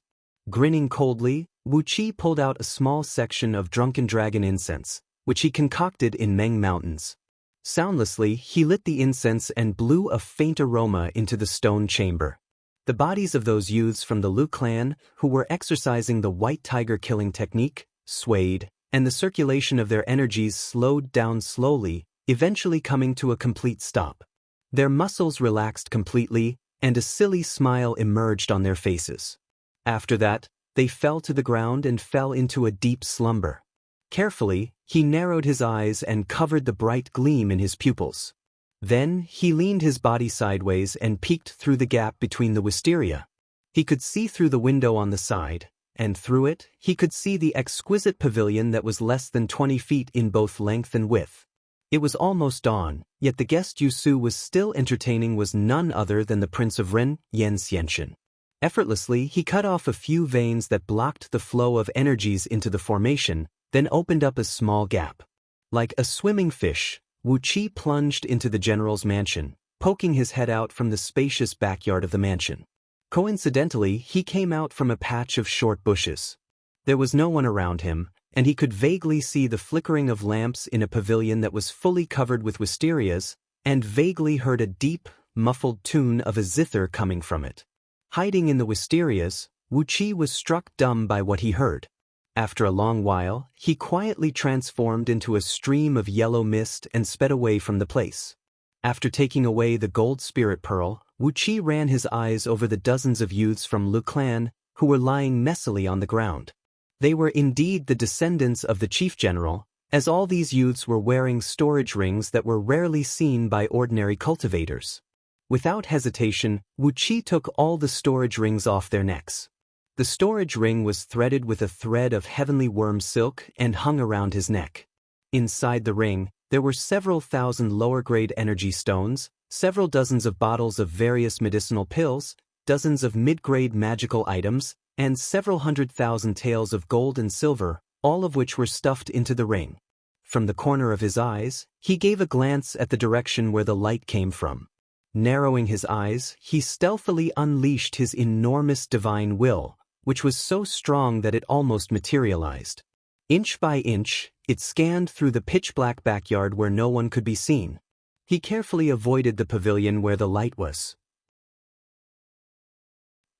Grinning coldly, Wu Qi pulled out a small section of drunken dragon incense, which he concocted in Meng Mountains. Soundlessly, he lit the incense and blew a faint aroma into the stone chamber. The bodies of those youths from the Lu clan, who were exercising the white tiger killing technique, swayed, and the circulation of their energies slowed down slowly, eventually coming to a complete stop. Their muscles relaxed completely, and a silly smile emerged on their faces. After that, they fell to the ground and fell into a deep slumber. Carefully, he narrowed his eyes and covered the bright gleam in his pupils. Then, he leaned his body sideways and peeked through the gap between the wisteria. He could see through the window on the side, and through it, he could see the exquisite pavilion that was less than 20 feet in both length and width. It was almost dawn, yet the guest Yusu was still entertaining was none other than the Prince of Ren, Yan Xianxin. Effortlessly, he cut off a few veins that blocked the flow of energies into the formation, then opened up a small gap. Like a swimming fish, Wu Qi plunged into the general's mansion, poking his head out from the spacious backyard of the mansion. Coincidentally, he came out from a patch of short bushes. There was no one around him, and he could vaguely see the flickering of lamps in a pavilion that was fully covered with wisterias, and vaguely heard a deep, muffled tune of a zither coming from it. Hiding in the wisterias, Wu Qi was struck dumb by what he heard. After a long while, he quietly transformed into a stream of yellow mist and sped away from the place. After taking away the gold spirit pearl, Wu Qi ran his eyes over the dozens of youths from Lu clan, who were lying messily on the ground. They were indeed the descendants of the chief general, as all these youths were wearing storage rings that were rarely seen by ordinary cultivators. Without hesitation, Wu Qi took all the storage rings off their necks. The storage ring was threaded with a thread of heavenly worm silk and hung around his neck. Inside the ring, There were several thousand lower-grade energy stones, several dozens of bottles of various medicinal pills, dozens of mid-grade magical items, and several 100,000 taels of gold and silver, all of which were stuffed into the ring. From the corner of his eyes, he gave a glance at the direction where the light came from. Narrowing his eyes, he stealthily unleashed his enormous divine will, which was so strong that it almost materialized. Inch by inch, it scanned through the pitch-black backyard where no one could be seen. He carefully avoided the pavilion where the light was.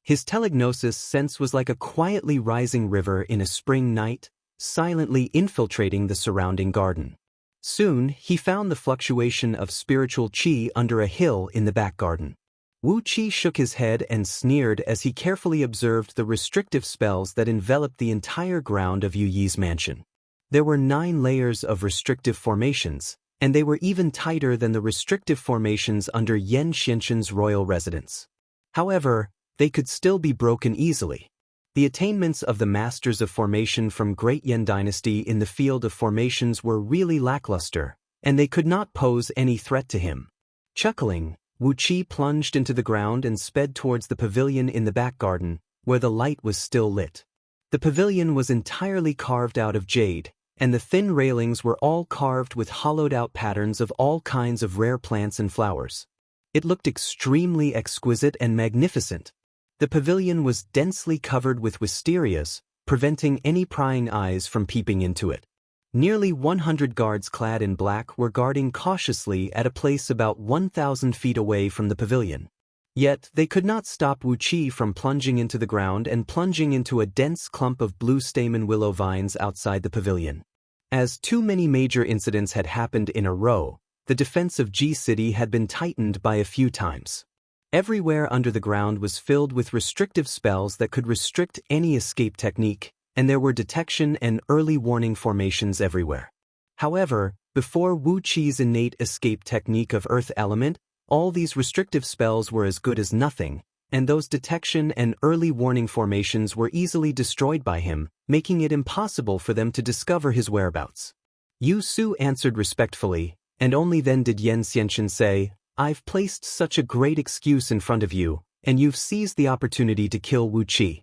His telegnosis sense was like a quietly rising river in a spring night, silently infiltrating the surrounding garden. Soon, he found the fluctuation of spiritual qi under a hill in the back garden. Wu Qi shook his head and sneered as he carefully observed the restrictive spells that enveloped the entire ground of Yu Yi's mansion. There were 9 layers of restrictive formations, and they were even tighter than the restrictive formations under Yan Xianxin's royal residence. However, they could still be broken easily. The attainments of the masters of formation from Great Yan Dynasty in the field of formations were really lackluster, and they could not pose any threat to him. Chuckling, Wu Qi plunged into the ground and sped towards the pavilion in the back garden, where the light was still lit. The pavilion was entirely carved out of jade, and the thin railings were all carved with hollowed-out patterns of all kinds of rare plants and flowers. It looked extremely exquisite and magnificent. The pavilion was densely covered with wisterias, preventing any prying eyes from peeping into it. Nearly 100 guards clad in black were guarding cautiously at a place about 1,000 feet away from the pavilion. Yet, they could not stop Wu Qi from plunging into the ground and plunging into a dense clump of blue stamen willow vines outside the pavilion. As too many major incidents had happened in a row, the defense of Ji City had been tightened by a few times. Everywhere under the ground was filled with restrictive spells that could restrict any escape technique, and there were detection and early warning formations everywhere. However, before Wu Qi's innate escape technique of Earth Element, all these restrictive spells were as good as nothing, and those detection and early warning formations were easily destroyed by him, making it impossible for them to discover his whereabouts. Yu Su answered respectfully, and only then did Yan Xianxin say, "I've placed such a great excuse in front of you, and you've seized the opportunity to kill Wu Qi.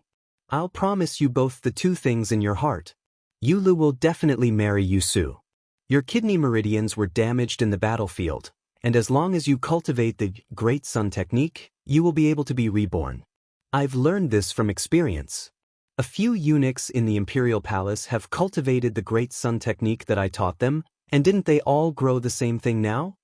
I'll promise you both the 2 things in your heart. Yu Lu will definitely marry Yu Su. Your kidney meridians were damaged in the battlefield, and as long as you cultivate the Great Sun technique, you will be able to be reborn. I've learned this from experience. A few eunuchs in the Imperial Palace have cultivated the Great Sun technique that I taught them, and didn't they all grow the same thing now?"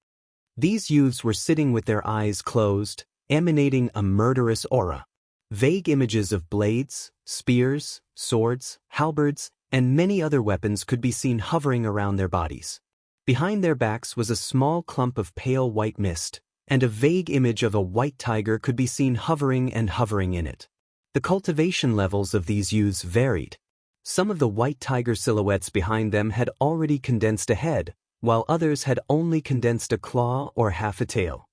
These youths were sitting with their eyes closed, emanating a murderous aura. Vague images of blades, spears, swords, halberds, and many other weapons could be seen hovering around their bodies. Behind their backs was a small clump of pale white mist, and a vague image of a white tiger could be seen hovering in it. The cultivation levels of these youths varied. Some of the white tiger silhouettes behind them had already condensed a head, while others had only condensed a claw or half a tail.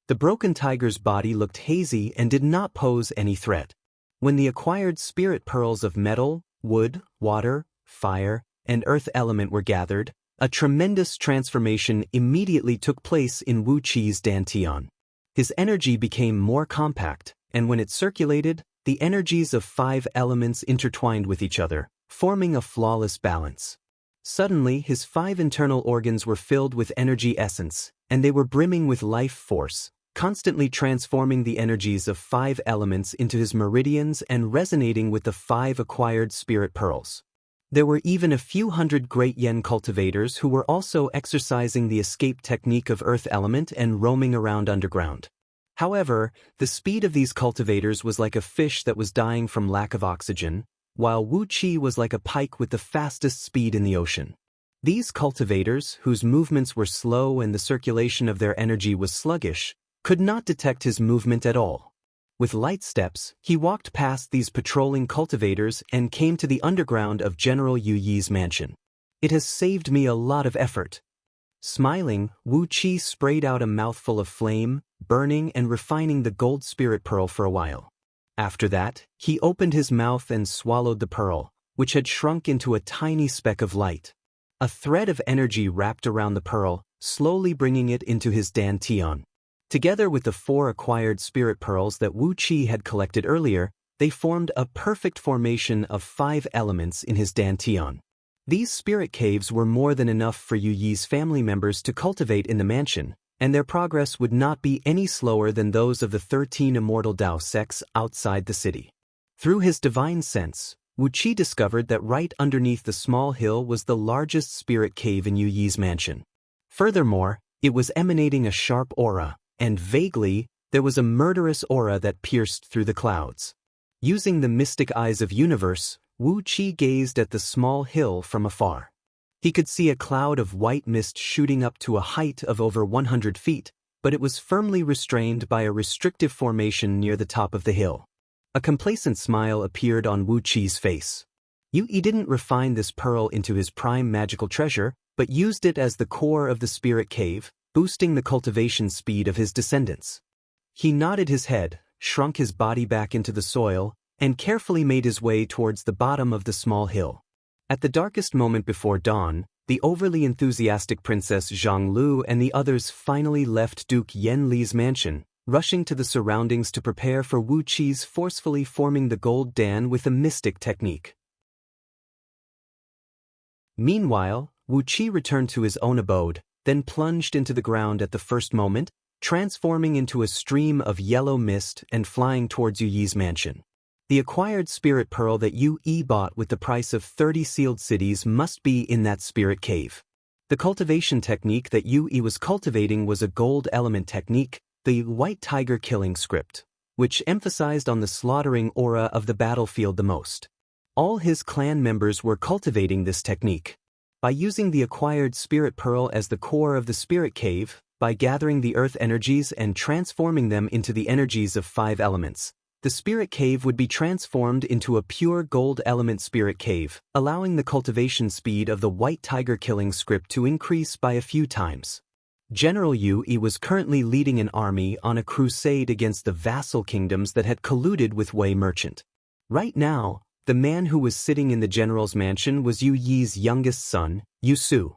The broken tiger's body looked hazy and did not pose any threat. When the acquired spirit pearls of metal, wood, water, fire, and earth element were gathered, a tremendous transformation immediately took place in Wu Qi's dantian. His energy became more compact, and when it circulated, the energies of 5 elements intertwined with each other, forming a flawless balance. Suddenly, his 5 internal organs were filled with energy essence, and they were brimming with life force, constantly transforming the energies of 5 elements into his meridians and resonating with the 5 acquired spirit pearls. There were even a few hundred Great Yen cultivators who were also exercising the escape technique of Earth Element and roaming around underground. However, the speed of these cultivators was like a fish that was dying from lack of oxygen, while Wu Qi was like a pike with the fastest speed in the ocean. These cultivators, whose movements were slow and the circulation of their energy was sluggish, could not detect his movement at all. With light steps, he walked past these patrolling cultivators and came to the underground of General Yu Yi's mansion. "It has saved me a lot of effort." Smiling, Wu Qi sprayed out a mouthful of flame, burning and refining the gold spirit pearl for a while. After that, he opened his mouth and swallowed the pearl, which had shrunk into a tiny speck of light. A thread of energy wrapped around the pearl, slowly bringing it into his dantian. Together with the 4 acquired spirit pearls that Wu Qi had collected earlier, they formed a perfect formation of 5 elements in his dantian. These spirit caves were more than enough for Yu Yi's family members to cultivate in the mansion, and their progress would not be any slower than those of the 13 immortal Dao sects outside the city. Through his divine sense, Wu Qi discovered that right underneath the small hill was the largest spirit cave in Yu Yi's mansion. Furthermore, it was emanating a sharp aura, and vaguely, there was a murderous aura that pierced through the clouds. Using the mystic eyes of universe, Wu Qi gazed at the small hill from afar. He could see a cloud of white mist shooting up to a height of over 100 feet, but it was firmly restrained by a restrictive formation near the top of the hill. A complacent smile appeared on Wu Qi's face. Yu Yi didn't refine this pearl into his prime magical treasure, but used it as the core of the spirit cave, boosting the cultivation speed of his descendants. He nodded his head, shrunk his body back into the soil, and carefully made his way towards the bottom of the small hill. At the darkest moment before dawn, the overly enthusiastic Princess Zhang Lu and the others finally left Duke Yan Li's mansion, rushing to the surroundings to prepare for Wu Qi's forcefully forming the gold dan with a mystic technique. Meanwhile, Wu Qi returned to his own abode, then plunged into the ground at the first moment, transforming into a stream of yellow mist and flying towards Yu Yi's mansion. The acquired spirit pearl that Yu Yi bought with the price of 30 sealed cities must be in that spirit cave. The cultivation technique that Yu Yi was cultivating was a gold element technique, the white tiger killing script, which emphasized on the slaughtering aura of the battlefield the most. All his clan members were cultivating this technique. By using the acquired spirit pearl as the core of the spirit cave, by gathering the earth energies and transforming them into the energies of 5 elements, the spirit cave would be transformed into a pure gold element spirit cave, allowing the cultivation speed of the white tiger killing script to increase by a few times. General Yu Yi was currently leading an army on a crusade against the vassal kingdoms that had colluded with Wei Merchant. Right now, the man who was sitting in the general's mansion was Yu Yi's youngest son, Yu Su.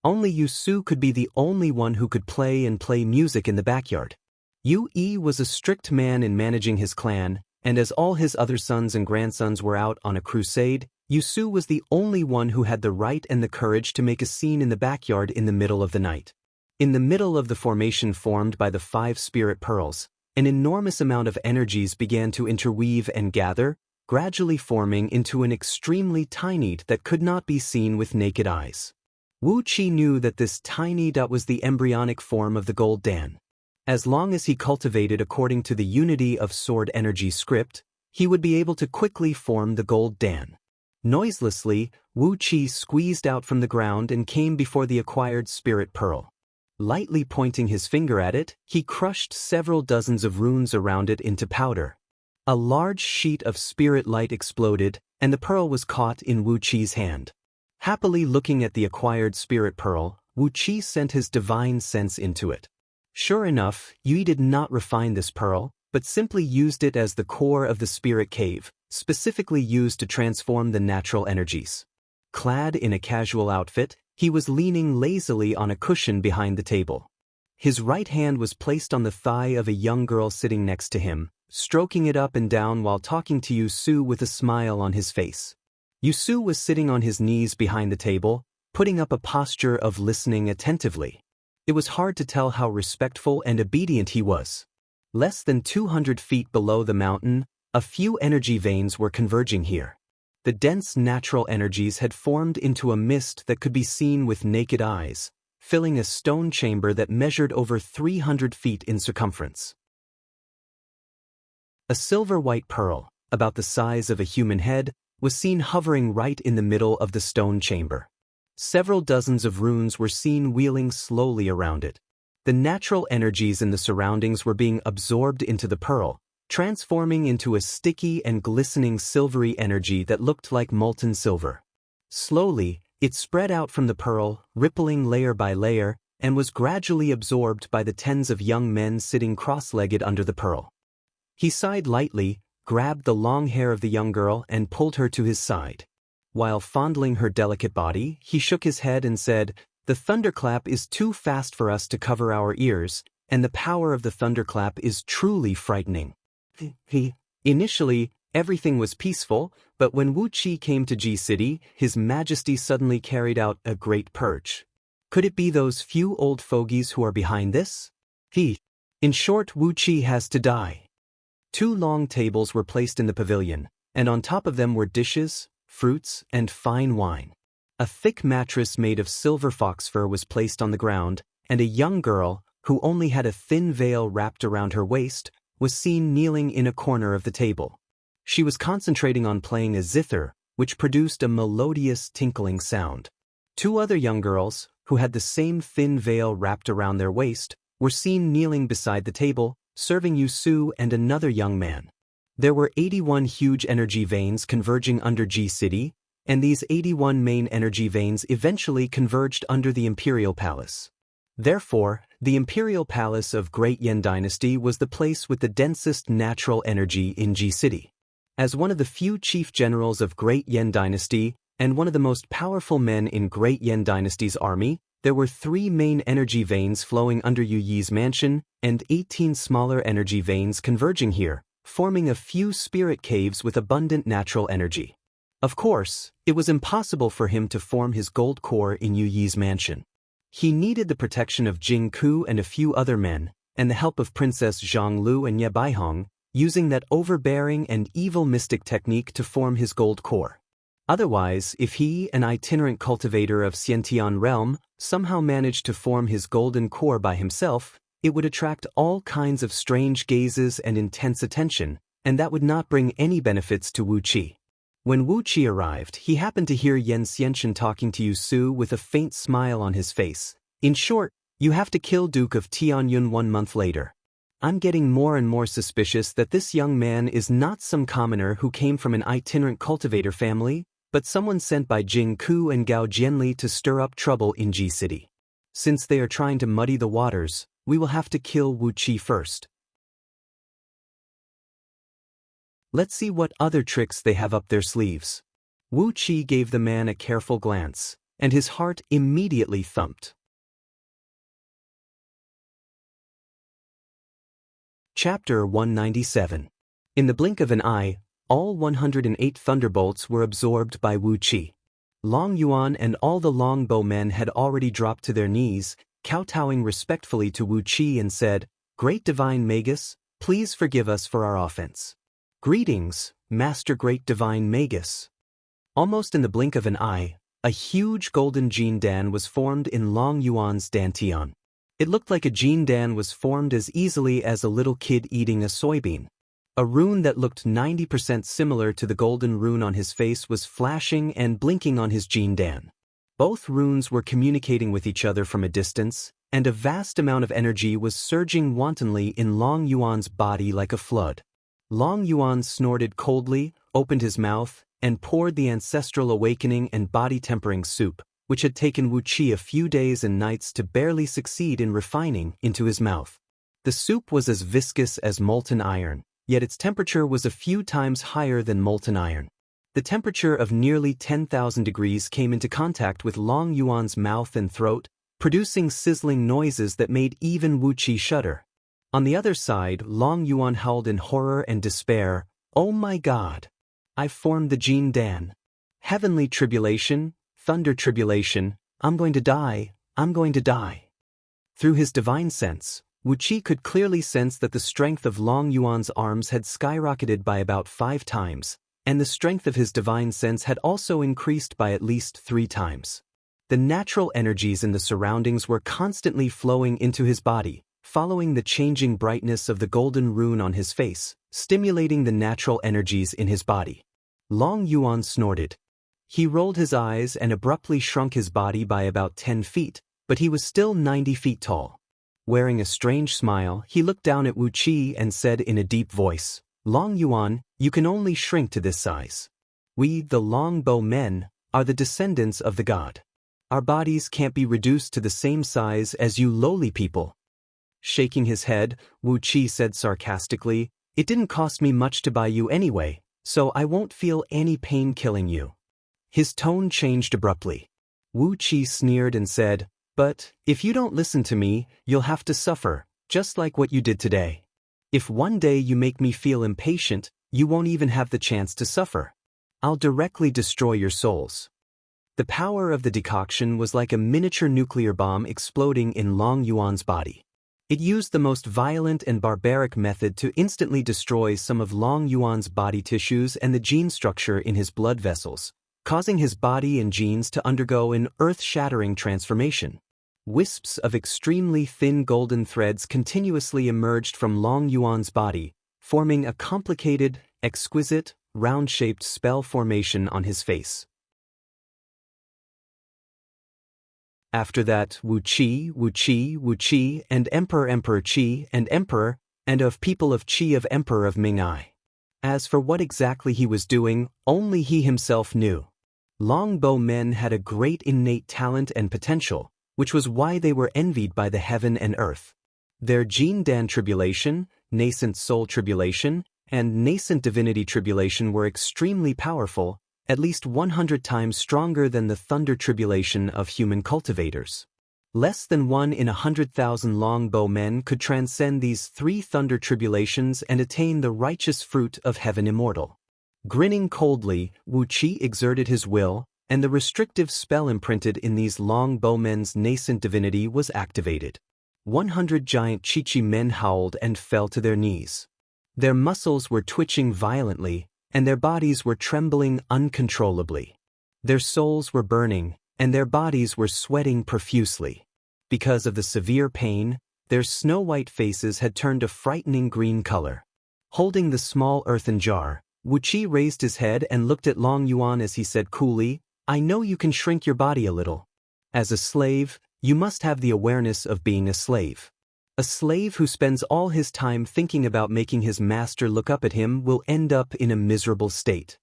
Only Yu Su could be the only one who could play music in the backyard. Yu Yi was a strict man in managing his clan, and as all his other sons and grandsons were out on a crusade, Yu Su was the only one who had the right and the courage to make a scene in the backyard in the middle of the night. In the middle of the formation formed by the 5 spirit pearls, an enormous amount of energies began to interweave and gather, gradually forming into an extremely tiny dot that could not be seen with naked eyes. Wu Qi knew that this tiny dot was the embryonic form of the gold dan. As long as he cultivated according to the unity of sword energy script, he would be able to quickly form the gold dan. Noiselessly, Wu Qi squeezed out from the ground and came before the acquired spirit pearl. Lightly pointing his finger at it, he crushed several dozens of runes around it into powder. A large sheet of spirit light exploded, and the pearl was caught in Wu Qi's hand. Happily looking at the acquired spirit pearl, Wu Qi sent his divine sense into it. Sure enough, Yu Yi did not refine this pearl, but simply used it as the core of the spirit cave, specifically used to transform the natural energies. Clad in a casual outfit, he was leaning lazily on a cushion behind the table. His right hand was placed on the thigh of a young girl sitting next to him, stroking it up and down while talking to Yu Su with a smile on his face. Yu Su was sitting on his knees behind the table, putting up a posture of listening attentively. It was hard to tell how respectful and obedient he was. Less than 200 feet below the mountain, a few energy veins were converging here. The dense natural energies had formed into a mist that could be seen with naked eyes, filling a stone chamber that measured over 300 feet in circumference. A silver-white pearl, about the size of a human head, was seen hovering right in the middle of the stone chamber. Several dozens of runes were seen wheeling slowly around it. The natural energies in the surroundings were being absorbed into the pearl, transforming into a sticky and glistening silvery energy that looked like molten silver. Slowly, it spread out from the pearl, rippling layer by layer, and was gradually absorbed by the tens of young men sitting cross-legged under the pearl. He sighed lightly, grabbed the long hair of the young girl and pulled her to his side. While fondling her delicate body, he shook his head and said, "The thunderclap is too fast for us to cover our ears, and the power of the thunderclap is truly frightening." Initially, everything was peaceful, but when Wu Qi came to Ji City, His Majesty suddenly carried out a great purge. Could it be those few old fogies who are behind this? In short, Wu Qi has to die. 2 long tables were placed in the pavilion, and on top of them were dishes, fruits, and fine wine. A thick mattress made of silver fox fur was placed on the ground, and a young girl, who only had a thin veil wrapped around her waist, was seen kneeling in a corner of the table. She was concentrating on playing a zither, which produced a melodious tinkling sound. 2 other young girls, who had the same thin veil wrapped around their waist, were seen kneeling beside the table, serving Yusu and another young man. There were 81 huge energy veins converging under Ji City, and these 81 main energy veins eventually converged under the Imperial Palace. Therefore, the Imperial Palace of Great Yan Dynasty was the place with the densest natural energy in Ji City. As one of the few chief generals of Great Yan Dynasty, and one of the most powerful men in Great Yan Dynasty's army, there were 3 main energy veins flowing under Yu Yi's mansion, and 18 smaller energy veins converging here, forming a few spirit caves with abundant natural energy. Of course, it was impossible for him to form his gold core in Yu Yi's mansion. He needed the protection of Jing Ku and a few other men, and the help of Princess Zhang Lu and Ye Baihong, using that overbearing and evil mystic technique to form his gold core. Otherwise, if he, an itinerant cultivator of Xiantian realm, somehow managed to form his golden core by himself, it would attract all kinds of strange gazes and intense attention, and that would not bring any benefits to Wu Qi. When Wu Qi arrived, he happened to hear Yan Xianchen talking to Yusu with a faint smile on his face. "In short, you have to kill Duke of Tianyun 1 month later. I'm getting more and more suspicious that this young man is not some commoner who came from an itinerant cultivator family, but someone sent by Jing Ku and Gao Jianli to stir up trouble in Ji City. Since they are trying to muddy the waters, we will have to kill Wu Qi first. Let's see what other tricks they have up their sleeves." Wu Qi gave the man a careful glance, and his heart immediately thumped. Chapter 197. In the blink of an eye, all 108 thunderbolts were absorbed by Wu Qi. Long Yuan and all the longbow men had already dropped to their knees, kowtowing respectfully to Wu Qi and said, "Great Divine Magus, please forgive us for our offense." "Greetings, Master Great Divine Magus." Almost in the blink of an eye, a huge golden Jin Dan was formed in Long Yuan's dantian. It looked like a Jin Dan was formed as easily as a little kid eating a soybean. A rune that looked 90% similar to the golden rune on his face was flashing and blinking on his Jin Dan. Both runes were communicating with each other from a distance, and a vast amount of energy was surging wantonly in Long Yuan's body like a flood. Long Yuan snorted coldly, opened his mouth, and poured the ancestral awakening and body-tempering soup, which had taken Wu Qi a few days and nights to barely succeed in refining, into his mouth. The soup was as viscous as molten iron, yet its temperature was a few times higher than molten iron. The temperature of nearly 10,000 degrees came into contact with Long Yuan's mouth and throat, producing sizzling noises that made even Wu Qi shudder. On the other side, Long Yuan howled in horror and despair, "Oh my God! I've formed the Jin Dan. Heavenly tribulation, thunder tribulation, I'm going to die, I'm going to die." Through his divine sense, Wu Qi could clearly sense that the strength of Long Yuan's arms had skyrocketed by about 5 times, and the strength of his divine sense had also increased by at least 3 times. The natural energies in the surroundings were constantly flowing into his body, following the changing brightness of the golden rune on his face, stimulating the natural energies in his body. Long Yuan snorted. He rolled his eyes and abruptly shrunk his body by about 10 feet, but he was still 90 feet tall. Wearing a strange smile, he looked down at Wu Qi and said in a deep voice, "Long Yuan, you can only shrink to this size. We, the longbow men, are the descendants of the god. Our bodies can't be reduced to the same size as you lowly people." Shaking his head, Wu Qi said sarcastically, "It didn't cost me much to buy you anyway, so I won't feel any pain killing you." His tone changed abruptly. Wu Qi sneered and said, "But, if you don't listen to me, you'll have to suffer, just like what you did today. If one day you make me feel impatient, you won't even have the chance to suffer. I'll directly destroy your souls." The power of the decoction was like a miniature nuclear bomb exploding in Long Yuan's body. It used the most violent and barbaric method to instantly destroy some of Long Yuan's body tissues and the gene structure in his blood vessels, causing his body and genes to undergo an earth-shattering transformation. Wisps of extremely thin golden threads continuously emerged from Long Yuan's body, forming a complicated, exquisite, round-shaped spell formation on his face. After that, Wu Qi, Wu Qi, Wu Qi, and Emperor Emperor Qi, and Emperor, and of people of Qi of Emperor of Ming I. As for what exactly he was doing, only he himself knew. Longbow men had a great innate talent and potential, which was why they were envied by the heaven and earth. Their Gene Dan tribulation, nascent soul tribulation, and nascent divinity tribulation were extremely powerful, at least 100 times stronger than the thunder tribulation of human cultivators. Less than 1 in 100,000 longbow men could transcend these 3 thunder tribulations and attain the righteous fruit of heaven immortal. Grinning coldly, Wu Qi exerted his will, and the restrictive spell imprinted in these longbow men's nascent divinity was activated. 100 giant Qi men howled and fell to their knees. Their muscles were twitching violently, and their bodies were trembling uncontrollably. Their souls were burning, and their bodies were sweating profusely. Because of the severe pain, their snow-white faces had turned a frightening green color. Holding the small earthen jar, Wu Qi raised his head and looked at Long Yuan as he said coolly, "I know you can shrink your body a little. As a slave, you must have the awareness of being a slave. A slave who spends all his time thinking about making his master look up at him will end up in a miserable state."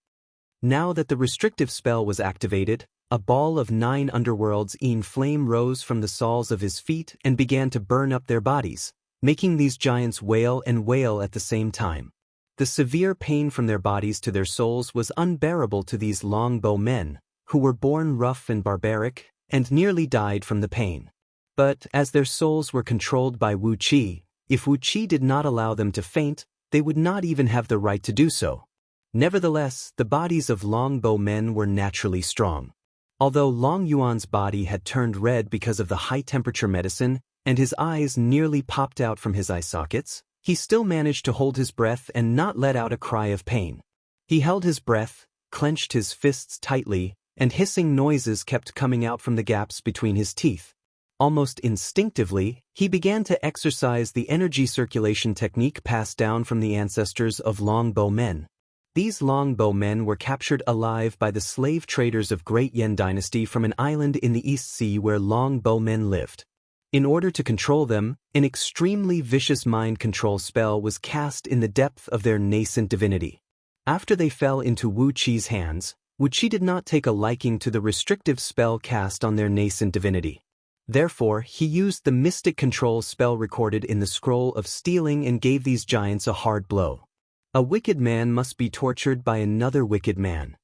Now that the restrictive spell was activated, a ball of 9 underworlds in flame rose from the soles of his feet and began to burn up their bodies, making these giants wail and wail at the same time. The severe pain from their bodies to their souls was unbearable to these longbow men, who were born rough and barbaric, and nearly died from the pain. But, as their souls were controlled by Wu Qi, if Wu Qi did not allow them to faint, they would not even have the right to do so. Nevertheless, the bodies of longbow men were naturally strong. Although Long Yuan's body had turned red because of the high-temperature medicine, and his eyes nearly popped out from his eye sockets, he still managed to hold his breath and not let out a cry of pain. He held his breath, clenched his fists tightly, and hissing noises kept coming out from the gaps between his teeth. Almost instinctively, he began to exercise the energy circulation technique passed down from the ancestors of longbow men. These longbow men were captured alive by the slave traders of Great Yan Dynasty from an island in the East Sea where longbow men lived. In order to control them, an extremely vicious mind control spell was cast in the depth of their nascent divinity. After they fell into Wu Qi's hands, Wu Qi did not take a liking to the restrictive spell cast on their nascent divinity. Therefore, he used the mystic control spell recorded in the scroll of stealing and gave these giants a hard blow. A wicked man must be tortured by another wicked man.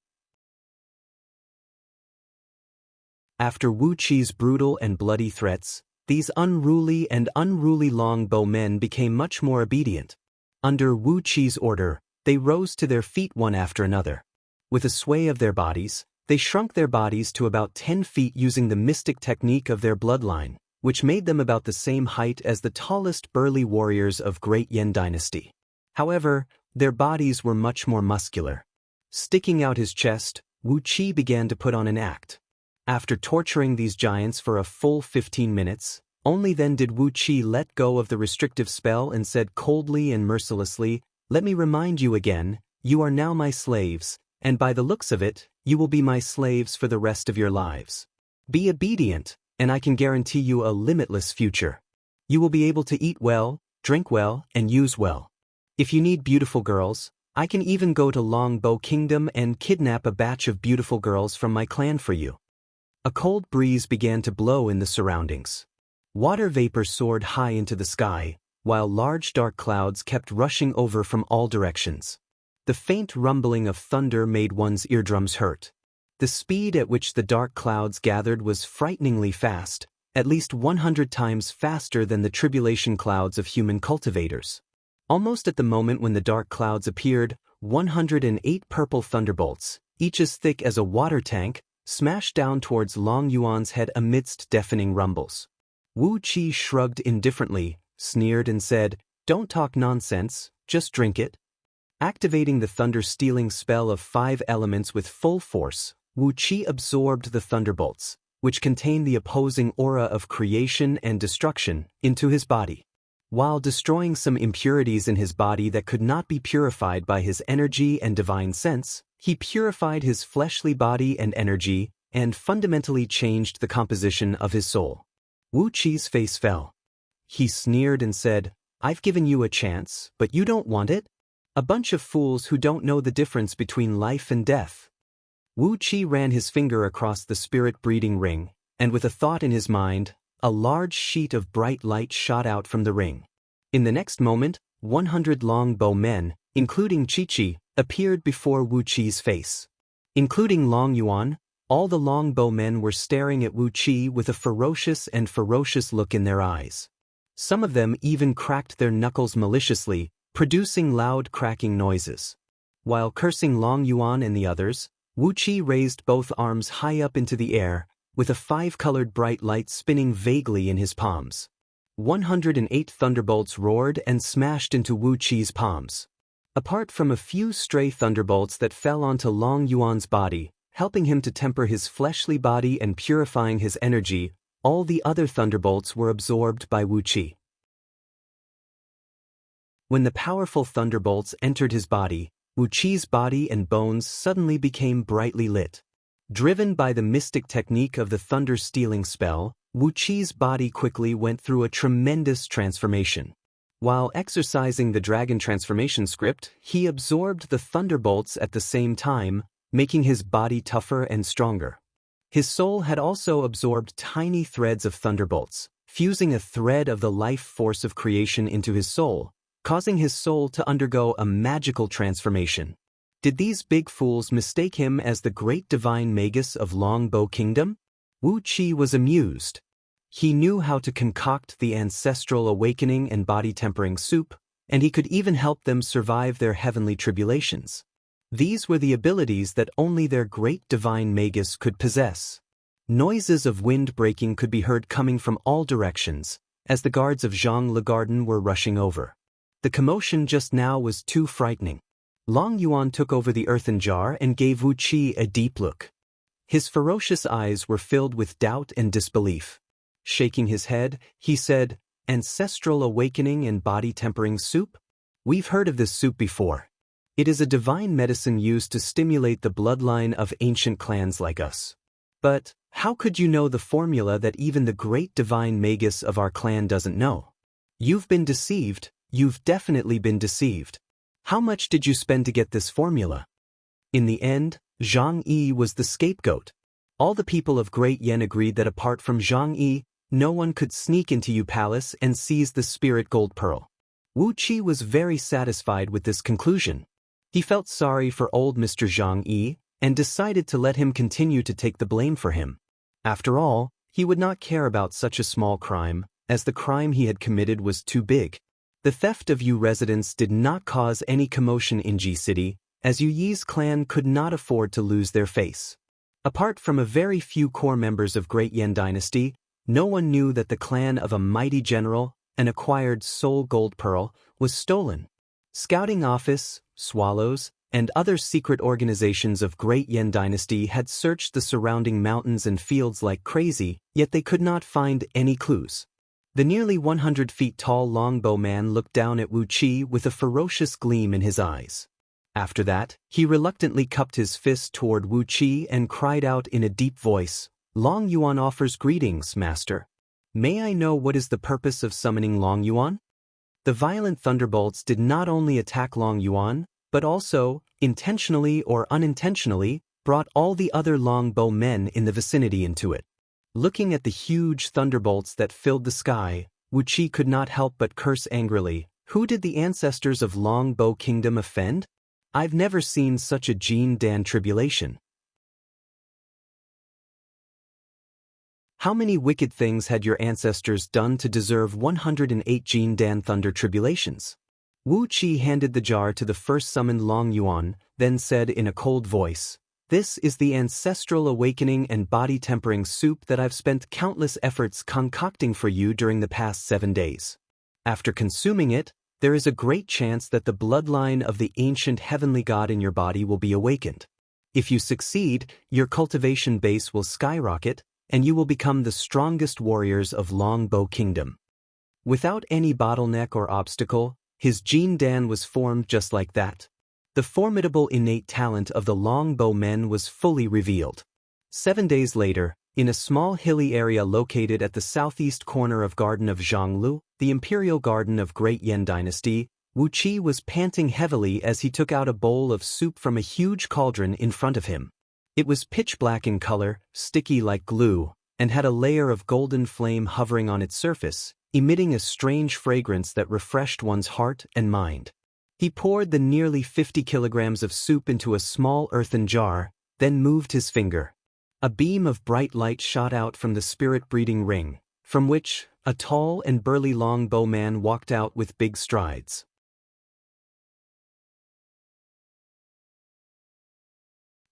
After Wu Qi's brutal and bloody threats, these unruly longbow men became much more obedient. Under Wu Qi's order, they rose to their feet one after another. With a sway of their bodies, they shrunk their bodies to about 10 feet using the mystic technique of their bloodline, which made them about the same height as the tallest burly warriors of Great Yan Dynasty. However, their bodies were much more muscular. Sticking out his chest, Wu Qi began to put on an act. After torturing these giants for a full 15 minutes, only then did Wu Qi let go of the restrictive spell and said coldly and mercilessly, "Let me remind you again, you are now my slaves, and by the looks of it, you will be my slaves for the rest of your lives. Be obedient, and I can guarantee you a limitless future. You will be able to eat well, drink well, and use well. If you need beautiful girls, I can even go to Longbow Kingdom and kidnap a batch of beautiful girls from my clan for you." A cold breeze began to blow in the surroundings. Water vapor soared high into the sky, while large dark clouds kept rushing over from all directions. The faint rumbling of thunder made one's eardrums hurt. The speed at which the dark clouds gathered was frighteningly fast, at least 100 times faster than the tribulation clouds of human cultivators. Almost at the moment when the dark clouds appeared, 108 purple thunderbolts, each as thick as a water tank, smashed down towards Long Yuan's head amidst deafening rumbles. Wu Qi shrugged indifferently, sneered and said, "Don't talk nonsense, just drink it." Activating the thunder-stealing spell of 5 elements with full force, Wu Qi absorbed the thunderbolts, which contained the opposing aura of creation and destruction, into his body. While destroying some impurities in his body that could not be purified by his energy and divine sense, he purified his fleshly body and energy and fundamentally changed the composition of his soul. Wu Qi's face fell. He sneered and said, "I've given you a chance, but you don't want it? A bunch of fools who don't know the difference between life and death." Wu Qi ran his finger across the spirit-breeding ring, and with a thought in his mind, a large sheet of bright light shot out from the ring. In the next moment, 100 longbow men, including Chi-Chi, appeared before Wu Qi's face. Including Long Yuan, all the longbow men were staring at Wu Qi with a ferocious look in their eyes. Some of them even cracked their knuckles maliciously, producing loud cracking noises. While cursing Long Yuan and the others, Wu Qi raised both arms high up into the air, with a 5-colored bright light spinning vaguely in his palms. 108 thunderbolts roared and smashed into Wu Qi's palms. Apart from a few stray thunderbolts that fell onto Long Yuan's body, helping him to temper his fleshly body and purifying his energy, all the other thunderbolts were absorbed by Wu Qi. When the powerful thunderbolts entered his body, Wu Qi's body and bones suddenly became brightly lit. Driven by the mystic technique of the thunder-stealing spell, Wu Qi's body quickly went through a tremendous transformation. While exercising the dragon transformation script, he absorbed the thunderbolts at the same time, making his body tougher and stronger. His soul had also absorbed tiny threads of thunderbolts, fusing a thread of the life force of creation into his soul, causing his soul to undergo a magical transformation. Did these big fools mistake him as the great divine magus of Longbow Kingdom? Wu Qi was amused. He knew how to concoct the ancestral awakening and body-tempering soup, and he could even help them survive their heavenly tribulations. These were the abilities that only their great divine magus could possess. Noises of wind breaking could be heard coming from all directions, as the guards of Zhang Le Garden were rushing over. The commotion just now was too frightening. Long Yuan took over the earthen jar and gave Wu Qi a deep look. His ferocious eyes were filled with doubt and disbelief. Shaking his head, he said, "Ancestral awakening and body-tempering soup? We've heard of this soup before. It is a divine medicine used to stimulate the bloodline of ancient clans like us. But how could you know the formula that even the great divine magus of our clan doesn't know? You've been deceived. You've definitely been deceived. How much did you spend to get this formula?" In the end, Zhang Yi was the scapegoat. All the people of Great Yen agreed that apart from Zhang Yi, no one could sneak into Yu Palace and seize the spirit gold pearl. Wu Qi was very satisfied with this conclusion. He felt sorry for old Mr. Zhang Yi and decided to let him continue to take the blame for him. After all, he would not care about such a small crime, as the crime he had committed was too big. The theft of Yu residents did not cause any commotion in Ji City, as Yu Yi's clan could not afford to lose their face. Apart from a very few core members of Great Yen Dynasty, no one knew that the clan of a mighty general, an acquired soul gold pearl, was stolen. Scouting Office, Swallows, and other secret organizations of Great Yen Dynasty had searched the surrounding mountains and fields like crazy, yet they could not find any clues. The nearly 100 feet tall longbow man looked down at Wu Qi with a ferocious gleam in his eyes. After that, he reluctantly cupped his fist toward Wu Qi and cried out in a deep voice, "Long Yuan offers greetings, master. May I know what is the purpose of summoning Long Yuan?" The violent thunderbolts did not only attack Long Yuan, but also, intentionally or unintentionally, brought all the other longbow men in the vicinity into it. Looking at the huge thunderbolts that filled the sky, Wu Qi could not help but curse angrily. Who did the ancestors of Longbow Kingdom offend? I've never seen such a Jin Dan tribulation. How many wicked things had your ancestors done to deserve 108 Jin Dan Thunder tribulations? Wu Qi handed the jar to the first summoned Long Yuan, then said in a cold voice, "This is the ancestral awakening and body-tempering soup that I've spent countless efforts concocting for you during the past 7 days. After consuming it, there is a great chance that the bloodline of the ancient heavenly god in your body will be awakened. If you succeed, your cultivation base will skyrocket, and you will become the strongest warriors of Longbow Kingdom." Without any bottleneck or obstacle, his Jin Dan was formed just like that. The formidable innate talent of the Longbow men was fully revealed. 7 days later, in a small hilly area located at the southeast corner of Garden of Zhonglu, the imperial garden of Great Yan Dynasty, Wu Qi was panting heavily as he took out a bowl of soup from a huge cauldron in front of him. It was pitch black in color, sticky like glue, and had a layer of golden flame hovering on its surface, emitting a strange fragrance that refreshed one's heart and mind. He poured the nearly 50 kilograms of soup into a small earthen jar, then moved his finger. A beam of bright light shot out from the spirit-breeding ring, from which a tall and burly longbow man walked out with big strides.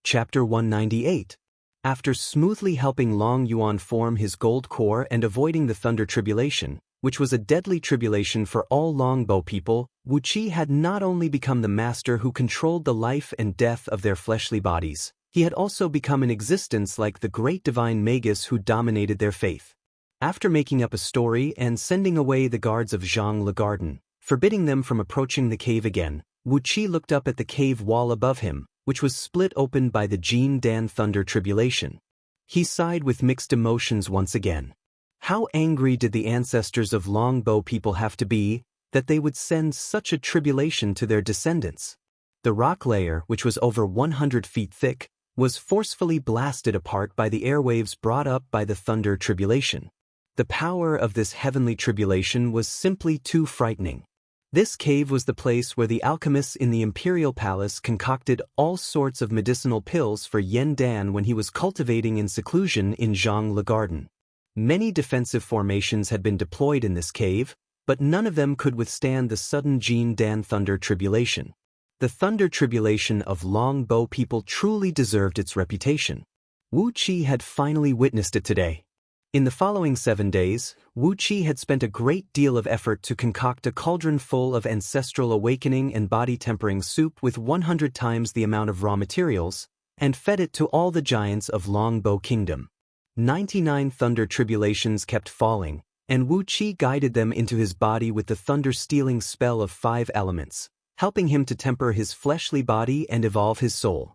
Chapter 198. After smoothly helping Long Yuan form his gold core and avoiding the Thunder Tribulation, which was a deadly tribulation for all Longbow people, Wu Qi had not only become the master who controlled the life and death of their fleshly bodies, he had also become an existence like the great divine magus who dominated their faith. After making up a story and sending away the guards of Zhonglu Garden, forbidding them from approaching the cave again, Wu Qi looked up at the cave wall above him, which was split open by the Jin Dan Thunder Tribulation. He sighed with mixed emotions once again. How angry did the ancestors of Longbow people have to be that they would send such a tribulation to their descendants? The rock layer, which was over 100 feet thick, was forcefully blasted apart by the airwaves brought up by the Thunder Tribulation. The power of this heavenly tribulation was simply too frightening. This cave was the place where the alchemists in the imperial palace concocted all sorts of medicinal pills for Yen Dan when he was cultivating in seclusion in Zhonglu Garden. Many defensive formations had been deployed in this cave, but none of them could withstand the sudden Jin Dan Thunder Tribulation. The Thunder Tribulation of Longbow people truly deserved its reputation. Wu Qi had finally witnessed it today. In the following 7 days, Wu Qi had spent a great deal of effort to concoct a cauldron full of ancestral awakening and body-tempering soup with 100 times the amount of raw materials, and fed it to all the giants of Longbow Kingdom. 99 Thunder Tribulations kept falling, and Wu Qi guided them into his body with the thunder-stealing spell of 5 elements, helping him to temper his fleshly body and evolve his soul.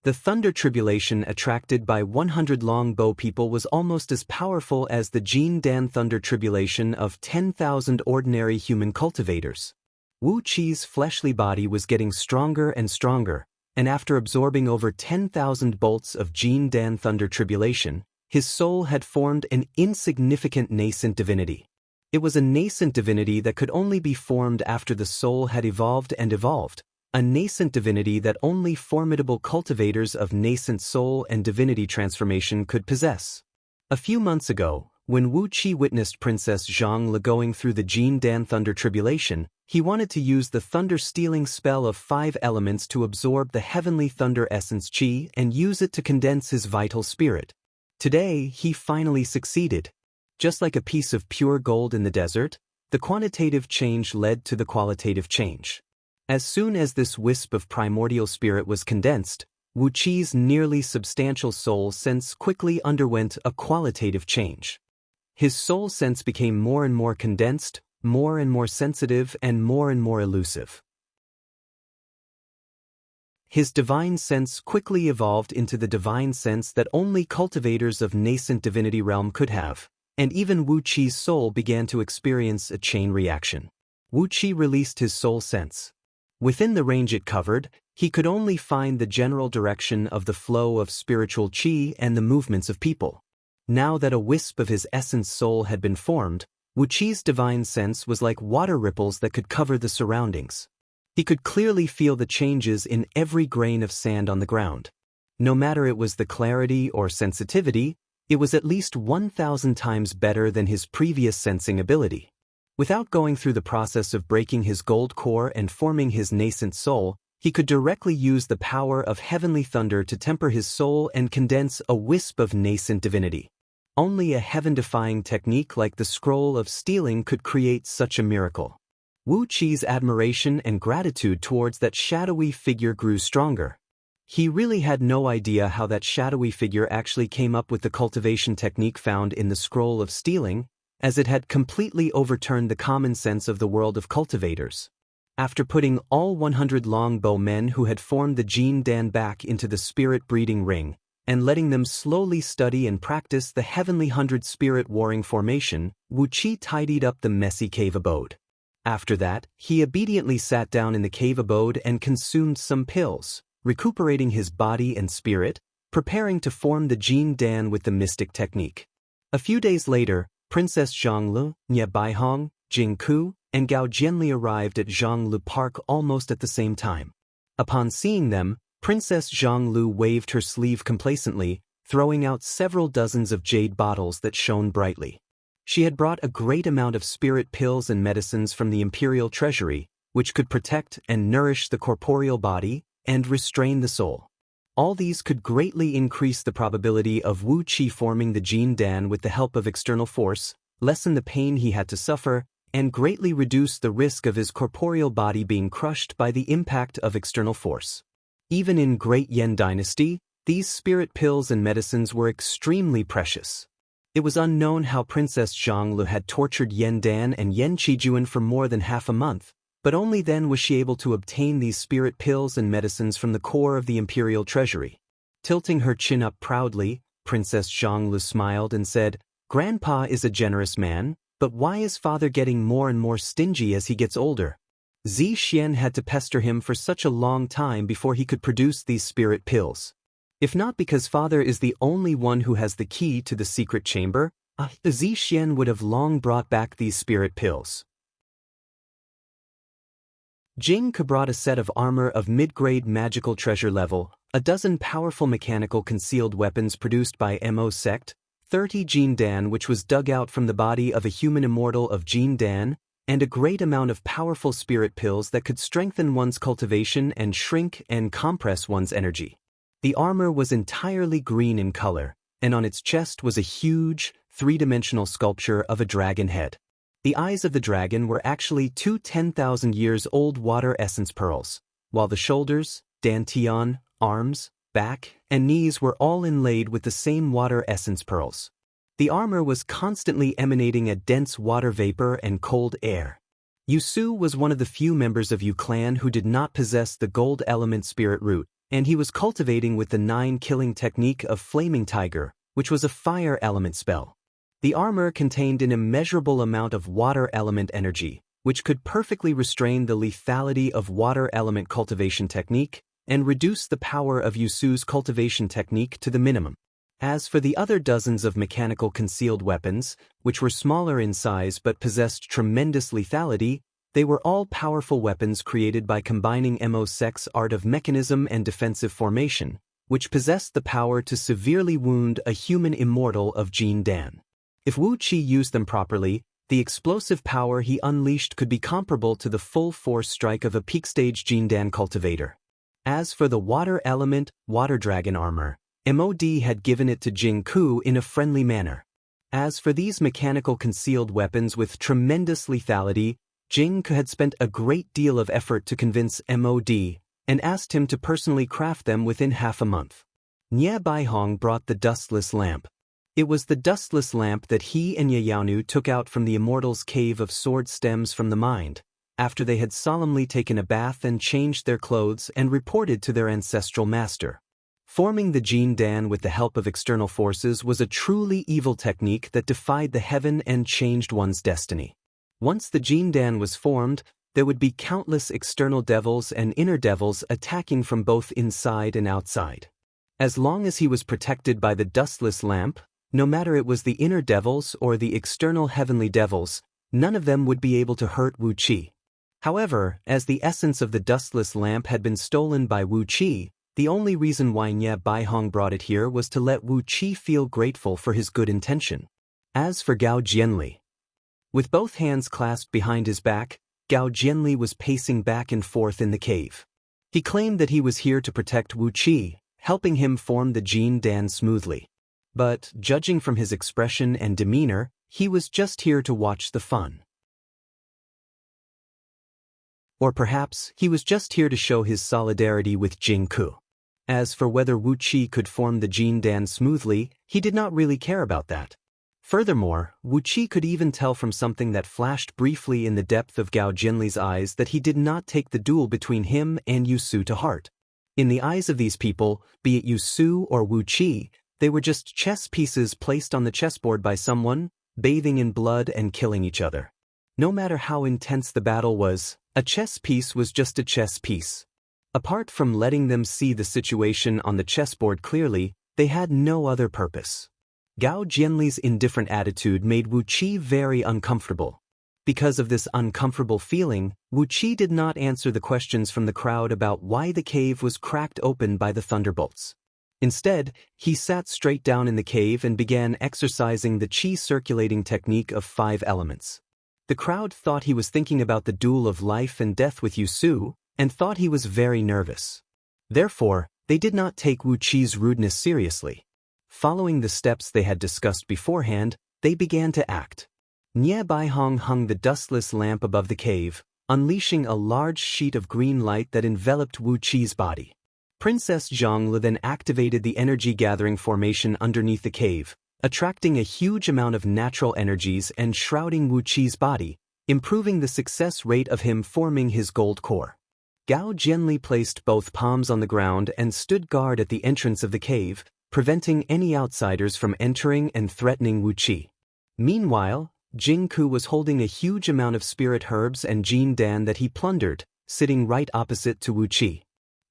The Thunder Tribulation attracted by 100 Longbow people was almost as powerful as the Jin Dan Thunder Tribulation of 10,000 ordinary human cultivators. Wu Qi's fleshly body was getting stronger and stronger, and after absorbing over 10,000 bolts of Jin Dan Thunder Tribulation, his soul had formed an insignificant nascent divinity. It was a nascent divinity that could only be formed after the soul had evolved and evolved. A nascent divinity that only formidable cultivators of nascent soul and divinity transformation could possess. A few months ago, when Wu Qi witnessed Princess Zhonglu going through the Jin Dan Thunder Tribulation, he wanted to use the thunder-stealing spell of 5 elements to absorb the heavenly thunder essence qi and use it to condense his vital spirit. Today, he finally succeeded. Just like a piece of pure gold in the desert, the quantitative change led to the qualitative change. As soon as this wisp of primordial spirit was condensed, Wu Qi's nearly substantial soul sense quickly underwent a qualitative change. His soul sense became more and more condensed, more and more sensitive, and more elusive. His divine sense quickly evolved into the divine sense that only cultivators of nascent divinity realm could have, and even Wu Qi's soul began to experience a chain reaction. Wu Qi released his soul sense. Within the range it covered, he could only find the general direction of the flow of spiritual qi and the movements of people. Now that a wisp of his essence soul had been formed, Wu Qi's divine sense was like water ripples that could cover the surroundings. He could clearly feel the changes in every grain of sand on the ground. No matter it was the clarity or sensitivity, It was at least 1,000 times better than his previous sensing ability. Without going through the process of breaking his gold core and forming his nascent soul, he could directly use the power of heavenly thunder to temper his soul and condense a wisp of nascent divinity. Only a heaven-defying technique like the Scroll of Stealing could create such a miracle. Wu Qi's admiration and gratitude towards that shadowy figure grew stronger. He really had no idea how that shadowy figure actually came up with the cultivation technique found in the Scroll of Stealing, as it had completely overturned the common sense of the world of cultivators. After putting all 100 longbow men who had formed the Jin Dan back into the spirit breeding ring, and letting them slowly study and practice the heavenly 100 spirit warring formation, Wu Qi tidied up the messy cave abode. After that, he obediently sat down in the cave abode and consumed some pills, recuperating his body and spirit, preparing to form the Jin Dan with the mystic technique. A few days later, Princess Zhonglu, Nye Baihong, Jing Ku, and Gao Jianli arrived at Zhonglu Park almost at the same time. Upon seeing them, Princess Zhonglu waved her sleeve complacently, throwing out several dozens of jade bottles that shone brightly. She had brought a great amount of spirit pills and medicines from the imperial treasury, which could protect and nourish the corporeal body and restrain the soul. All these could greatly increase the probability of Wu Qi forming the Jin Dan with the help of external force, lessen the pain he had to suffer, and greatly reduce the risk of his corporeal body being crushed by the impact of external force. Even in Great Yan Dynasty, these spirit pills and medicines were extremely precious. It was unknown how Princess Zhonglu had tortured Yan Dan and Yan Qijuan for more than half a month, but only then was she able to obtain these spirit pills and medicines from the core of the imperial treasury. Tilting her chin up proudly, Princess Zhonglu smiled and said, "Grandpa is a generous man, but why is father getting more and more stingy as he gets older?" Zi Xian had to pester him for such a long time before he could produce these spirit pills. If not because father is the only one who has the key to the secret chamber, Zi Xian would have long brought back these spirit pills. Jing Ke brought a set of armor of mid-grade magical treasure level, a dozen powerful mechanical concealed weapons produced by Mo sect, 30 Jin Dan which was dug out from the body of a human immortal of Jin Dan, and a great amount of powerful spirit pills that could strengthen one's cultivation and shrink and compress one's energy. The armor was entirely green in color, and on its chest was a huge, three-dimensional sculpture of a dragon head. The eyes of the dragon were actually two 10,000 years old water essence pearls, while the shoulders, dantian, arms, back, and knees were all inlaid with the same water essence pearls. The armor was constantly emanating a dense water vapor and cold air. Yu Su was one of the few members of Yu clan who did not possess the gold element spirit root, and he was cultivating with the 9-killing technique of Flaming Tiger, which was a fire element spell. The armor contained an immeasurable amount of water element energy, which could perfectly restrain the lethality of water element cultivation technique and reduce the power of Yu Su's cultivation technique to the minimum. As for the other dozens of mechanical concealed weapons, which were smaller in size but possessed tremendous lethality, they were all powerful weapons created by combining Mo sect's art of mechanism and defensive formation, which possessed the power to severely wound a human immortal of Jin Dan. If Wu Qi used them properly, the explosive power he unleashed could be comparable to the full force strike of a peak-stage Jin Dan cultivator. As for the water element, water dragon armor, Mod had given it to Jing Ku in a friendly manner. As for these mechanical concealed weapons with tremendous lethality, Jing Ku had spent a great deal of effort to convince Mod, and asked him to personally craft them within half a month. Nye Baihong brought the dustless lamp. It was the dustless lamp that he and Yaonu took out from the immortal's cave of sword stems from the mind, after they had solemnly taken a bath and changed their clothes and reported to their ancestral master. Forming the Jin Dan with the help of external forces was a truly evil technique that defied the heaven and changed one's destiny. Once the Jin Dan was formed, there would be countless external devils and inner devils attacking from both inside and outside. As long as he was protected by the dustless lamp, no matter it was the inner devils or the external heavenly devils, none of them would be able to hurt Wu Qi. However, as the essence of the dustless lamp had been stolen by Wu Qi, The only reason why Nye Baihong brought it here was to let Wu Qi feel grateful for his good intention. As for Gao Jianli, with both hands clasped behind his back, Gao Jianli was pacing back and forth in the cave. He claimed that he was here to protect Wu Qi, helping him form the Jin Dan smoothly. But, judging from his expression and demeanor, he was just here to watch the fun. Or perhaps, he was just here to show his solidarity with Jingku. As for whether Wu Qi could form the Jin Dan smoothly, he did not really care about that. Furthermore, Wu Qi could even tell from something that flashed briefly in the depth of Gao Jianli's eyes that he did not take the duel between him and Yu Su to heart. In the eyes of these people, be it Yu Su or Wu Qi, they were just chess pieces placed on the chessboard by someone, bathing in blood and killing each other. No matter how intense the battle was, a chess piece was just a chess piece. Apart from letting them see the situation on the chessboard clearly, they had no other purpose. Gao Jianli's indifferent attitude made Wu Qi very uncomfortable. Because of this uncomfortable feeling, Wu Qi did not answer the questions from the crowd about why the cave was cracked open by the thunderbolts. Instead, he sat straight down in the cave and began exercising the qi circulating technique of 5 elements. The crowd thought he was thinking about the duel of life and death with Yu Su, and thought he was very nervous. Therefore, they did not take Wu Qi's rudeness seriously. Following the steps they had discussed beforehand, they began to act. Nye Baihong hung the dustless lamp above the cave, unleashing a large sheet of green light that enveloped Wu Qi's body. Princess Zhongli then activated the energy-gathering formation underneath the cave, attracting a huge amount of natural energies and shrouding Wu Qi's body, improving the success rate of him forming his gold core. Gao Jianli placed both palms on the ground and stood guard at the entrance of the cave, preventing any outsiders from entering and threatening Wu Qi. Meanwhile, Jingku was holding a huge amount of spirit herbs and Jin Dan that he plundered, sitting right opposite to Wu Qi.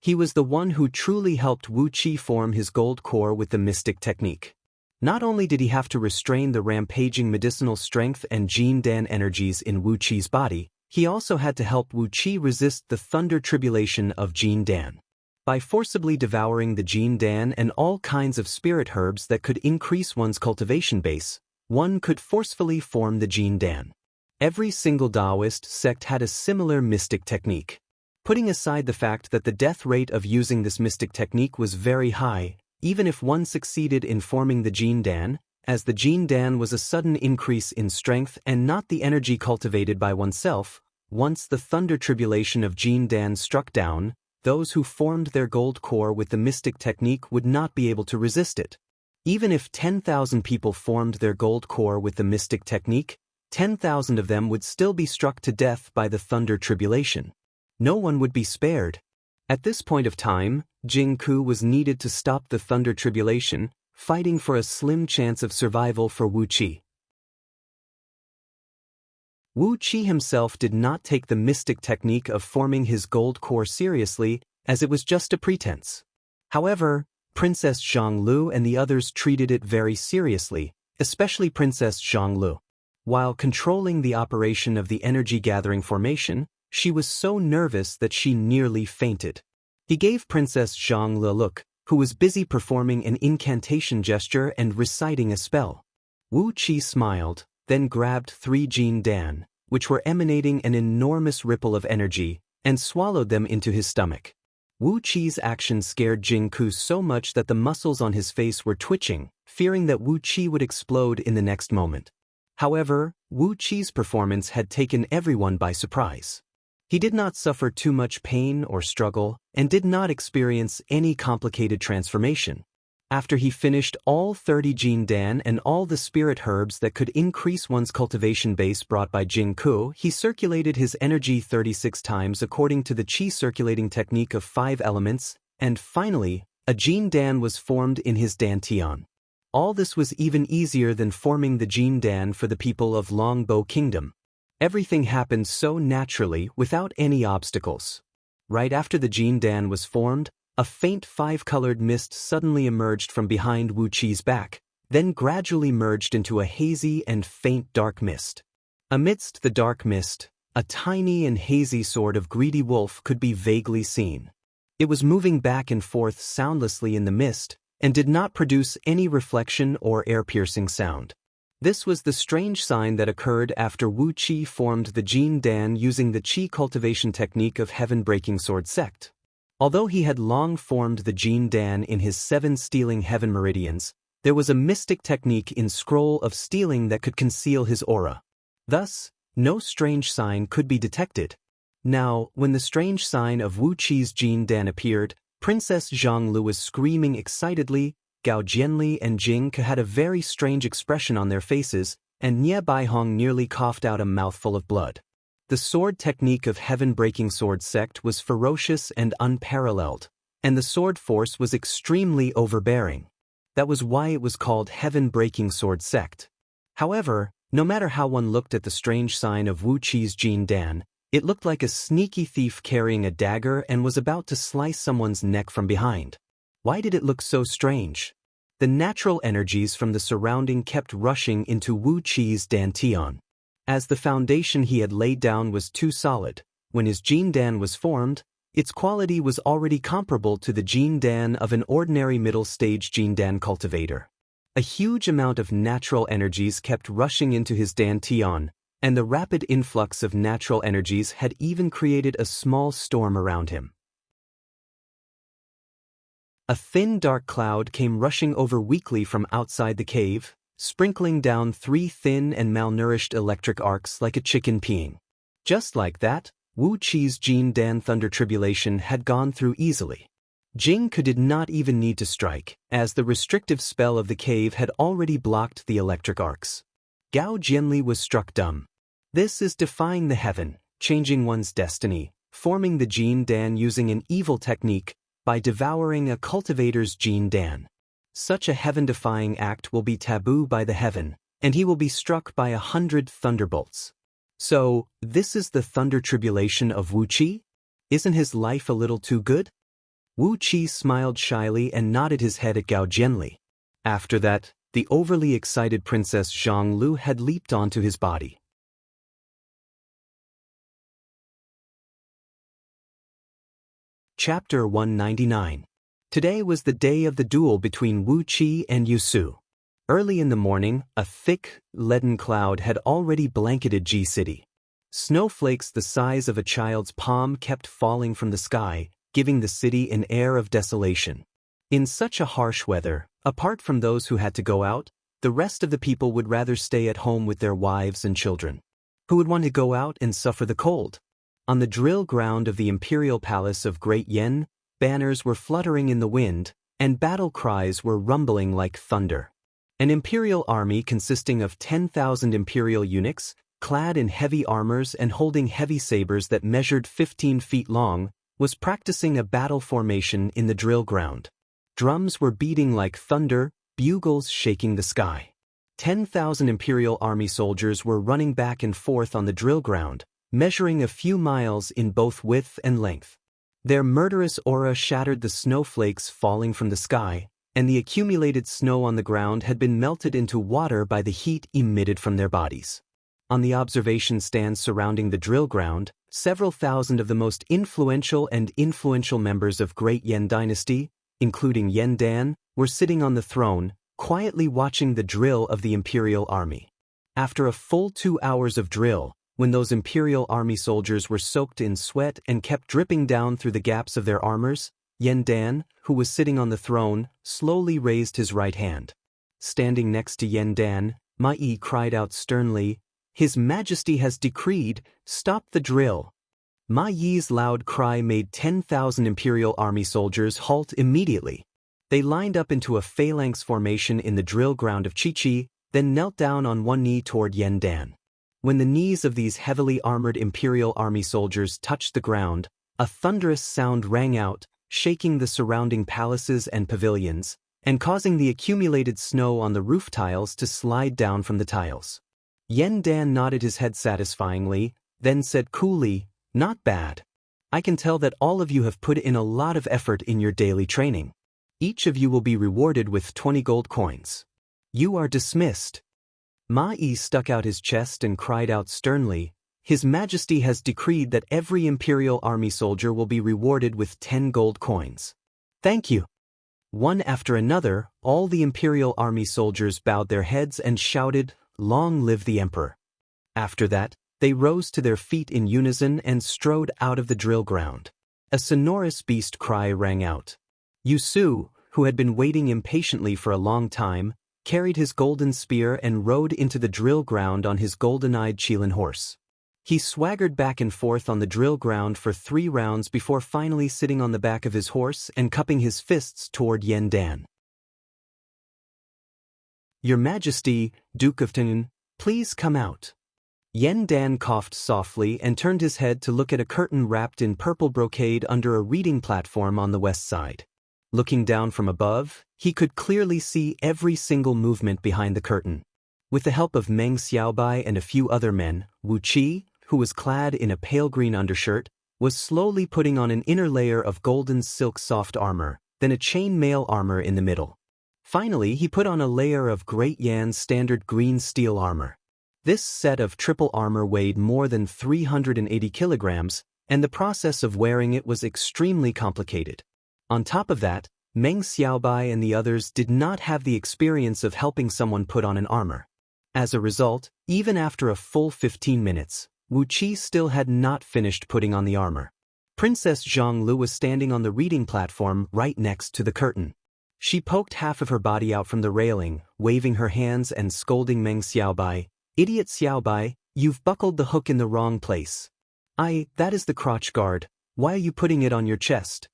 He was the one who truly helped Wu Qi form his gold core with the mystic technique. Not only did he have to restrain the rampaging medicinal strength and Jin Dan energies in Wu Qi's body, he also had to help Wu Qi resist the thunder tribulation of Jin Dan. By forcibly devouring the Jin Dan and all kinds of spirit herbs that could increase one's cultivation base, one could forcefully form the Jin Dan. Every single Taoist sect had a similar mystic technique. Putting aside the fact that the death rate of using this mystic technique was very high, even if one succeeded in forming the Jin Dan, as the Jin Dan was a sudden increase in strength and not the energy cultivated by oneself, once the thunder tribulation of Jin Dan struck down, those who formed their gold core with the mystic technique would not be able to resist it. Even if 10,000 people formed their gold core with the mystic technique, 10,000 of them would still be struck to death by the thunder tribulation. No one would be spared. At this point of time, Jingku was needed to stop the thunder tribulation, fighting for a slim chance of survival for Wu Qi. Wu Qi himself did not take the mystic technique of forming his gold core seriously, as it was just a pretense. However, Princess Zhonglu and the others treated it very seriously, especially Princess Zhonglu. While controlling the operation of the energy-gathering formation, she was so nervous that she nearly fainted. He gave Princess Zhonglu a look, who was busy performing an incantation gesture and reciting a spell. Wu Qi smiled, then grabbed 3 Jin Dan, which were emanating an enormous ripple of energy, and swallowed them into his stomach. Wu Qi's action scared Jingku so much that the muscles on his face were twitching, fearing that Wu Qi would explode in the next moment. However, Wu Qi's performance had taken everyone by surprise. He did not suffer too much pain or struggle, and did not experience any complicated transformation. After he finished all 30 Jin Dan and all the spirit herbs that could increase one's cultivation base brought by Jingku, he circulated his energy 36 times according to the qi circulating technique of 5 elements, and finally, a Jin Dan was formed in his dantian. All this was even easier than forming the Jin Dan for the people of Longbow Kingdom. Everything happened so naturally without any obstacles. Right after the Jin Dan was formed, a faint 5-colored mist suddenly emerged from behind Wu Qi's back, then gradually merged into a hazy and faint dark mist. Amidst the dark mist, a tiny and hazy sort of greedy wolf could be vaguely seen. It was moving back and forth soundlessly in the mist and did not produce any reflection or air-piercing sound. This was the strange sign that occurred after Wu Qi formed the Jin Dan using the Qi cultivation technique of Heaven-Breaking Sword sect. Although he had long formed the Jin Dan in his 7 stealing heaven meridians, there was a mystic technique in Scroll of Stealing that could conceal his aura. Thus, no strange sign could be detected. Now, when the strange sign of Wu Qi's Jin Dan appeared, Princess Zhonglu was screaming excitedly. Gao Jianli and Jing Ke had a very strange expression on their faces, and Nie Baihong nearly coughed out a mouthful of blood. The sword technique of Heaven-Breaking Sword sect was ferocious and unparalleled, and the sword force was extremely overbearing. That was why it was called Heaven-Breaking Sword sect. However, no matter how one looked at the strange sign of Wu Qi's Jin Dan, it looked like a sneaky thief carrying a dagger and was about to slice someone's neck from behind. Why did it look so strange? The natural energies from the surrounding kept rushing into Wu Qi's dantian. As the foundation he had laid down was too solid, when his Jin Dan was formed, its quality was already comparable to the Jin Dan of an ordinary middle-stage Jin Dan cultivator. A huge amount of natural energies kept rushing into his dantian, and the rapid influx of natural energies had even created a small storm around him. A thin dark cloud came rushing over weakly from outside the cave, sprinkling down 3 thin and malnourished electric arcs like a chicken peeing. Just like that, Wu Qi's Jin Dan thunder tribulation had gone through easily. Jing Ke did not even need to strike, as the restrictive spell of the cave had already blocked the electric arcs. Gao Jianli was struck dumb. This is defying the heaven, changing one's destiny, forming the Jin Dan using an evil technique, by devouring a cultivator's Jin Dan. Such a heaven-defying act will be taboo by the heaven, and he will be struck by 100 thunderbolts. So, this is the thunder tribulation of Wu Qi? Isn't his life a little too good? Wu Qi smiled shyly and nodded his head at Gao Jianli. After that, the overly excited Princess Zhonglu had leaped onto his body. Chapter 199. Today was the day of the duel between Wu Qi and Yu Su. Early in the morning, a thick, leaden cloud had already blanketed Ji City. Snowflakes the size of a child's palm kept falling from the sky, giving the city an air of desolation. In such a harsh weather, apart from those who had to go out, the rest of the people would rather stay at home with their wives and children. Who would want to go out and suffer the cold? On the drill ground of the imperial palace of Great Yen, banners were fluttering in the wind, and battle cries were rumbling like thunder. An imperial army consisting of 10,000 imperial eunuchs, clad in heavy armors and holding heavy sabers that measured 15 feet long, was practicing a battle formation in the drill ground. Drums were beating like thunder, bugles shaking the sky. 10,000 imperial army soldiers were running back and forth on the drill ground, measuring a few miles in both width and length. Their murderous aura shattered the snowflakes falling from the sky, and the accumulated snow on the ground had been melted into water by the heat emitted from their bodies. On the observation stands surrounding the drill ground, several thousand of the most influential members of Great Yen Dynasty, including Yen Dan, were sitting on the throne, quietly watching the drill of the imperial army. After a full 2 hours of drill, when those imperial army soldiers were soaked in sweat and kept dripping down through the gaps of their armors, Yen Dan, who was sitting on the throne, slowly raised his right hand. Standing next to Yen Dan, Ma Yi cried out sternly, "His Majesty has decreed, stop the drill." Ma Yi's loud cry made 10,000 imperial army soldiers halt immediately. They lined up into a phalanx formation in the drill ground of Chi-Chi, then knelt down on one knee toward Yen Dan. When the knees of these heavily armored imperial army soldiers touched the ground, a thunderous sound rang out, shaking the surrounding palaces and pavilions, and causing the accumulated snow on the roof tiles to slide down from the tiles. Yen Dan nodded his head satisfyingly, then said coolly, "Not bad. I can tell that all of you have put in a lot of effort in your daily training. Each of you will be rewarded with 20 gold coins. You are dismissed." Ma Yi stuck out his chest and cried out sternly, His Majesty has decreed that every Imperial Army soldier will be rewarded with 10 gold coins. Thank you. One after another, all the Imperial Army soldiers bowed their heads and shouted, "Long live the Emperor." After that, they rose to their feet in unison and strode out of the drill ground. A sonorous beast cry rang out. Yusu, who had been waiting impatiently for a long time, carried his golden spear and rode into the drill ground on his golden-eyed Qilin horse. He swaggered back and forth on the drill ground for 3 rounds before finally sitting on the back of his horse and cupping his fists toward Yen Dan. "Your Majesty, Duke of Tianjin, please come out." Yen Dan coughed softly and turned his head to look at a curtain wrapped in purple brocade under a reading platform on the west side. Looking down from above, he could clearly see every single movement behind the curtain. With the help of Meng Xiaobai and a few other men, Wu Qi, who was clad in a pale green undershirt, was slowly putting on an inner layer of golden silk soft armor, then a chain mail armor in the middle. Finally, he put on a layer of Great Yan's standard green steel armor. This set of triple armor weighed more than 380 kilograms, and the process of wearing it was extremely complicated. On top of that, Meng Xiaobai and the others did not have the experience of helping someone put on an armor. As a result, even after a full 15 minutes, Wu Qi still had not finished putting on the armor. Princess Zhonglu was standing on the reading platform right next to the curtain. She poked half of her body out from the railing, waving her hands and scolding Meng Xiaobai, "Idiot Xiaobai, you've buckled the hook in the wrong place. That is the crotch guard. Why are you putting it on your chest?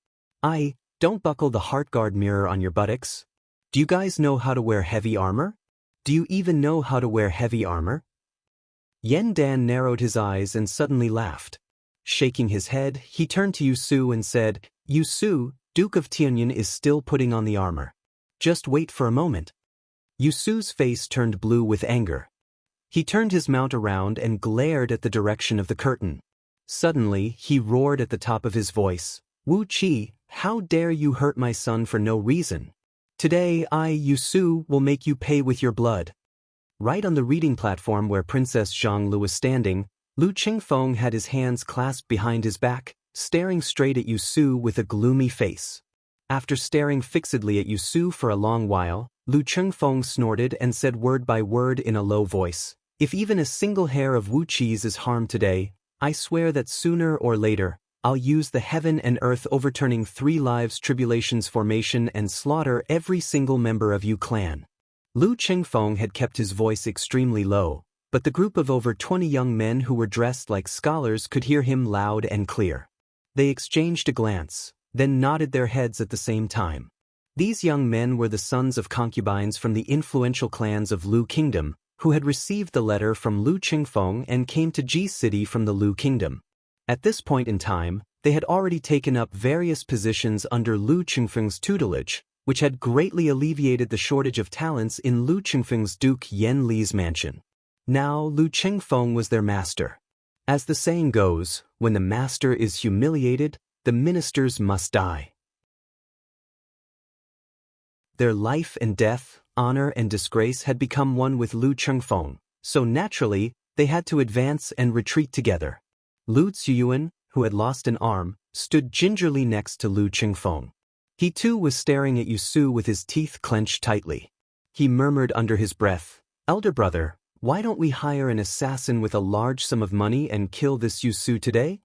Don't buckle the heart guard mirror on your buttocks. Do you guys know how to wear heavy armor? Do you even know how to wear heavy armor?" Yen Dan narrowed his eyes and suddenly laughed. Shaking his head, he turned to Yusu and said, "Yusu, Duke of Tianjin is still putting on the armor. Just wait for a moment." Yusu's face turned blue with anger. He turned his mount around and glared at the direction of the curtain. Suddenly, he roared at the top of his voice, "Wu Qi, how dare you hurt my son for no reason? Today Yusu, will make you pay with your blood." Right on the reading platform where Princess Zhonglu was standing, Lu Qingfeng had his hands clasped behind his back, staring straight at Yusu with a gloomy face. After staring fixedly at Yusu for a long while, Lu Qingfeng snorted and said word by word in a low voice, "If even a single hair of Wu Qi's is harmed today, I swear that sooner or later, I'll use the heaven and earth overturning 3 lives tribulations formation and slaughter every single member of Yu clan." Lu Qingfeng had kept his voice extremely low, but the group of over 20 young men who were dressed like scholars could hear him loud and clear. They exchanged a glance, then nodded their heads at the same time. These young men were the sons of concubines from the influential clans of Lu Kingdom, who had received the letter from Lu Qingfeng and came to Ji City from the Lu Kingdom. At this point in time, they had already taken up various positions under Lu Qingfeng's tutelage, which had greatly alleviated the shortage of talents in Lu Qingfeng's Duke Yan Li's mansion. Now Lu Qingfeng was their master. As the saying goes, when the master is humiliated, the ministers must die. Their life and death, honor and disgrace had become one with Lu Qingfeng, so naturally, they had to advance and retreat together. Lu Ziyuan, who had lost an arm, stood gingerly next to Lu Qingfeng. He too was staring at Yusu with his teeth clenched tightly. He murmured under his breath, "Elder brother, why don't we hire an assassin with a large sum of money and kill this Yusu today?"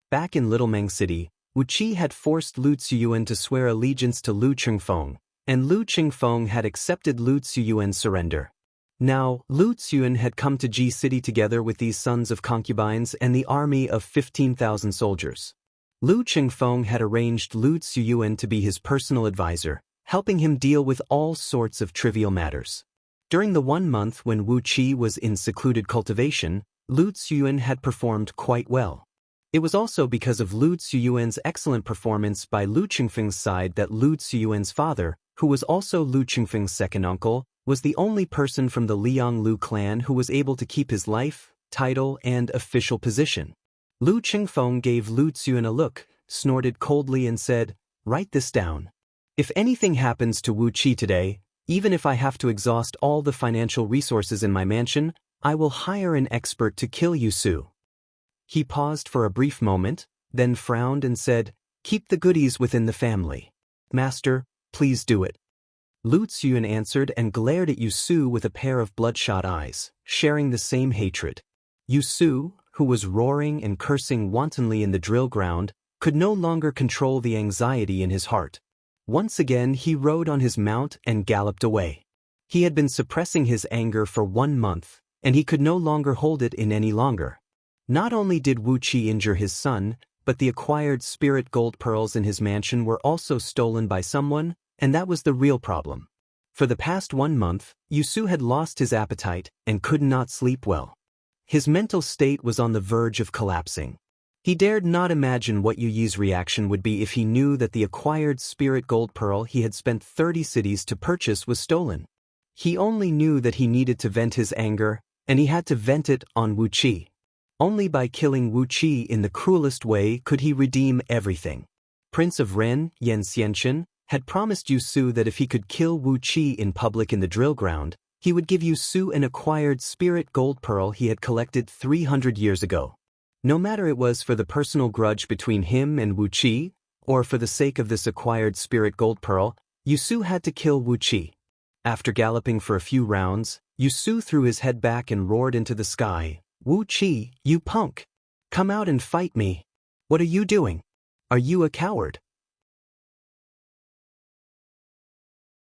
Back in Little Meng City, Wu Qi had forced Lu Ziyuan to swear allegiance to Lu Qingfeng, and Lu Qingfeng had accepted Lu Ziyuan's surrender. Now, Lu Ziyuan had come to Ji City together with these sons of concubines and the army of 15,000 soldiers. Lu Qingfeng had arranged Lu Ziyuan to be his personal advisor, helping him deal with all sorts of trivial matters. During the 1 month when Wu Qi was in secluded cultivation, Lu Ziyuan had performed quite well. It was also because of Lu Ziyuan's excellent performance by Lu Qingfeng's side that Lu Ziyuan's father, who was also Lu Qingfeng's second uncle, was the only person from the Liang Lu clan who was able to keep his life, title, and official position. Lu Qingfeng gave Lu Ziyuan a look, snorted coldly and said, "Write this down. If anything happens to Wu Qi today, even if I have to exhaust all the financial resources in my mansion, I will hire an expert to kill Yusu." He paused for a brief moment, then frowned and said, "Keep the goodies within the family. Master, please do it." Lu Xun answered and glared at Yu Su with a pair of bloodshot eyes, sharing the same hatred. Yu Su, who was roaring and cursing wantonly in the drill ground, could no longer control the anxiety in his heart. Once again he rode on his mount and galloped away. He had been suppressing his anger for 1 month, and he could no longer hold it in any longer. Not only did Wu Qi injure his son, but the acquired spirit gold pearls in his mansion were also stolen by someone, and that was the real problem. For the past 1 month, Yu Su had lost his appetite and could not sleep well. His mental state was on the verge of collapsing. He dared not imagine what Yu Yi's reaction would be if he knew that the acquired spirit gold pearl he had spent 30 cities to purchase was stolen. He only knew that he needed to vent his anger, and he had to vent it on Wu Qi. Only by killing Wu Qi in the cruelest way could he redeem everything. Prince of Ren, Yan Xianchen, had promised Yu Su that if he could kill Wu Qi in public in the drill ground, he would give Yu Su an acquired spirit gold pearl he had collected 300 years ago. No matter it was for the personal grudge between him and Wu Qi, or for the sake of this acquired spirit gold pearl, Yu Su had to kill Wu Qi. After galloping for a few rounds, Yu Su threw his head back and roared into the sky, "Wu Qi, you punk! Come out and fight me! What are you doing? Are you a coward?"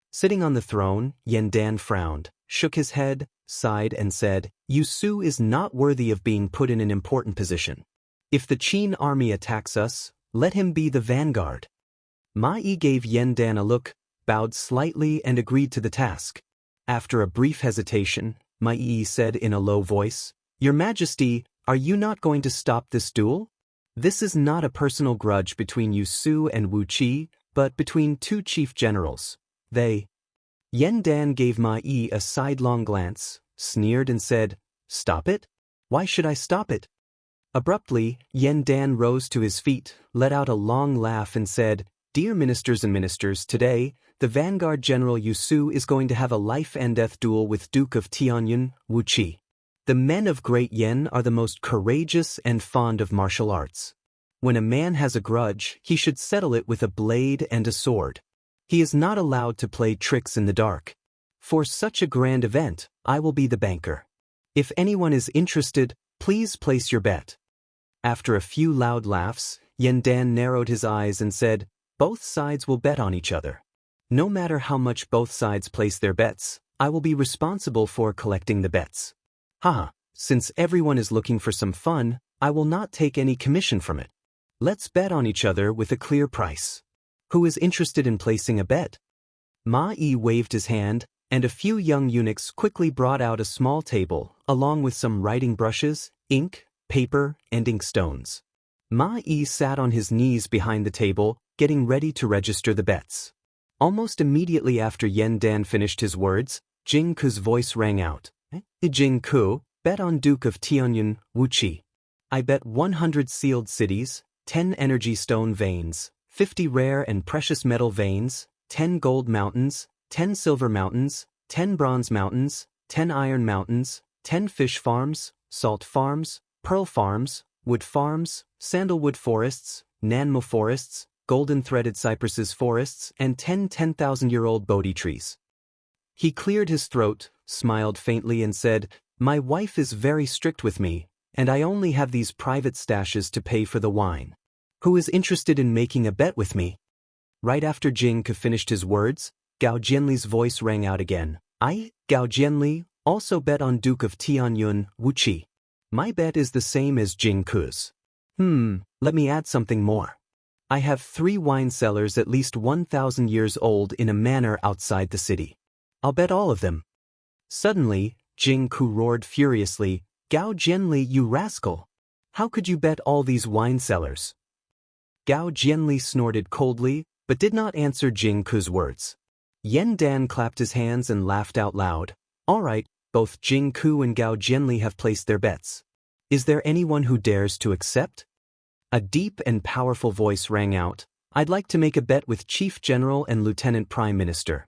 Sitting on the throne, Yan Dan frowned, shook his head, sighed and said, "Yu Su is not worthy of being put in an important position. If the Qin army attacks us, let him be the vanguard." Ma Yi gave Yan Dan a look, bowed slightly and agreed to the task. After a brief hesitation, Ma Yi said in a low voice, "Your Majesty, are you not going to stop this duel? This is not a personal grudge between Yu Su and Wu Qi, but between 2 chief generals. Yan Dan gave Ma Yi a sidelong glance, sneered and said, "Stop it? Why should I stop it?" Abruptly, Yan Dan rose to his feet, let out a long laugh and said, "Dear ministers and ministers, today, the vanguard general Yu Su is going to have a life-and-death duel with Duke of Tianyun, Wu Qi. The men of Great Yen are the most courageous and fond of martial arts. When a man has a grudge, he should settle it with a blade and a sword. He is not allowed to play tricks in the dark. For such a grand event, I will be the banker. If anyone is interested, please place your bet." After a few loud laughs, Yan Dan narrowed his eyes and said, "Both sides will bet on each other. No matter how much both sides place their bets, I will be responsible for collecting the bets. Haha, since everyone is looking for some fun, I will not take any commission from it. Let's bet on each other with a clear price. Who is interested in placing a bet?" Ma Yi waved his hand, and a few young eunuchs quickly brought out a small table, along with some writing brushes, ink, paper, and inkstones. Ma Yi sat on his knees behind the table, getting ready to register the bets. Almost immediately after Yan Dan finished his words, Jing Ku's voice rang out. "Jing Ku, bet on Duke of Tianyun, Wu Qi. I bet 100 sealed cities, 10 energy stone veins, 50 rare and precious metal veins, 10 gold mountains, 10 silver mountains, 10 bronze mountains, 10 iron mountains, 10 fish farms, salt farms, pearl farms, wood farms, sandalwood forests, nanmo forests, golden threaded cypresses forests, and 10 10,000-year-old Bodhi trees." He cleared his throat, smiled faintly and said, "My wife is very strict with me, and I only have these private stashes to pay for the wine. Who is interested in making a bet with me?" Right after Jing Ke finished his words, Gao Jianli's voice rang out again. "I, Gao Jianli, also bet on Duke of Tianyun, Wu Qi. My bet is the same as Jing Ke's. Let me add something more. I have 3 wine cellars at least 1,000 years old in a manor outside the city. I'll bet all of them." Suddenly, Jing Ke roared furiously, "Gao Jianli, you rascal! How could you bet all these wine cellars?" Gao Jianli snorted coldly, but did not answer Jing Ke's words. Yan Dan clapped his hands and laughed out loud. "All right, both Jing Ke and Gao Jianli have placed their bets. Is there anyone who dares to accept?" A deep and powerful voice rang out, "I'd like to make a bet with Chief General and Lieutenant Prime Minister.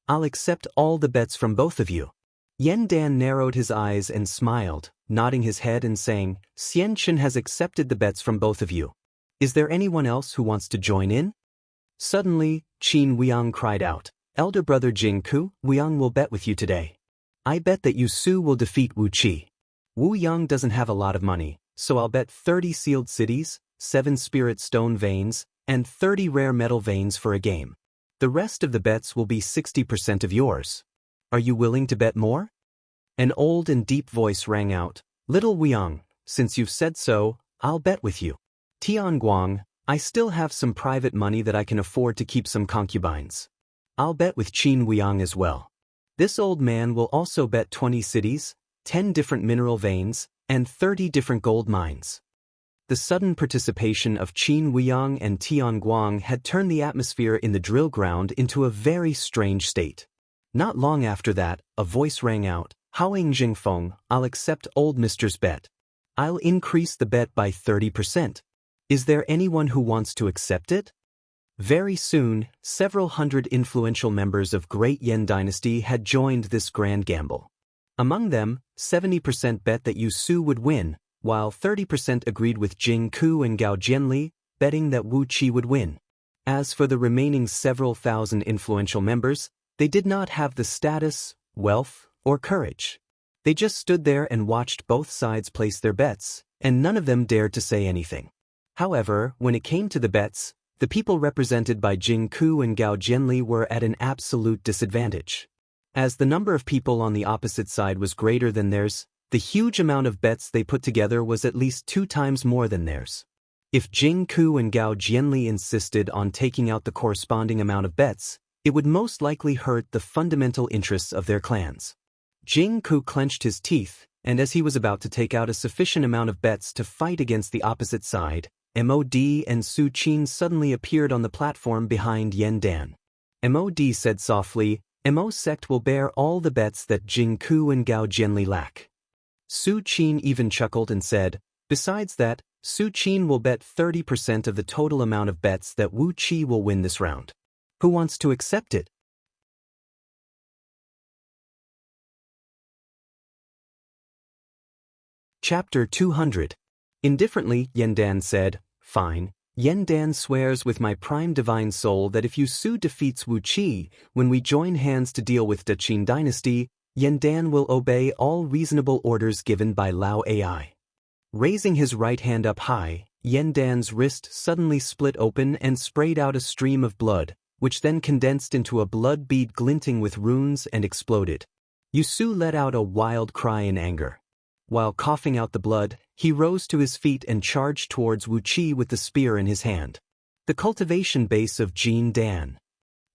I'll accept all the bets from both of you." Yen Dan narrowed his eyes and smiled, nodding his head and saying, Xian Chen has accepted the bets from both of you. Is there anyone else who wants to join in? Suddenly, Qin Weiyang cried out, Elder brother Jingku, Weiyang will bet with you today. I bet that Yu Su will defeat Wu Qi. Wu Yang doesn't have a lot of money, so I'll bet 30 sealed cities, 7 spirit stone veins, and 30 rare metal veins for a game. The rest of the bets will be 60% of yours. Are you willing to bet more? An old and deep voice rang out, Little Weiyang, since you've said so, I'll bet with you. Tianguang, I still have some private money that I can afford to keep some concubines. I'll bet with Qin Weiyang as well. This old man will also bet 20 cities, 10 different mineral veins, and 30 different gold mines. The sudden participation of Qin Weiyang and Tianguang had turned the atmosphere in the drill ground into a very strange state. Not long after that, a voice rang out, Haoing Jingfeng, I'll accept old Mister's bet. I'll increase the bet by 30%. Is there anyone who wants to accept it? Very soon, several hundred influential members of Great Yen Dynasty had joined this grand gamble. Among them, 70% bet that Yu Su would win, while 30% agreed with Jing Ku and Gao Jianli, betting that Wu Qi would win. As for the remaining several thousand influential members, they did not have the status, wealth, or courage. They just stood there and watched both sides place their bets, and none of them dared to say anything. However, when it came to the bets, the people represented by Jing Ku and Gao Jianli were at an absolute disadvantage. As the number of people on the opposite side was greater than theirs, the huge amount of bets they put together was at least 2 times more than theirs. If Jing Ku and Gao Jianli insisted on taking out the corresponding amount of bets, it would most likely hurt the fundamental interests of their clans. Jing Ku clenched his teeth, and as he was about to take out a sufficient amount of bets to fight against the opposite side, Mod and Su Qin suddenly appeared on the platform behind Yen Dan. Mod said softly, Mo sect will bear all the bets that Jing Ku and Gao Jianli lack. Su Qin even chuckled and said, besides that, Su Qin will bet 30% of the total amount of bets that Wu Qi will win this round. Who wants to accept it? Chapter 200. Indifferently, Yen Dan said, Fine, Yen Dan swears with my prime divine soul that if Yu Su defeats Wu Qi, when we join hands to deal with the Qin dynasty, Yen Dan will obey all reasonable orders given by Lao Ai. Raising his right hand up high, Yen Dan's wrist suddenly split open and sprayed out a stream of blood, which then condensed into a blood bead glinting with runes and exploded. Yu Su let out a wild cry in anger. While coughing out the blood, he rose to his feet and charged towards Wu Qi with the spear in his hand. The cultivation base of Jin Dan.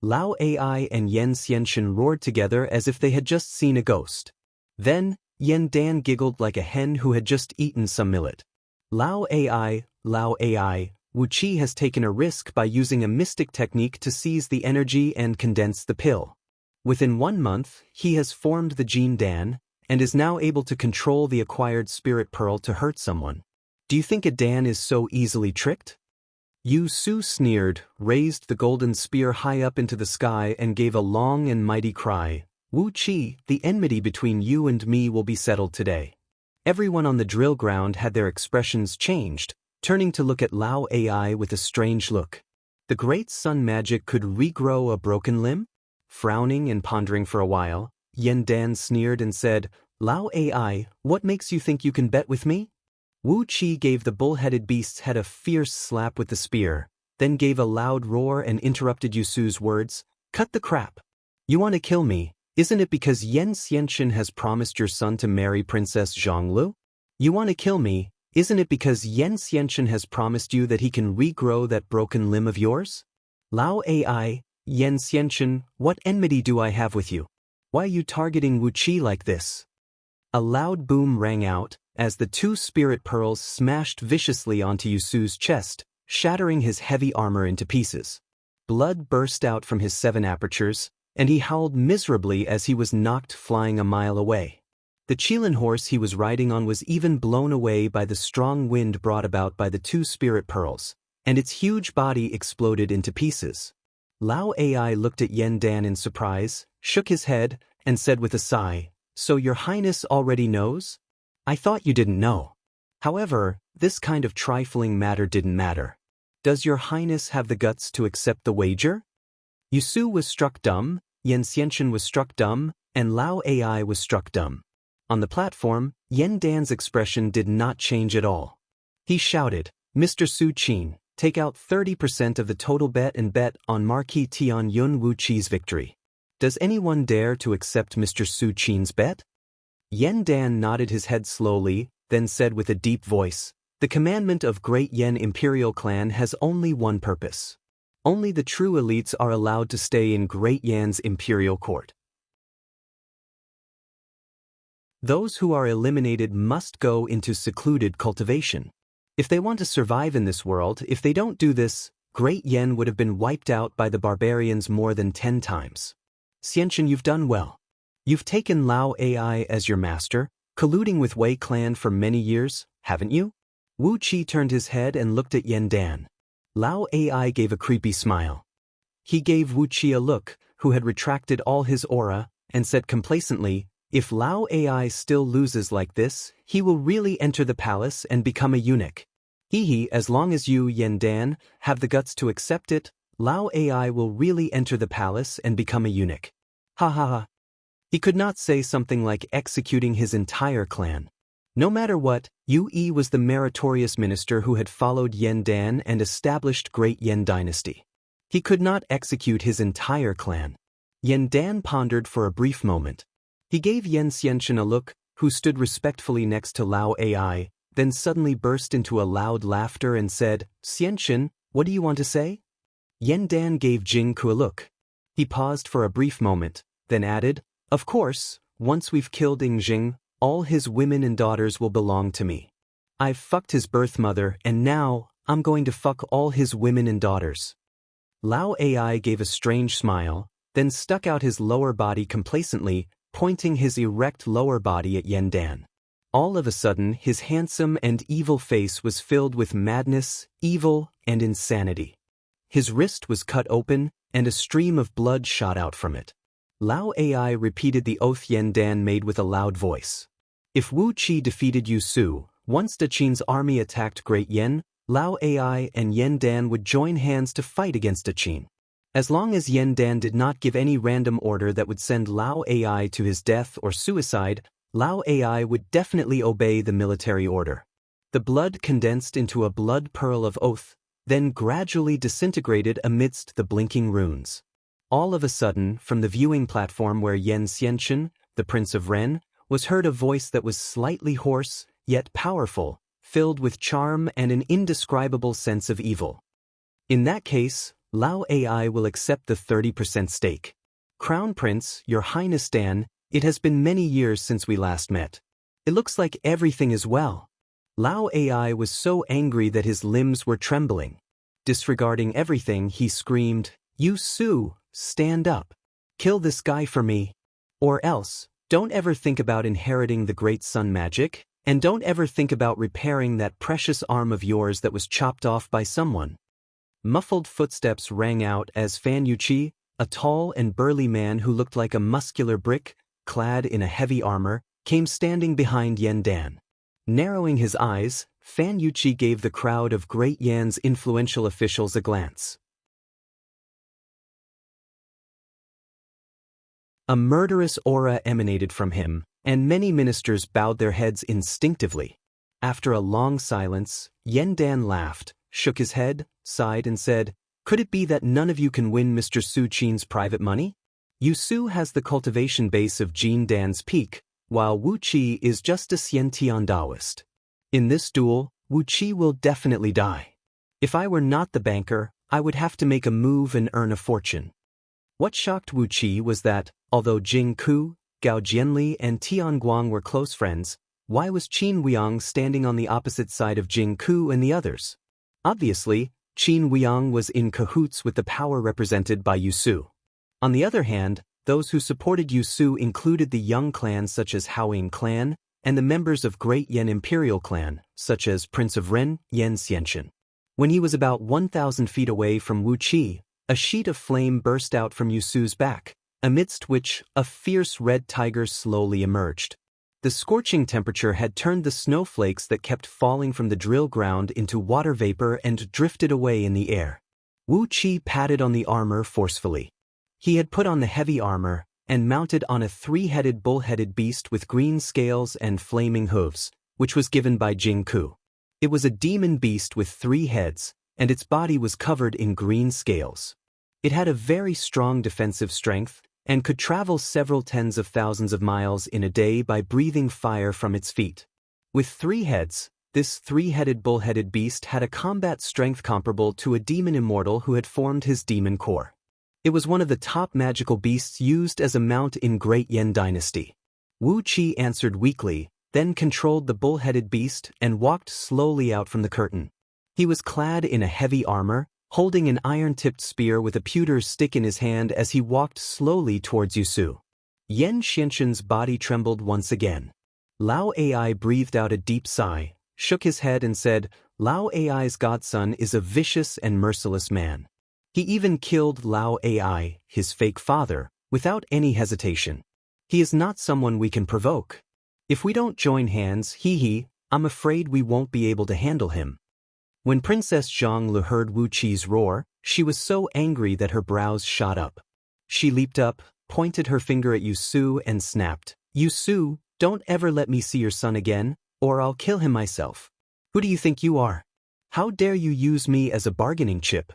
Lao Ai and Yen Xianchen roared together as if they had just seen a ghost. Then, Yen Dan giggled like a hen who had just eaten some millet. Lao Ai, Wu Qi has taken a risk by using a mystic technique to seize the energy and condense the pill. Within 1 month, he has formed the Jin Dan, and is now able to control the acquired spirit pearl to hurt someone. Do you think a Dan is so easily tricked? Yu Su sneered, raised the golden spear high up into the sky and gave a long and mighty cry. Wu Qi, the enmity between you and me will be settled today. Everyone on the drill ground had their expressions changed, turning to look at Lao Ai with a strange look. The great sun magic could regrow a broken limb? Frowning and pondering for a while, Yen Dan sneered and said, Lao Ai, what makes you think you can bet with me? Wu Qi gave the bull-headed beast's head a fierce slap with the spear, then gave a loud roar and interrupted Yu Su's words, Cut the crap. You want to kill me, isn't it because Yen Xianchen has promised your son to marry Princess Zhonglu? You want to kill me, isn't it because Yen Xianchen has promised you that he can regrow that broken limb of yours? Lao Ai, Yen Xianchen, what enmity do I have with you? Why are you targeting Wu Qi like this? A loud boom rang out, as the 2 spirit pearls smashed viciously onto Yu Su's chest, shattering his heavy armor into pieces. Blood burst out from his 7 apertures, and he howled miserably as he was knocked flying a mile away. The Qilin horse he was riding on was even blown away by the strong wind brought about by the 2 spirit pearls, and its huge body exploded into pieces. Lao Ai looked at Yen Dan in surprise, shook his head, and said with a sigh, So your highness already knows? I thought you didn't know. However, this kind of trifling matter didn't matter. Does your highness have the guts to accept the wager? Yusu was struck dumb, Yan Xianchen was struck dumb, and Lao Ai was struck dumb. On the platform, Yen Dan's expression did not change at all. He shouted, Mr. Su Qin, take out 30% of the total bet and bet on Marquis Tian Yun Wu Qi's victory. Does anyone dare to accept Mr. Su Qin's bet? Yen Dan nodded his head slowly, then said with a deep voice, the commandment of Great Yen Imperial Clan has only one purpose. Only the true elites are allowed to stay in Great Yan's imperial court. Those who are eliminated must go into secluded cultivation. If they want to survive in this world, if they don't do this, Great Yen would have been wiped out by the barbarians more than 10 times. Xianchen, you've done well. You've taken Lao Ai as your master, colluding with Wei clan for many years, haven't you? Wu Qi turned his head and looked at Yen Dan. Lao Ai gave a creepy smile. He gave Wu Qi a look, who had retracted all his aura, and said complacently, if Lao Ai still loses like this, he will really enter the palace and become a eunuch. As long as you, Yen Dan, have the guts to accept it, Lao Ai will really enter the palace and become a eunuch. Ha ha ha. He could not say something like executing his entire clan. No matter what, Yu Yi was the meritorious minister who had followed Yen Dan and established Great Yen dynasty. He could not execute his entire clan. Yen Dan pondered for a brief moment. He gave Yen Xianchen a look, who stood respectfully next to Lao Ai, then suddenly burst into a loud laughter and said, Xianchen, what do you want to say? Yen Dan gave Jing Ku a look. He paused for a brief moment, then added, of course, once we've killed Jing, all his women and daughters will belong to me. I've fucked his birth mother and now, I'm going to fuck all his women and daughters. Lao Ai gave a strange smile, then stuck out his lower body complacently, pointing his erect lower body at Yen Dan. All of a sudden, his handsome and evil face was filled with madness, evil, and insanity. His wrist was cut open, and a stream of blood shot out from it. Lao Ai repeated the oath Yen Dan made with a loud voice. If Wu Qi defeated Yu Su, once Da Qin's army attacked Great Yen, Lao Ai and Yen Dan would join hands to fight against Da Qin. As long as Yen Dan did not give any random order that would send Lao Ai to his death or suicide, Lao Ai would definitely obey the military order. The blood condensed into a blood pearl of oath, then gradually disintegrated amidst the blinking runes. All of a sudden, from the viewing platform where Yen Xianchen, the Prince of Ren, was heard a voice that was slightly hoarse, yet powerful, filled with charm and an indescribable sense of evil. In that case, Lao Ai will accept the 30% stake. Crown Prince, Your Highness Dan, it has been many years since we last met. It looks like everything is well. Lao Ai was so angry that his limbs were trembling. Disregarding everything, he screamed, Yu Su, stand up. Kill this guy for me. Or else, don't ever think about inheriting the great sun magic, and don't ever think about repairing that precious arm of yours that was chopped off by someone. Muffled footsteps rang out as Fan Yuqi, a tall and burly man who looked like a muscular brick, clad in a heavy armor, came standing behind Yen Dan. Narrowing his eyes, Fan Yuqi gave the crowd of Great Yan's influential officials a glance. A murderous aura emanated from him, and many ministers bowed their heads instinctively. After a long silence, Yen Dan laughed, shook his head, sighed and said, could it be that none of you can win Mr. Su Qin's private money? Yu Su has the cultivation base of Jin Dan's peak, while Wu Qi is just a Xiantian Taoist. In this duel, Wu Qi will definitely die. If I were not the banker, I would have to make a move and earn a fortune. What shocked Wu Qi was that, although Jing Ku, Gao Jianli and Tian Guang were close friends, why was Qin Weiyang standing on the opposite side of Jing Ku and the others? Obviously, Qin Weiyang was in cahoots with the power represented by Yu Su. On the other hand, those who supported Yu Su included the young clans such as Haoying clan, and the members of Great Yen Imperial clan, such as Prince of Ren, Yen Xianchen. When he was about 1,000 feet away from Wu Qi, a sheet of flame burst out from Yu Su's back, amidst which a fierce red tiger slowly emerged. The scorching temperature had turned the snowflakes that kept falling from the drill ground into water vapor and drifted away in the air. Wu Qi patted on the armor forcefully. He had put on the heavy armor and mounted on a three-headed bull-headed beast with green scales and flaming hooves, which was given by Jing Ku. It was a demon beast with 3 heads, and its body was covered in green scales. It had a very strong defensive strength and could travel several tens of thousands of miles in a day by breathing fire from its feet. With 3 heads, this 3-headed bull-headed beast had a combat strength comparable to a demon immortal who had formed his demon core. It was one of the top magical beasts used as a mount in Great Yen Dynasty. Wu Qi answered weakly, then controlled the bull-headed beast and walked slowly out from the curtain. He was clad in a heavy armor, holding an iron-tipped spear with a pewter stick in his hand as he walked slowly towards Yusu. Yen Xianxun's body trembled once again. Lao Ai breathed out a deep sigh, shook his head and said, Lao Ai's godson is a vicious and merciless man. He even killed Lao Ai, his fake father, without any hesitation. He is not someone we can provoke. If we don't join hands, I'm afraid we won't be able to handle him. When Princess Zhonglu heard Wu Qi's roar, she was so angry that her brows shot up. She leaped up, pointed her finger at Yusu and snapped, Yusu, don't ever let me see your son again, or I'll kill him myself. Who do you think you are? How dare you use me as a bargaining chip?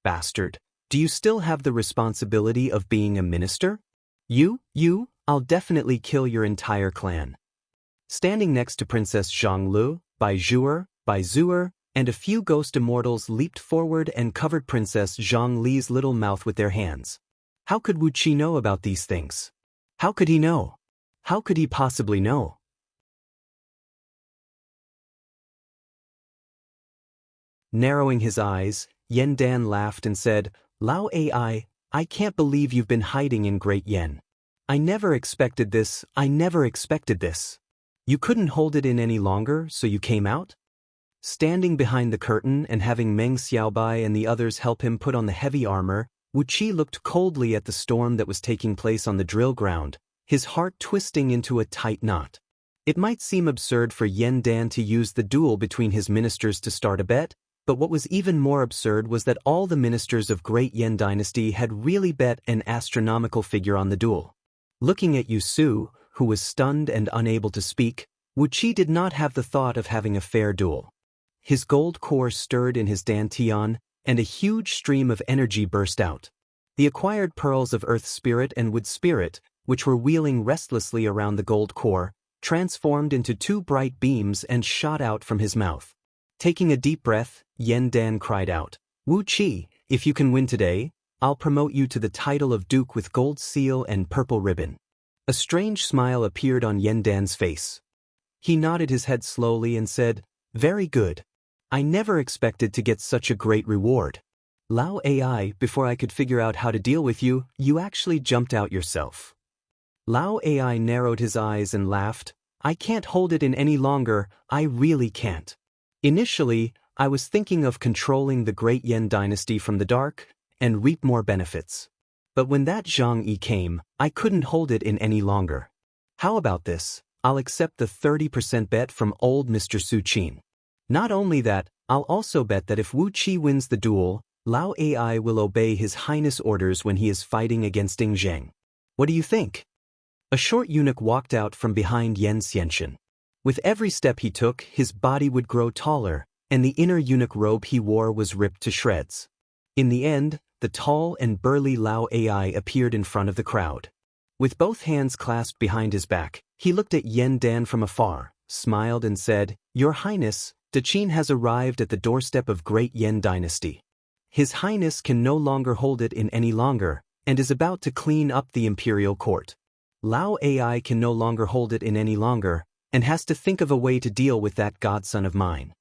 Bastard, do you still have the responsibility of being a minister? I'll definitely kill your entire clan. Standing next to Princess Zhonglu, Bai Zuer, and a few ghost immortals leaped forward and covered Princess Zhongli's little mouth with their hands. How could Wu Qi know about these things? How could he know? How could he possibly know? Narrowing his eyes, Yen Dan laughed and said, Lao Ai, I can't believe you've been hiding in Great Yen. I never expected this. You couldn't hold it in any longer, so you came out? Standing behind the curtain and having Meng Xiaobai and the others help him put on the heavy armor, Wu Qi looked coldly at the storm that was taking place on the drill ground, his heart twisting into a tight knot. It might seem absurd for Yen Dan to use the duel between his ministers to start a bet, but what was even more absurd was that all the ministers of Great Yen Dynasty had really bet an astronomical figure on the duel. Looking at Yusu, who was stunned and unable to speak, Wu Qi did not have the thought of having a fair duel. His gold core stirred in his dantian, and a huge stream of energy burst out. The acquired pearls of Earth Spirit and Wood Spirit, which were wheeling restlessly around the gold core, transformed into 2 bright beams and shot out from his mouth. Taking a deep breath, Yen Dan cried out, Wu Qi, if you can win today, I'll promote you to the title of Duke with gold seal and purple ribbon. A strange smile appeared on Yen Dan's face. He nodded his head slowly and said, Very good. I never expected to get such a great reward. Lao Ai, before I could figure out how to deal with you, you actually jumped out yourself. Lao Ai narrowed his eyes and laughed, I can't hold it in any longer, I really can't. Initially, I was thinking of controlling the Great Yen Dynasty from the dark and reap more benefits. But when that Zhang Yi came, I couldn't hold it in any longer. How about this? I'll accept the 30% bet from old Mr. Su Qin. Not only that, I'll also bet that if Wu Qi wins the duel, Lao Ai will obey His Highness' orders when he is fighting against Ding Zheng. What do you think? A short eunuch walked out from behind Yen Xianxun. With every step he took, his body would grow taller, and the inner eunuch robe he wore was ripped to shreds. In the end, the tall and burly Lao Ai appeared in front of the crowd. With both hands clasped behind his back, he looked at Yen Dan from afar, smiled and said, Your Highness, Daqin has arrived at the doorstep of Great Yen Dynasty. His Highness can no longer hold it in any longer, and is about to clean up the imperial court. Lao Ai can no longer hold it in any longer, and has to think of a way to deal with that godson of mine.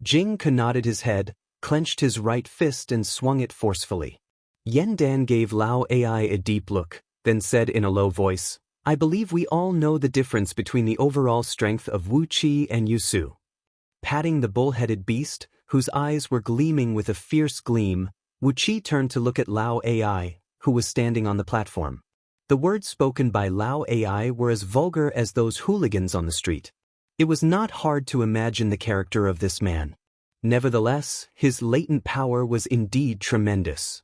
Jing Ke nodded his head, clenched his right fist and swung it forcefully. Yen Dan gave Lao Ai a deep look, then said in a low voice, I believe we all know the difference between the overall strength of Wu Qi and Yusu. Patting the bull-headed beast, whose eyes were gleaming with a fierce gleam, Wu Qi turned to look at Lao Ai, who was standing on the platform. The words spoken by Lao AI were as vulgar as those hooligans on the street. It was not hard to imagine the character of this man. Nevertheless, his latent power was indeed tremendous.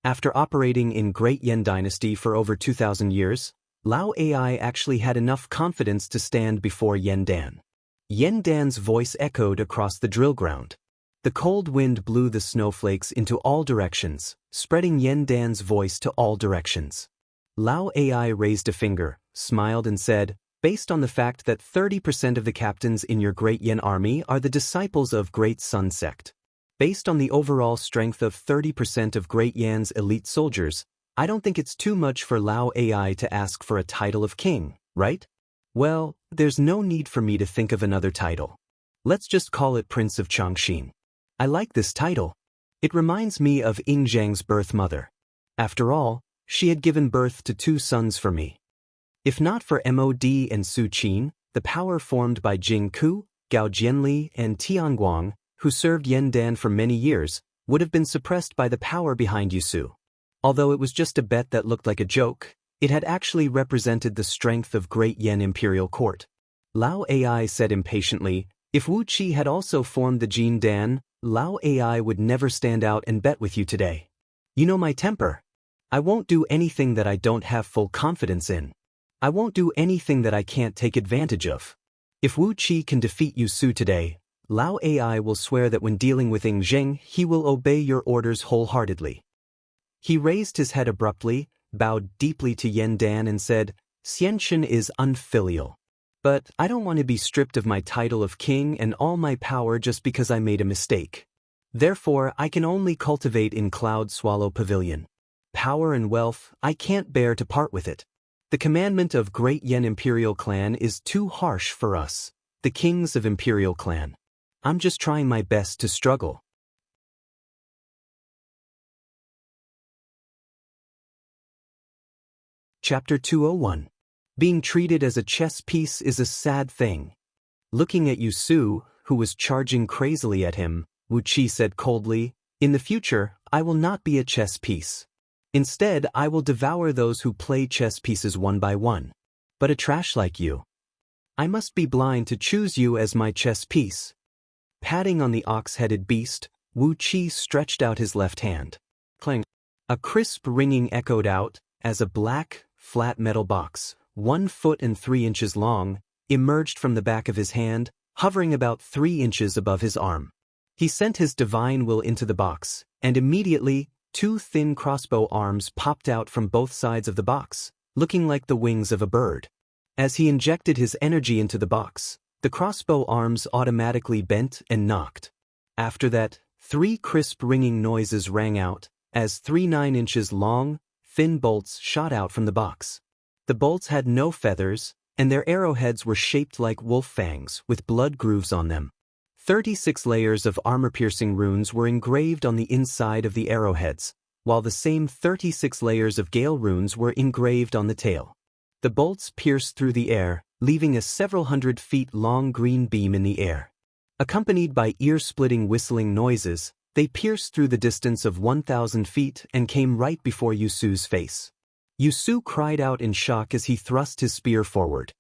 After operating in Great Yen Dynasty for over 2,000 years, Lao AI actually had enough confidence to stand before Yen Dan. Yen Dan's voice echoed across the drill ground. The cold wind blew the snowflakes into all directions, spreading Yen Dan's voice to all directions. Lao AI raised a finger, smiled and said, "Based on the fact that 30% of the captains in your Great Yen army are the disciples of Great Sun Sect. Based on the overall strength of 30% of Great Yan's elite soldiers, I don't think it's too much for Lao AI to ask for a title of king, right? Well, there's no need for me to think of another title. Let's just call it Prince of Chongqing. I like this title. It reminds me of Ying Zhang's birth mother. After all, she had given birth to 2 sons for me. If not for Mod and Su Qin, the power formed by Jing Ku, Gao Jianli, and Tianguang, who served Yen Dan for many years, would have been suppressed by the power behind Yusu. Although it was just a bet that looked like a joke, it had actually represented the strength of Great Yen Imperial Court. Lao AI said impatiently, "If Wu Qi had also formed the Jin Dan, Lao AI would never stand out and bet with you today. You know my temper. I won't do anything that I don't have full confidence in. I won't do anything that I can't take advantage of. If Wu Qi can defeat Yusu today, Lao AI will swear that when dealing with Ying Zheng, he will obey your orders wholeheartedly." He raised his head abruptly, bowed deeply to Yen Dan and said, "Xianxin is unfilial. But I don't want to be stripped of my title of king and all my power just because I made a mistake. Therefore, I can only cultivate in Cloud Swallow Pavilion. Power and wealth, I can't bear to part with it. The commandment of Great Yen Imperial Clan is too harsh for us, the kings of Imperial Clan. I'm just trying my best to struggle." Chapter 201. Being treated as a chess piece is a sad thing. Looking at Yusu, who was charging crazily at him, Wu Qi said coldly, "In the future, I will not be a chess piece. Instead, I will devour those who play chess pieces one by one. But a trash like you. I must be blind to choose you as my chess piece." Patting on the ox-headed beast, Wu Qi stretched out his left hand. Clang. A crisp ringing echoed out as a black, flat metal box, 1 foot and 3 inches long, emerged from the back of his hand, hovering about 3 inches above his arm. He sent his divine will into the box, and immediately, 2 thin crossbow arms popped out from both sides of the box, looking like the wings of a bird. As he injected his energy into the box, the crossbow arms automatically bent and knocked. After that, 3 crisp ringing noises rang out, as 3 9-inches long, thin bolts shot out from the box. The bolts had no feathers, and their arrowheads were shaped like wolf fangs with blood grooves on them. 36 layers of armor-piercing runes were engraved on the inside of the arrowheads, while the same 36 layers of gale runes were engraved on the tail. The bolts pierced through the air, leaving a several hundred feet long green beam in the air. Accompanied by ear-splitting whistling noises, they pierced through the distance of 1,000 feet and came right before Yusu's face. Yusu cried out in shock as he thrust his spear forward.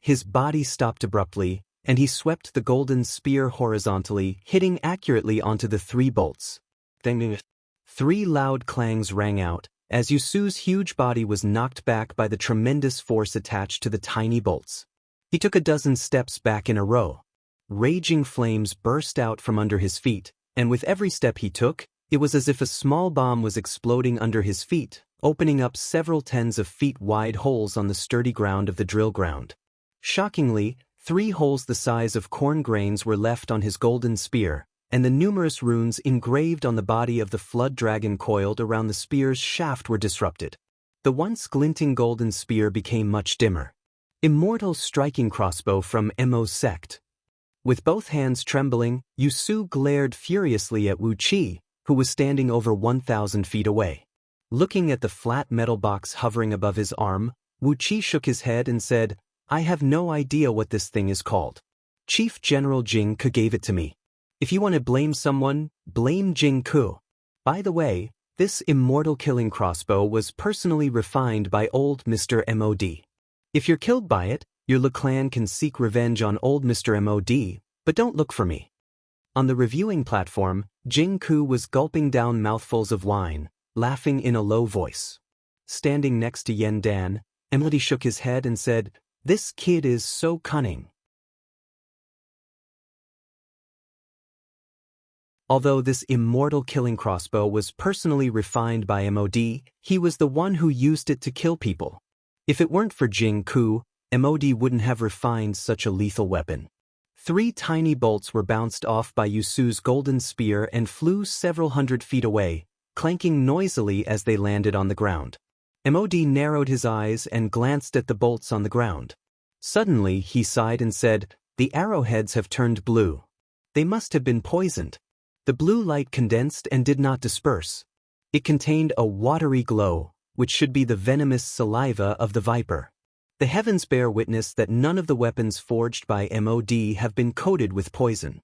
His body stopped abruptly, and he swept the golden spear horizontally, hitting accurately onto the 3 bolts. 3 loud clangs rang out, as Yusu's huge body was knocked back by the tremendous force attached to the tiny bolts. He took a dozen steps back in a row. Raging flames burst out from under his feet, and with every step he took, it was as if a small bomb was exploding under his feet, opening up several tens of feet wide holes on the sturdy ground of the drill ground. Shockingly, 3 holes the size of corn grains were left on his golden spear, and the numerous runes engraved on the body of the flood dragon coiled around the spear's shaft were disrupted. The once glinting golden spear became much dimmer. Immortal striking crossbow from Mo sect. With both hands trembling, Yusu glared furiously at Wu Qi, who was standing over 1,000 feet away. Looking at the flat metal box hovering above his arm, Wu Qi shook his head and said, "I have no idea what this thing is called. Chief General Jing Ke gave it to me. If you want to blame someone, blame Jing Ke. By the way, This immortal killing crossbow was personally refined by old Mr. MOD. If you're killed by it, your Le Clan can seek revenge on old Mr. MOD, but don't look for me. On the reviewing platform, Jing Ku was gulping down mouthfuls of wine, laughing in a low voice. Standing next to Yen Dan, MOD shook his head and said, "This kid is so cunning." Although this immortal killing crossbow was personally refined by MOD, he was the one who used it to kill people. If it weren't for Jing Ku, MOD wouldn't have refined such a lethal weapon. 3 tiny bolts were bounced off by Yusu's golden spear and flew several hundred feet away, clanking noisily as they landed on the ground. MOD narrowed his eyes and glanced at the bolts on the ground. Suddenly, he sighed and said, "The arrowheads have turned blue. They must have been poisoned." The blue light condensed and did not disperse. It contained a watery glow, which should be the venomous saliva of the viper. The heavens bear witness that none of the weapons forged by MOD have been coated with poison.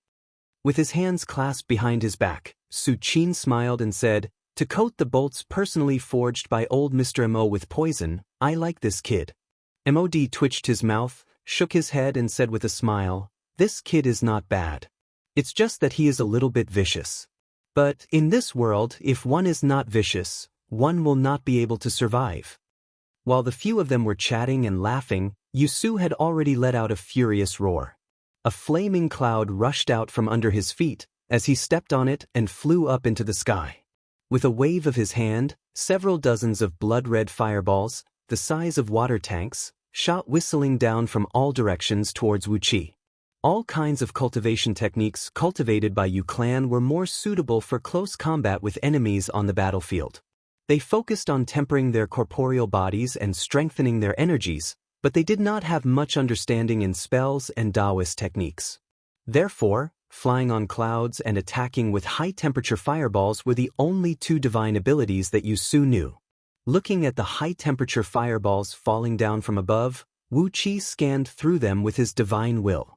With his hands clasped behind his back, Su Qin smiled and said, "To coat the bolts personally forged by old Mr. Mo with poison, I like this kid." MOD twitched his mouth, shook his head and said with a smile, "This kid is not bad. It's just that he is a little bit vicious. But in this world, if one is not vicious, one will not be able to survive." While the few of them were chatting and laughing, Yusu had already let out a furious roar. A flaming cloud rushed out from under his feet as he stepped on it and flew up into the sky. With a wave of his hand, several dozens of blood-red fireballs, the size of water tanks, shot whistling down from all directions towards Wu Qi. All kinds of cultivation techniques cultivated by Yu Clan were more suitable for close combat with enemies on the battlefield. They focused on tempering their corporeal bodies and strengthening their energies, but they did not have much understanding in spells and Taoist techniques. Therefore, flying on clouds and attacking with high-temperature fireballs were the only 2 divine abilities that Yusu knew. Looking at the high-temperature fireballs falling down from above, Wu Qi scanned through them with his divine will.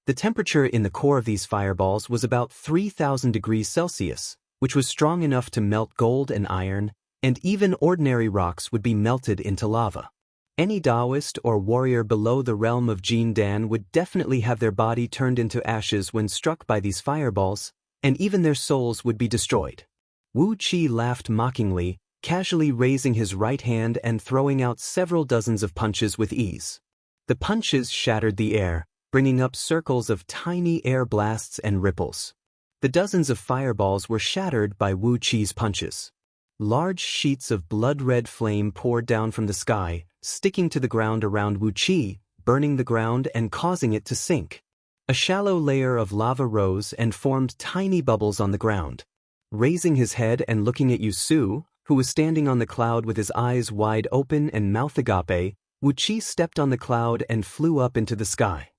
The temperature in the core of these fireballs was about 3,000 degrees Celsius, which was strong enough to melt gold and iron, and even ordinary rocks would be melted into lava. Any Taoist or warrior below the realm of Jin Dan would definitely have their body turned into ashes when struck by these fireballs, and even their souls would be destroyed. Wu Qi laughed mockingly, casually raising his right hand and throwing out several dozens of punches with ease. The punches shattered the air, bringing up circles of tiny air blasts and ripples. The dozens of fireballs were shattered by Wu Qi's punches. Large sheets of blood-red flame poured down from the sky, sticking to the ground around Wu Qi, burning the ground and causing it to sink. A shallow layer of lava rose and formed tiny bubbles on the ground. Raising his head and looking at Yusu, who was standing on the cloud with his eyes wide open and mouth agape, Wu Qi stepped on the cloud and flew up into the sky.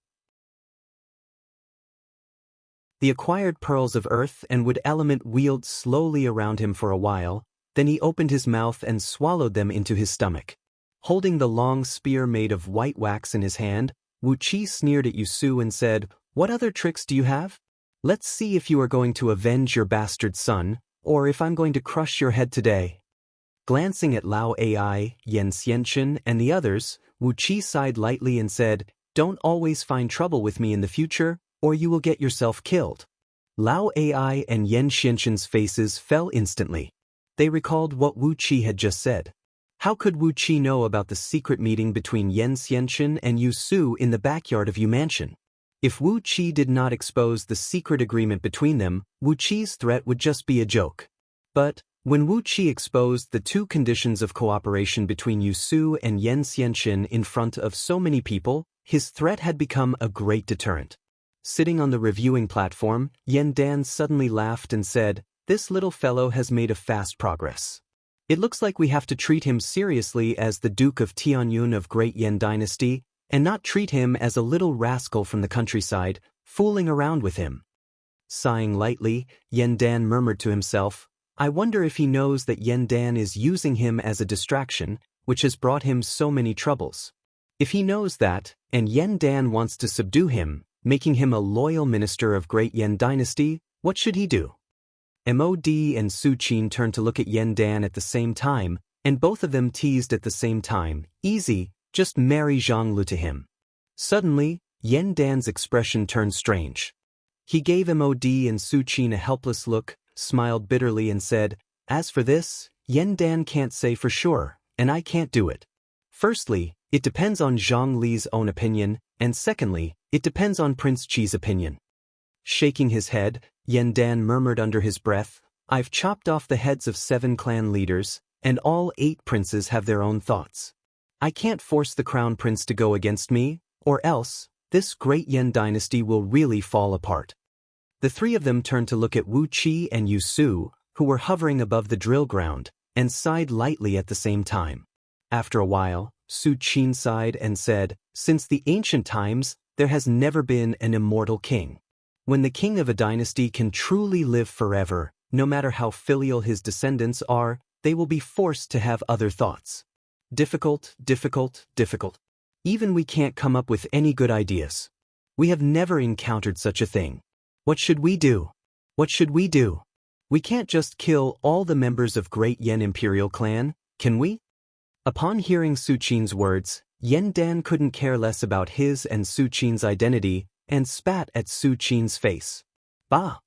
The acquired pearls of earth and wood element wheeled slowly around him for a while, then he opened his mouth and swallowed them into his stomach. Holding the long spear made of white wax in his hand, Wu Qi sneered at Yusu and said, "What other tricks do you have? Let's see if you are going to avenge your bastard son, or if I'm going to crush your head today." Glancing at Lao Ai, Yen Xianchen, and the others, Wu Qi sighed lightly and said, "Don't always find trouble with me in the future, or you will get yourself killed." Lao Ai and Yen Xianchen's faces fell instantly. They recalled what Wu Qi had just said. How could Wu Qi know about the secret meeting between Yen Xianchen and Yusu in the backyard of Yu Mansion? If Wu Qi did not expose the secret agreement between them, Wu Qi's threat would just be a joke. But when Wu Qi exposed the 2 conditions of cooperation between Yusu and Yen Xianchen in front of so many people, his threat had become a great deterrent. Sitting on the reviewing platform, Yen Dan suddenly laughed and said, "This little fellow has made a fast progress. It looks like we have to treat him seriously as the Duke of Tianyun of Great Yen Dynasty, and not treat him as a little rascal from the countryside, fooling around with him." Sighing lightly, Yen Dan murmured to himself, "I wonder if he knows that Yen Dan is using him as a distraction, which has brought him so many troubles. If he knows that, and Yen Dan wants to subdue him, making him a loyal minister of Great Yen Dynasty, what should he do?" Mod and Su Qin turned to look at Yen Dan at the same time, and both of them teased at the same time, "Easy, just marry Zhang Lu to him." Suddenly, Yen Dan's expression turned strange. He gave Mod and Su Qin a helpless look, smiled bitterly and said, "As for this, Yen Dan can't say for sure, and I can't do it. Firstly, it depends on Zhang Li's own opinion, and secondly, it depends on Prince Qi's opinion." Shaking his head, Yen Dan murmured under his breath, "I've chopped off the heads of 7 clan leaders, and all 8 princes have their own thoughts. I can't force the crown prince to go against me, or else, this great Yen dynasty will really fall apart." The 3 of them turned to look at Wu Qi and Yu Su, who were hovering above the drill ground, and sighed lightly at the same time. After a while, Su Qin sighed and said, "Since the ancient times, there has never been an immortal king. When the king of a dynasty can truly live forever, no matter how filial his descendants are, they will be forced to have other thoughts. Difficult, difficult, difficult. Even we can't come up with any good ideas. We have never encountered such a thing. What should we do? What should we do? We can't just kill all the members of Great Yen Imperial Clan, can we?" Upon hearing Su Qin's words, Yen Dan couldn't care less about his and Su Qin's identity, and spat at Su Qin's face. "Bah!"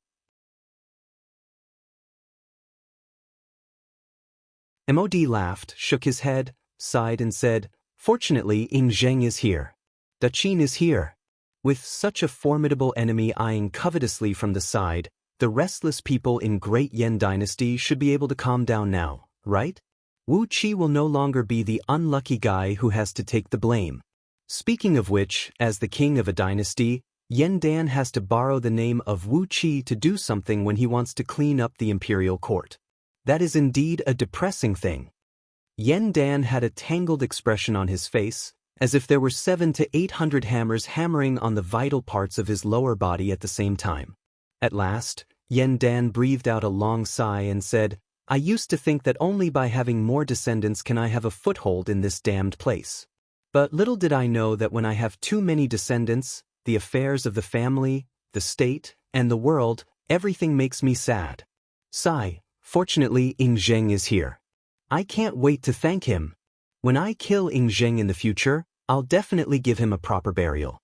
Mod laughed, shook his head, sighed and said, "Fortunately Ying Zheng is here. Da Qin is here." With such a formidable enemy eyeing covetously from the side, the restless people in Great Yen Dynasty should be able to calm down now, right? Wu Qi will no longer be the unlucky guy who has to take the blame. Speaking of which, as the king of a dynasty, Yen Dan has to borrow the name of Wu Qi to do something when he wants to clean up the imperial court. That is indeed a depressing thing. Yen Dan had a tangled expression on his face, as if there were 700 to 800 hammers hammering on the vital parts of his lower body at the same time. At last, Yen Dan breathed out a long sigh and said, "I used to think that only by having more descendants can I have a foothold in this damned place. But little did I know that when I have too many descendants, the affairs of the family, the state, and the world, everything makes me sad. Sigh, fortunately Ying Zheng is here. I can't wait to thank him. When I kill Ying Zheng in the future, I'll definitely give him a proper burial."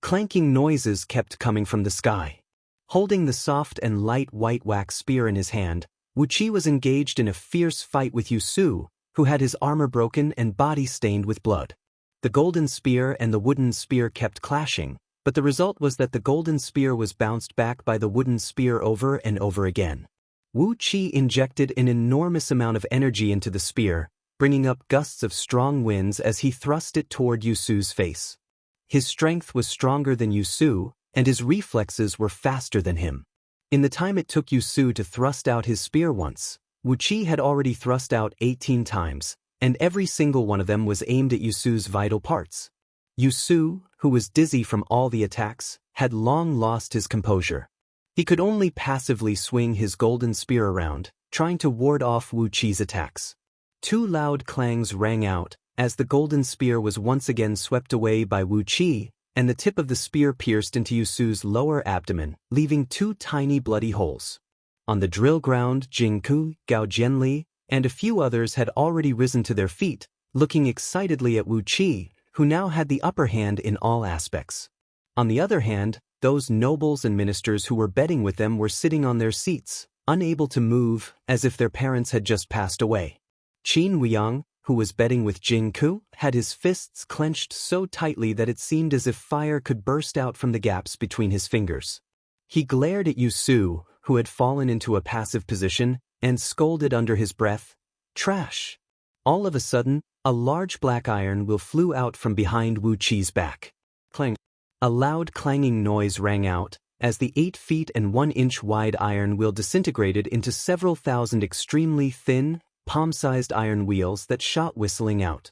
Clanking noises kept coming from the sky. Holding the soft and light white wax spear in his hand, Wu Qi was engaged in a fierce fight with Yu Su, who had his armor broken and body stained with blood. The golden spear and the wooden spear kept clashing, but the result was that the golden spear was bounced back by the wooden spear over and over again. Wu Qi injected an enormous amount of energy into the spear, bringing up gusts of strong winds as he thrust it toward Yu Su's face. His strength was stronger than Yu Su, and his reflexes were faster than him. In the time it took Yu Su to thrust out his spear once, Wu Qi had already thrust out 18 times, and every single one of them was aimed at Yu Su's vital parts. Yu Su, who was dizzy from all the attacks, had long lost his composure. He could only passively swing his golden spear around, trying to ward off Wu Qi's attacks. 2 loud clangs rang out, as the golden spear was once again swept away by Wu Qi, and the tip of the spear pierced into Yu Su's lower abdomen, leaving 2 tiny bloody holes. On the drill ground, Jingku, Gao Jianli, and a few others had already risen to their feet, looking excitedly at Wu Qi, who now had the upper hand in all aspects. On the other hand, those nobles and ministers who were betting with them were sitting on their seats, unable to move, as if their parents had just passed away. Qin Weiyang, who was betting with Jingku, had his fists clenched so tightly that it seemed as if fire could burst out from the gaps between his fingers. He glared at Yu Su, who had fallen into a passive position, and scolded under his breath, "Trash!" All of a sudden, a large black iron wheel flew out from behind Wu Qi's back. Clang! A loud clanging noise rang out, as the 8 feet and 1 inch wide iron wheel disintegrated into several thousand extremely thin, palm-sized iron wheels that shot whistling out.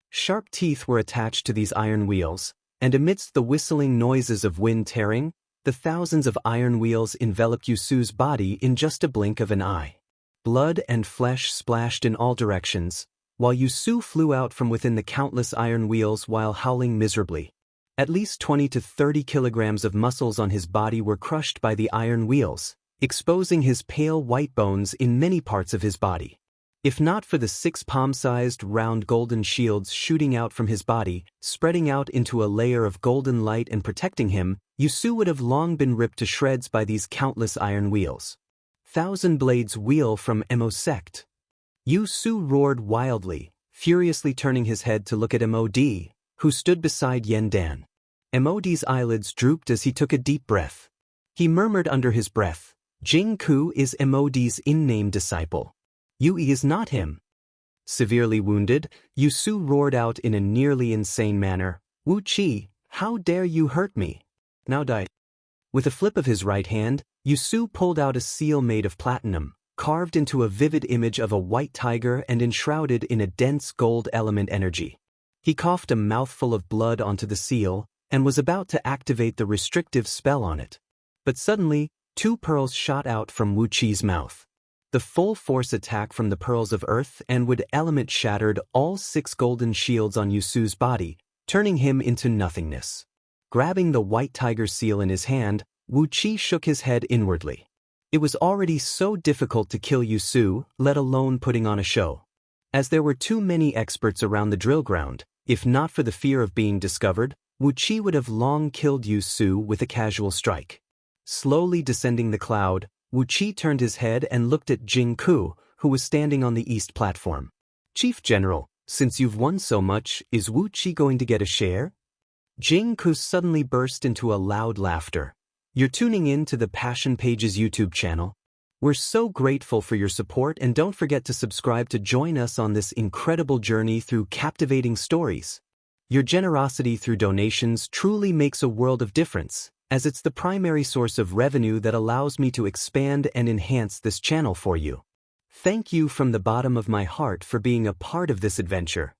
Sharp teeth were attached to these iron wheels, and amidst the whistling noises of wind tearing, the thousands of iron wheels enveloped Yu Su's body in just a blink of an eye. Blood and flesh splashed in all directions, while Yu Su flew out from within the countless iron wheels while howling miserably. At least 20 to 30 kilograms of muscles on his body were crushed by the iron wheels, exposing his pale white bones in many parts of his body. If not for the 6 palm-sized round golden shields shooting out from his body, spreading out into a layer of golden light and protecting him, Yusu would have long been ripped to shreds by these countless iron wheels. Thousand blades wheel from Emosect. Yusu roared wildly, furiously turning his head to look at Mod, who stood beside Yendan. Mod's eyelids drooped as he took a deep breath. He murmured under his breath, "Jingku is Mod's in-name disciple. Yui is not him." Severely wounded, Yusu roared out in a nearly insane manner, "Wu Qi, how dare you hurt me? Now die." With a flip of his right hand, Yusu pulled out a seal made of platinum, carved into a vivid image of a white tiger and enshrouded in a dense gold element energy. He coughed a mouthful of blood onto the seal and was about to activate the restrictive spell on it. But suddenly, 2 pearls shot out from Wu Qi's mouth. The full force attack from the pearls of earth and wood element shattered all 6 golden shields on Yusu's body, turning him into nothingness. Grabbing the white tiger seal in his hand, Wu Qi shook his head inwardly. It was already so difficult to kill Yusu, let alone putting on a show. As there were too many experts around the drill ground, if not for the fear of being discovered, Wu Qi would have long killed Yusu with a casual strike. Slowly descending the cloud, Wu Qi turned his head and looked at Jingku, who was standing on the east platform. "Chief General, since you've won so much, is Wu Qi going to get a share?" Jingku suddenly burst into a loud laughter. "You're tuning in to the Passion Pages YouTube channel. We're so grateful for your support, and don't forget to subscribe to join us on this incredible journey through captivating stories. Your generosity through donations truly makes a world of difference, as it's the primary source of revenue that allows me to expand and enhance this channel for you. Thank you from the bottom of my heart for being a part of this adventure."